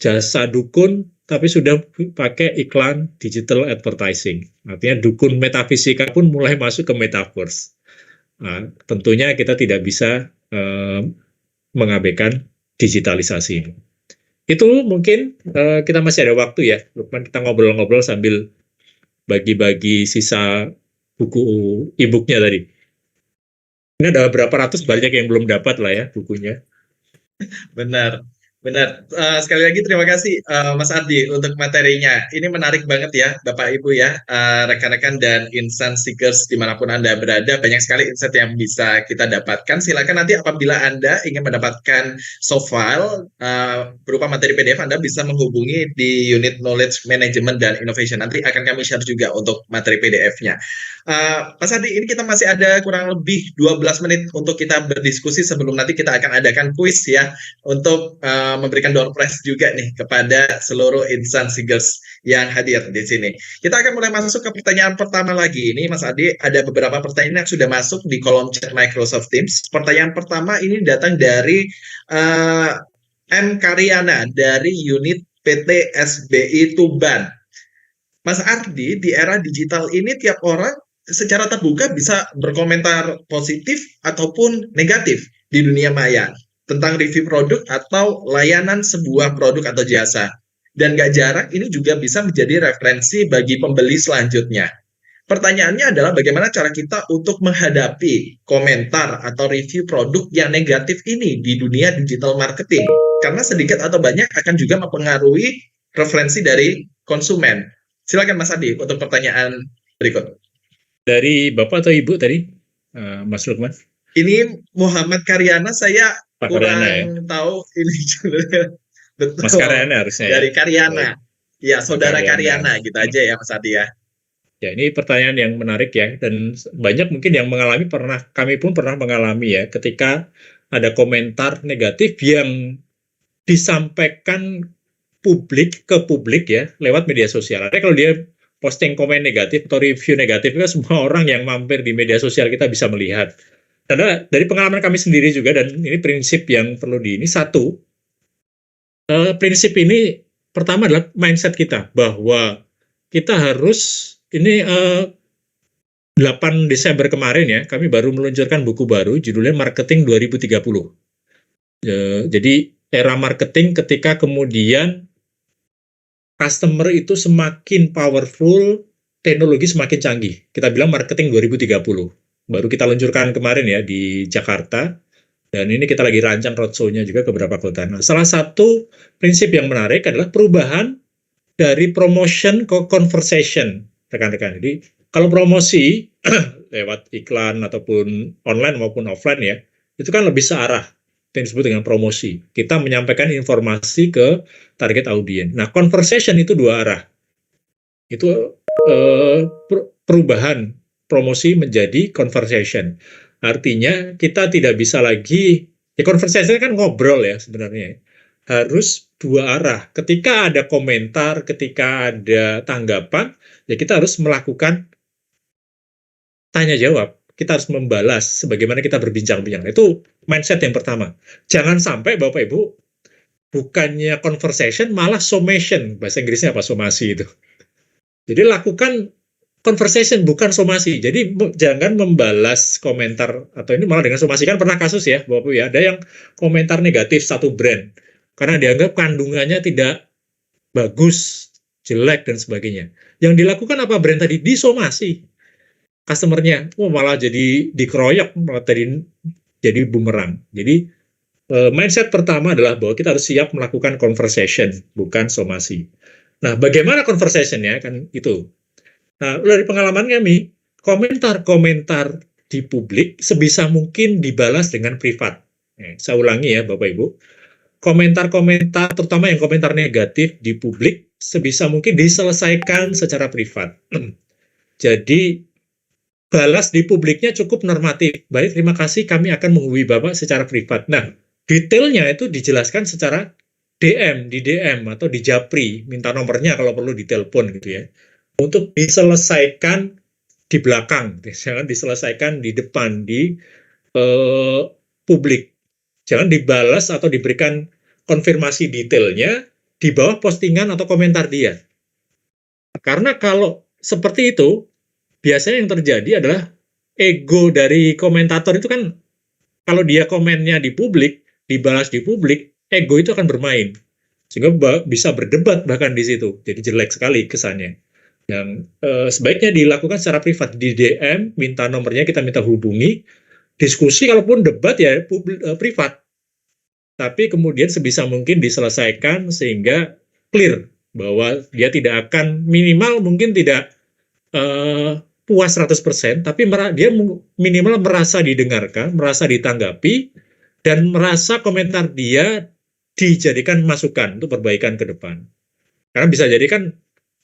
Jasa dukun, tapi sudah pakai iklan digital advertising. Artinya dukun metafisika pun mulai masuk ke metaverse. Nah, tentunya kita tidak bisa mengabaikan digitalisasi ini. Itu mungkin kita masih ada waktu ya, Lukman, kita ngobrol-ngobrol sambil bagi-bagi sisa buku e-booknya tadi. Ini ada berapa ratus, banyak yang belum dapat lah ya bukunya. Benar. Benar. Sekali lagi terima kasih Mas Ardi untuk materinya. Ini menarik banget ya Bapak Ibu ya, rekan-rekan dan insan seekers dimanapun Anda berada. Banyak sekali insight yang bisa kita dapatkan. Silakan nanti apabila Anda ingin mendapatkan soft file berupa materi PDF, Anda bisa menghubungi di unit Knowledge Management dan Innovation. Nanti akan kami share juga untuk materi PDF-nya. Mas Ardi, ini kita masih ada kurang lebih 12 menit untuk kita berdiskusi sebelum nanti kita akan adakan kuis ya, untuk memberikan door prize juga nih kepada seluruh insan seekers yang hadir di sini. Kita akan mulai masuk ke pertanyaan pertama lagi. Ini Mas Adi, ada beberapa pertanyaan yang sudah masuk di kolom chat Microsoft Teams. Pertanyaan pertama ini datang dari M. Karyana dari unit PT SBI Tuban. Mas Ardi, di era digital ini tiap orang secara terbuka bisa berkomentar positif ataupun negatif di dunia maya tentang review produk atau layanan sebuah produk atau jasa. Dan gak jarang ini juga bisa menjadi referensi bagi pembeli selanjutnya. Pertanyaannya adalah bagaimana cara kita untuk menghadapi komentar atau review produk yang negatif ini di dunia digital marketing. Karena sedikit atau banyak akan juga mempengaruhi referensi dari konsumen. Silakan Mas Adi untuk pertanyaan berikut. Dari Bapak atau Ibu tadi, Mas Lukman? Ini Muhammad Karyana, saya Pak kurang Karyana ya? tahu ini betul. Mas Karyana harusnya ya? Dari Karyana. Ya, saudara Karyana. Karyana, gitu aja ya Mas Adi ya. Ya, ini pertanyaan yang menarik ya, dan banyak mungkin yang mengalami, kami pun pernah mengalami ya, ketika ada komentar negatif yang disampaikan ke publik ya, lewat media sosial. Artinya kalau dia posting komen negatif atau review negatif, kan semua orang yang mampir di media sosial kita bisa melihat. Karena dari pengalaman kami sendiri juga, dan ini prinsip yang perlu satu, prinsip ini pertama adalah mindset kita, bahwa kita harus, ini 8 Desember kemarin ya, kami baru meluncurkan buku baru, judulnya Marketing 2030. Jadi era marketing ketika kemudian customer itu semakin powerful, teknologi semakin canggih. Kita bilang marketing 2030. Baru kita luncurkan kemarin ya di Jakarta, dan ini kita lagi rancang roadshow-nya juga ke beberapa kota. Nah, salah satu prinsip yang menarik adalah perubahan dari promotion ke conversation, rekan-rekan. Jadi kalau promosi lewat iklan ataupun online maupun offline ya, itu kan lebih searah, yang disebut dengan promosi. Kita menyampaikan informasi ke target audiens. Nah, conversation itu dua arah. Itu perubahan promosi menjadi conversation. Artinya kita tidak bisa lagi, ya conversation kan ngobrol ya sebenarnya. Harus dua arah. Ketika ada komentar, ketika ada tanggapan, ya kita harus melakukan tanya jawab. Kita harus membalas sebagaimana kita berbincang-bincang. Itu mindset yang pertama. Jangan sampai Bapak Ibu bukannya conversation malah summation. Bahasa Inggrisnya apa? Somasi itu. Jadi lakukan conversation bukan somasi. Jadi jangan membalas komentar atau ini malah dengan somasi. Kan pernah kasus ya Bapak Ibu ya, ada yang komentar negatif satu brand karena dianggap kandungannya tidak bagus, jelek dan sebagainya. Yang dilakukan apa brand tadi? Disomasi customernya, malah jadi dikeroyok, malah jadi bumerang. Jadi mindset pertama adalah bahwa kita harus siap melakukan conversation, bukan somasi. Nah, bagaimana conversation-nya? Kan itu. Nah, dari pengalaman kami, komentar-komentar di publik sebisa mungkin dibalas dengan privat. Saya ulangi ya, Bapak Ibu. Komentar-komentar, terutama yang komentar negatif di publik, sebisa mungkin diselesaikan secara privat. Jadi, balas di publiknya cukup normatif. Baik, terima kasih, kami akan menghubungi Bapak secara privat. Nah, detailnya itu dijelaskan secara DM, di DM atau di Japri, minta nomornya kalau perlu ditelepon gitu ya. Untuk diselesaikan di belakang, jangan diselesaikan di depan, di publik. Jangan dibalas atau diberikan konfirmasi detailnya di bawah postingan atau komentar dia. Karena kalau seperti itu, biasanya yang terjadi adalah ego dari komentator itu kan, kalau dia komennya di publik, dibalas di publik, ego itu akan bermain. Sehingga bisa berdebat bahkan di situ. Jadi jelek sekali kesannya. Yang sebaiknya dilakukan secara privat, di DM, minta nomornya, kita minta hubungi, diskusi, kalaupun debat ya privat. tapi kemudian sebisa mungkin diselesaikan sehingga clear bahwa dia tidak akan, minimal mungkin tidak puas 100%, tapi dia minimal merasa didengarkan, merasa ditanggapi, dan merasa komentar dia dijadikan masukan untuk perbaikan ke depan. Karena bisa jadi kan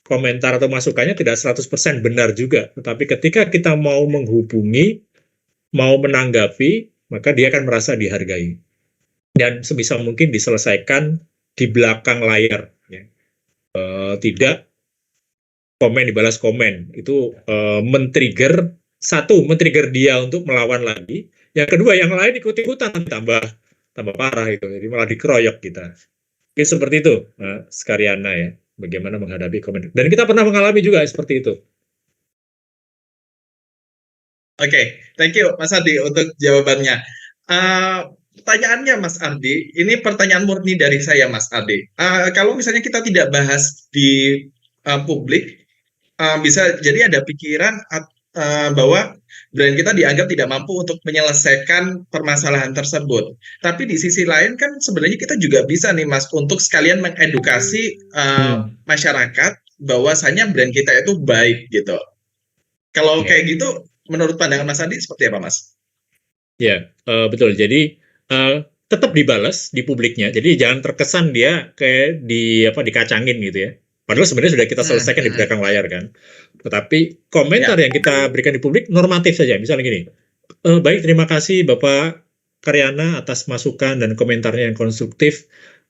komentar atau masukannya tidak 100% benar juga, tetapi ketika kita mau menghubungi, mau menanggapi, maka dia akan merasa dihargai. Dan sebisa mungkin diselesaikan di belakang layar. Ya. Tidak komen dibalas komen. Itu men-trigger dia untuk melawan lagi. Yang kedua, yang lain ikut-ikutan, tambah parah itu. Jadi malah dikeroyok kita. Oke, seperti itu, Skaryana ya. Bagaimana menghadapi komen. Dan kita pernah mengalami juga seperti itu. Oke, thank you Mas Ardi untuk jawabannya. Pertanyaannya Mas Ardi, ini pertanyaan murni dari saya Mas Ardi. Kalau misalnya kita tidak bahas di publik, bisa jadi ada pikiran bahwa brand kita dianggap tidak mampu untuk menyelesaikan permasalahan tersebut. Tapi di sisi lain kan sebenarnya kita juga bisa nih Mas untuk sekalian mengedukasi masyarakat bahwasanya brand kita itu baik gitu. Kalau kayak gitu, menurut pandangan Mas Andi seperti apa Mas? Ya, betul. Jadi tetap dibalas di publiknya. Jadi jangan terkesan dia kayak dikacangin gitu ya. Padahal sebenarnya sudah kita selesaikan di belakang layar kan. Tetapi komentar yang kita berikan di publik normatif saja. Misalnya gini, baik terima kasih Bapak Karyana atas masukan dan komentarnya yang konstruktif.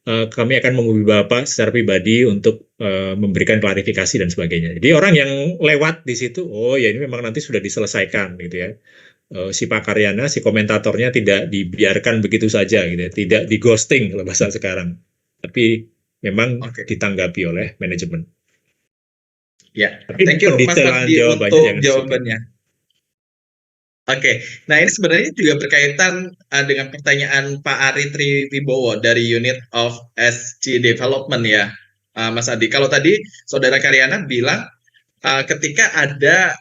Kami akan menghubungi Bapak secara pribadi untuk memberikan klarifikasi dan sebagainya. Jadi orang yang lewat di situ, oh ya ini memang nanti sudah diselesaikan gitu ya. Si Pak Karyana, si komentatornya tidak dibiarkan begitu saja gitu ya. Tidak di ghosting kalau bahasa sekarang. Tapi memang ditanggapi oleh manajemen. Ya, thank you Mas Ardi untuk jawabannya. Oke, nah ini sebenarnya juga berkaitan dengan pertanyaan Pak Ari Triwibowo dari Unit of SG Development ya, Mas Ardi. Kalau tadi Saudara Karyana bilang ketika ada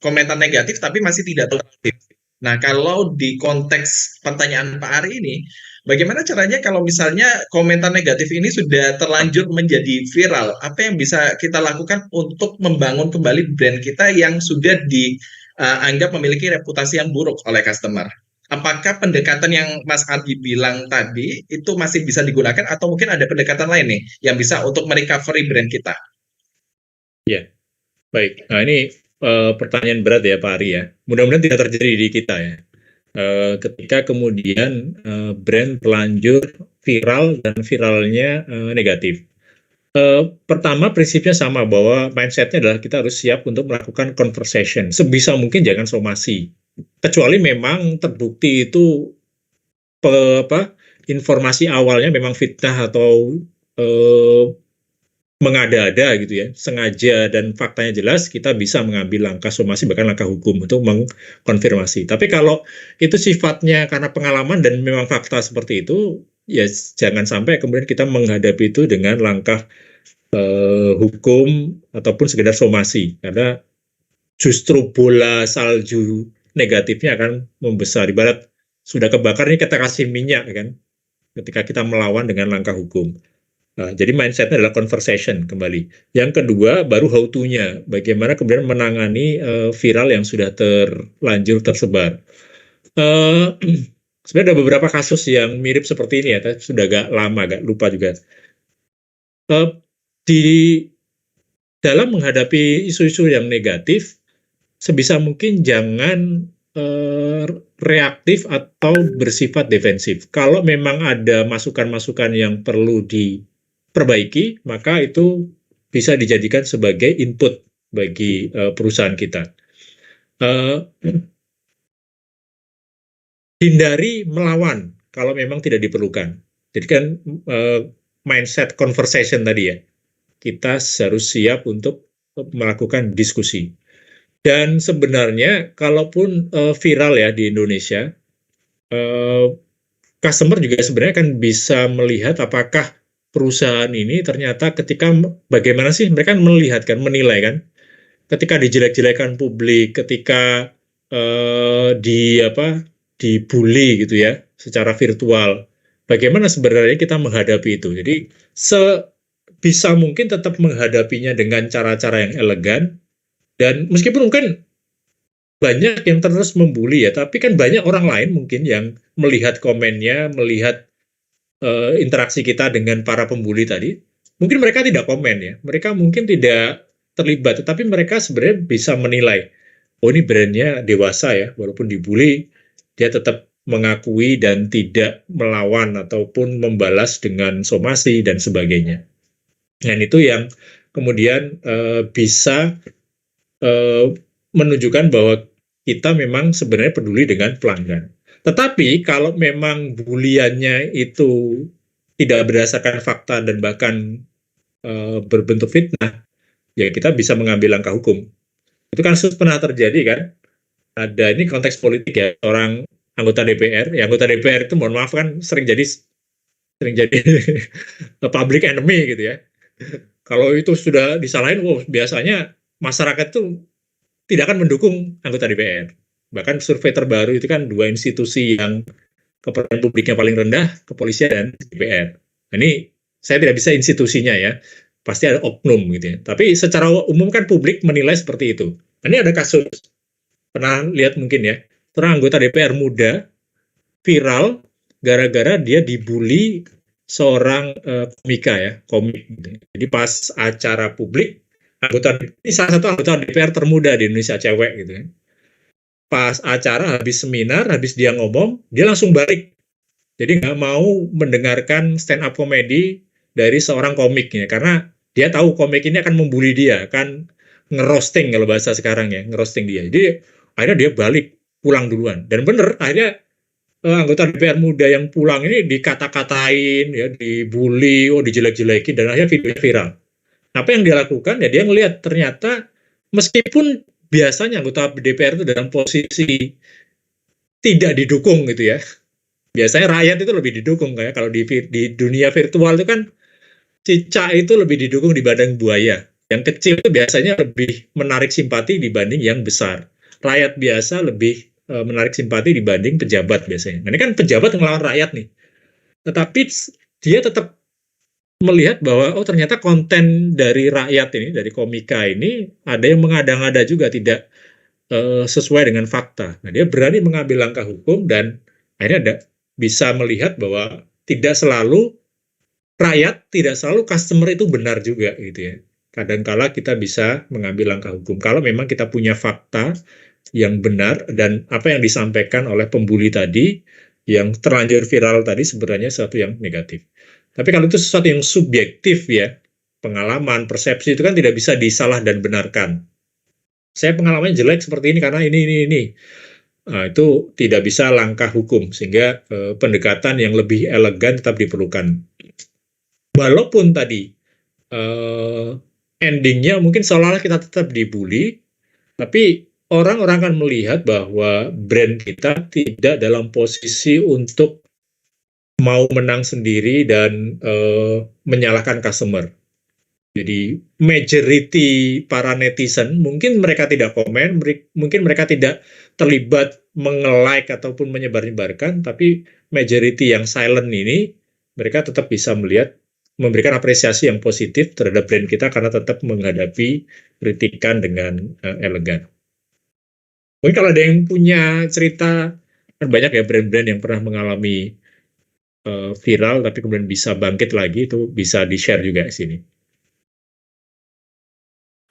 komentar negatif tapi masih tidak toleransi. Nah, kalau di konteks pertanyaan Pak Ari ini, bagaimana caranya kalau misalnya komentar negatif ini sudah terlanjur menjadi viral? Apa yang bisa kita lakukan untuk membangun kembali brand kita yang sudah dianggap memiliki reputasi yang buruk oleh customer? Apakah pendekatan yang Mas Ardi bilang tadi itu masih bisa digunakan atau mungkin ada pendekatan lain nih yang bisa untuk merecovery brand kita? Ya, baik. Nah ini pertanyaan berat ya Pak Ari ya. Mudah-mudahan tidak terjadi di kita ya. Ketika kemudian brand terlanjur viral dan viralnya negatif. Pertama prinsipnya sama bahwa mindsetnya adalah kita harus siap untuk melakukan conversation. Sebisa mungkin jangan somasi. Kecuali memang terbukti itu informasi awalnya memang fitnah atau mengada-ada gitu ya, sengaja dan faktanya jelas, kita bisa mengambil langkah somasi bahkan langkah hukum untuk mengkonfirmasi. Tapi kalau itu sifatnya karena pengalaman dan memang fakta seperti itu, ya jangan sampai kemudian kita menghadapi itu dengan langkah hukum ataupun sekedar somasi, karena justru bola salju negatifnya akan membesar. Ibarat sudah kebakar ini kita kasih minyak kan, ketika kita melawan dengan langkah hukum. Nah, jadi mindsetnya adalah conversation kembali. Yang kedua baru how to-nya, bagaimana kemudian menangani viral yang sudah terlanjur tersebar. Sebenarnya ada beberapa kasus yang mirip seperti ini ya, sudah agak lama, agak lupa juga. Di dalam menghadapi isu-isu yang negatif, sebisa mungkin jangan reaktif atau bersifat defensif. Kalau memang ada masukan-masukan yang perlu diperbaiki, maka itu bisa dijadikan sebagai input bagi perusahaan kita. Hindari melawan kalau memang tidak diperlukan. Jadi kan mindset conversation tadi ya, kita harus siap untuk melakukan diskusi. Dan sebenarnya kalaupun viral ya di Indonesia, customer juga sebenarnya kan bisa melihat apakah perusahaan ini ternyata ketika bagaimana sih mereka melihat kan, menilai kan, ketika dijelek-jelekan publik, ketika dibully gitu ya secara virtual. Bagaimana sebenarnya kita menghadapi itu? Jadi sebisa mungkin tetap menghadapinya dengan cara-cara yang elegan, dan meskipun mungkin banyak yang terus membuli ya, tapi kan banyak orang lain mungkin yang melihat komennya, melihat interaksi kita dengan para pembuli tadi, mungkin mereka tidak komen ya, mereka mungkin tidak terlibat, tetapi mereka sebenarnya bisa menilai, oh ini brandnya dewasa ya, walaupun dibully, dia tetap mengakui dan tidak melawan ataupun membalas dengan somasi dan sebagainya. Dan itu yang kemudian bisa menunjukkan bahwa kita memang sebenarnya peduli dengan pelanggan. Tetapi kalau memang buliannya itu tidak berdasarkan fakta dan bahkan berbentuk fitnah, ya kita bisa mengambil langkah hukum. Itu kan pernah terjadi kan? Ada, ini konteks politik ya, orang anggota DPR, ya anggota DPR itu mohon maaf kan sering jadi public enemy gitu ya. Kalau itu sudah disalahin, biasanya masyarakat itu tidak akan mendukung anggota DPR. Bahkan survei terbaru itu kan 2 institusi yang kepercayaan publiknya paling rendah, kepolisian dan DPR. Nah, ini saya tidak bisa institusinya ya, pasti ada oknum gitu ya. Tapi secara umum kan publik menilai seperti itu. Nah, ini ada kasus, pernah lihat mungkin ya, seorang anggota DPR muda viral gara-gara dia dibully seorang komika ya, komik. Gitu. Jadi pas acara publik, ini salah satu anggota DPR termuda di Indonesia, cewek gitu ya. Pas acara, habis seminar, habis dia ngomong, dia langsung balik. Jadi nggak mau mendengarkan stand up komedi dari seorang komik ya, karena dia tahu komik ini akan membuli dia, akan ngerosting kalau bahasa sekarang ya, ngerosting dia. Jadi akhirnya dia balik, pulang duluan. Dan bener, akhirnya anggota DPR muda yang pulang ini dikata-katain, ya, dibully, dijelek-jelekin, dan akhirnya videonya viral. Apa yang dia lakukan? Ya dia ngelihat ternyata meskipun biasanya anggota DPR itu dalam posisi tidak didukung gitu ya. Biasanya rakyat itu lebih didukung kayak kalau di dunia virtual itu kan cicak itu lebih didukung dibanding buaya. Yang kecil itu biasanya lebih menarik simpati dibanding yang besar. Rakyat biasa lebih menarik simpati dibanding pejabat biasanya. Nah, ini kan pejabat ngelawan rakyat nih. Tetapi dia tetap melihat bahwa ternyata konten dari rakyat ini, dari komika ini ada yang mengada-ngada juga, tidak sesuai dengan fakta. Nah, dia berani mengambil langkah hukum dan akhirnya bisa melihat bahwa tidak selalu rakyat, tidak selalu customer itu benar juga gitu ya. Kadangkala kita bisa mengambil langkah hukum kalau memang kita punya fakta yang benar dan apa yang disampaikan oleh pembuli tadi yang terlanjur viral tadi sebenarnya sesuatu yang negatif. Tapi kalau itu sesuatu yang subjektif ya, pengalaman, persepsi itu kan tidak bisa disalah dan benarkan. Saya pengalamannya jelek seperti ini karena ini. Nah, itu tidak bisa langkah hukum, sehingga pendekatan yang lebih elegan tetap diperlukan. Walaupun tadi endingnya mungkin seolah-olah kita tetap dibully, tapi orang-orang akan melihat bahwa brand kita tidak dalam posisi untuk mau menang sendiri dan menyalahkan customer. Jadi majority para netizen mungkin mereka tidak komen, mungkin mereka tidak terlibat nge-like ataupun menyebar-nyebarkan, tapi majority yang silent ini mereka tetap bisa melihat, memberikan apresiasi yang positif terhadap brand kita karena tetap menghadapi kritikan dengan elegan. Mungkin kalau ada yang punya cerita, kan banyak ya brand-brand yang pernah mengalami viral tapi kemudian bisa bangkit lagi, itu bisa di-share juga di sini.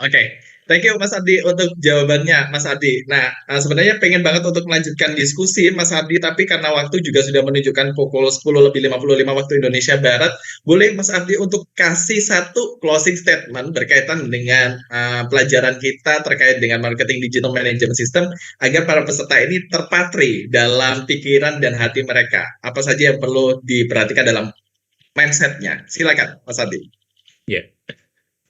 Oke, thank you Mas Ardi untuk jawabannya, Mas Ardi. Nah, sebenarnya pengen banget untuk melanjutkan diskusi, Mas Ardi, tapi karena waktu juga sudah menunjukkan pukul 10:55 waktu Indonesia Barat, boleh Mas Ardi untuk kasih satu closing statement berkaitan dengan pelajaran kita terkait dengan marketing digital management system agar para peserta ini terpatri dalam pikiran dan hati mereka. Apa saja yang perlu diperhatikan dalam mindset-nya? Silakan, Mas Ardi. Ya.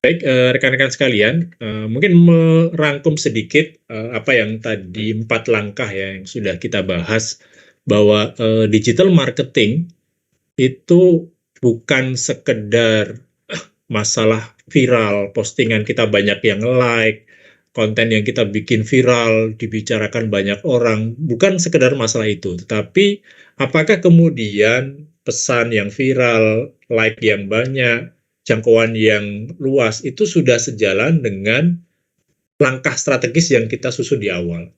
Baik, rekan-rekan sekalian, mungkin merangkum sedikit apa yang tadi 4 langkah ya yang sudah kita bahas, bahwa digital marketing itu bukan sekedar masalah viral, postingan kita banyak yang like, konten yang kita bikin viral, dibicarakan banyak orang, bukan sekedar masalah itu, tetapi apakah kemudian pesan yang viral, like yang banyak, jangkauan yang luas, itu sudah sejalan dengan langkah strategis yang kita susun di awal.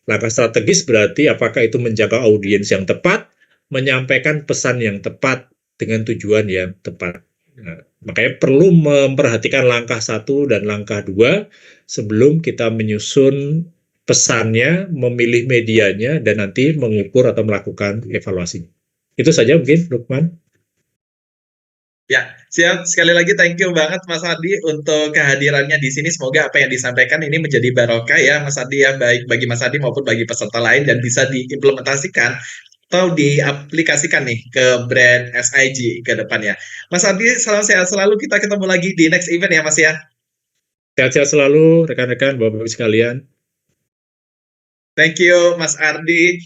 Langkah strategis berarti apakah itu menjaga audiens yang tepat, menyampaikan pesan yang tepat dengan tujuan yang tepat. Nah, makanya perlu memperhatikan langkah 1 dan langkah 2 sebelum kita menyusun pesannya, memilih medianya, dan nanti mengukur atau melakukan evaluasi. Itu saja mungkin, Lukman. Ya, siap. Sekali lagi thank you banget Mas Ardi untuk kehadirannya di sini. Semoga apa yang disampaikan ini menjadi barokah ya Mas Ardi ya, baik bagi Mas Ardi maupun bagi peserta lain dan bisa diimplementasikan atau diaplikasikan nih ke brand SIG ke depannya. Mas Ardi, salam sehat selalu. Kita ketemu lagi di next event ya Mas ya. Sehat-sehat selalu rekan-rekan, Bapak-Ibu sekalian. Thank you Mas Ardi.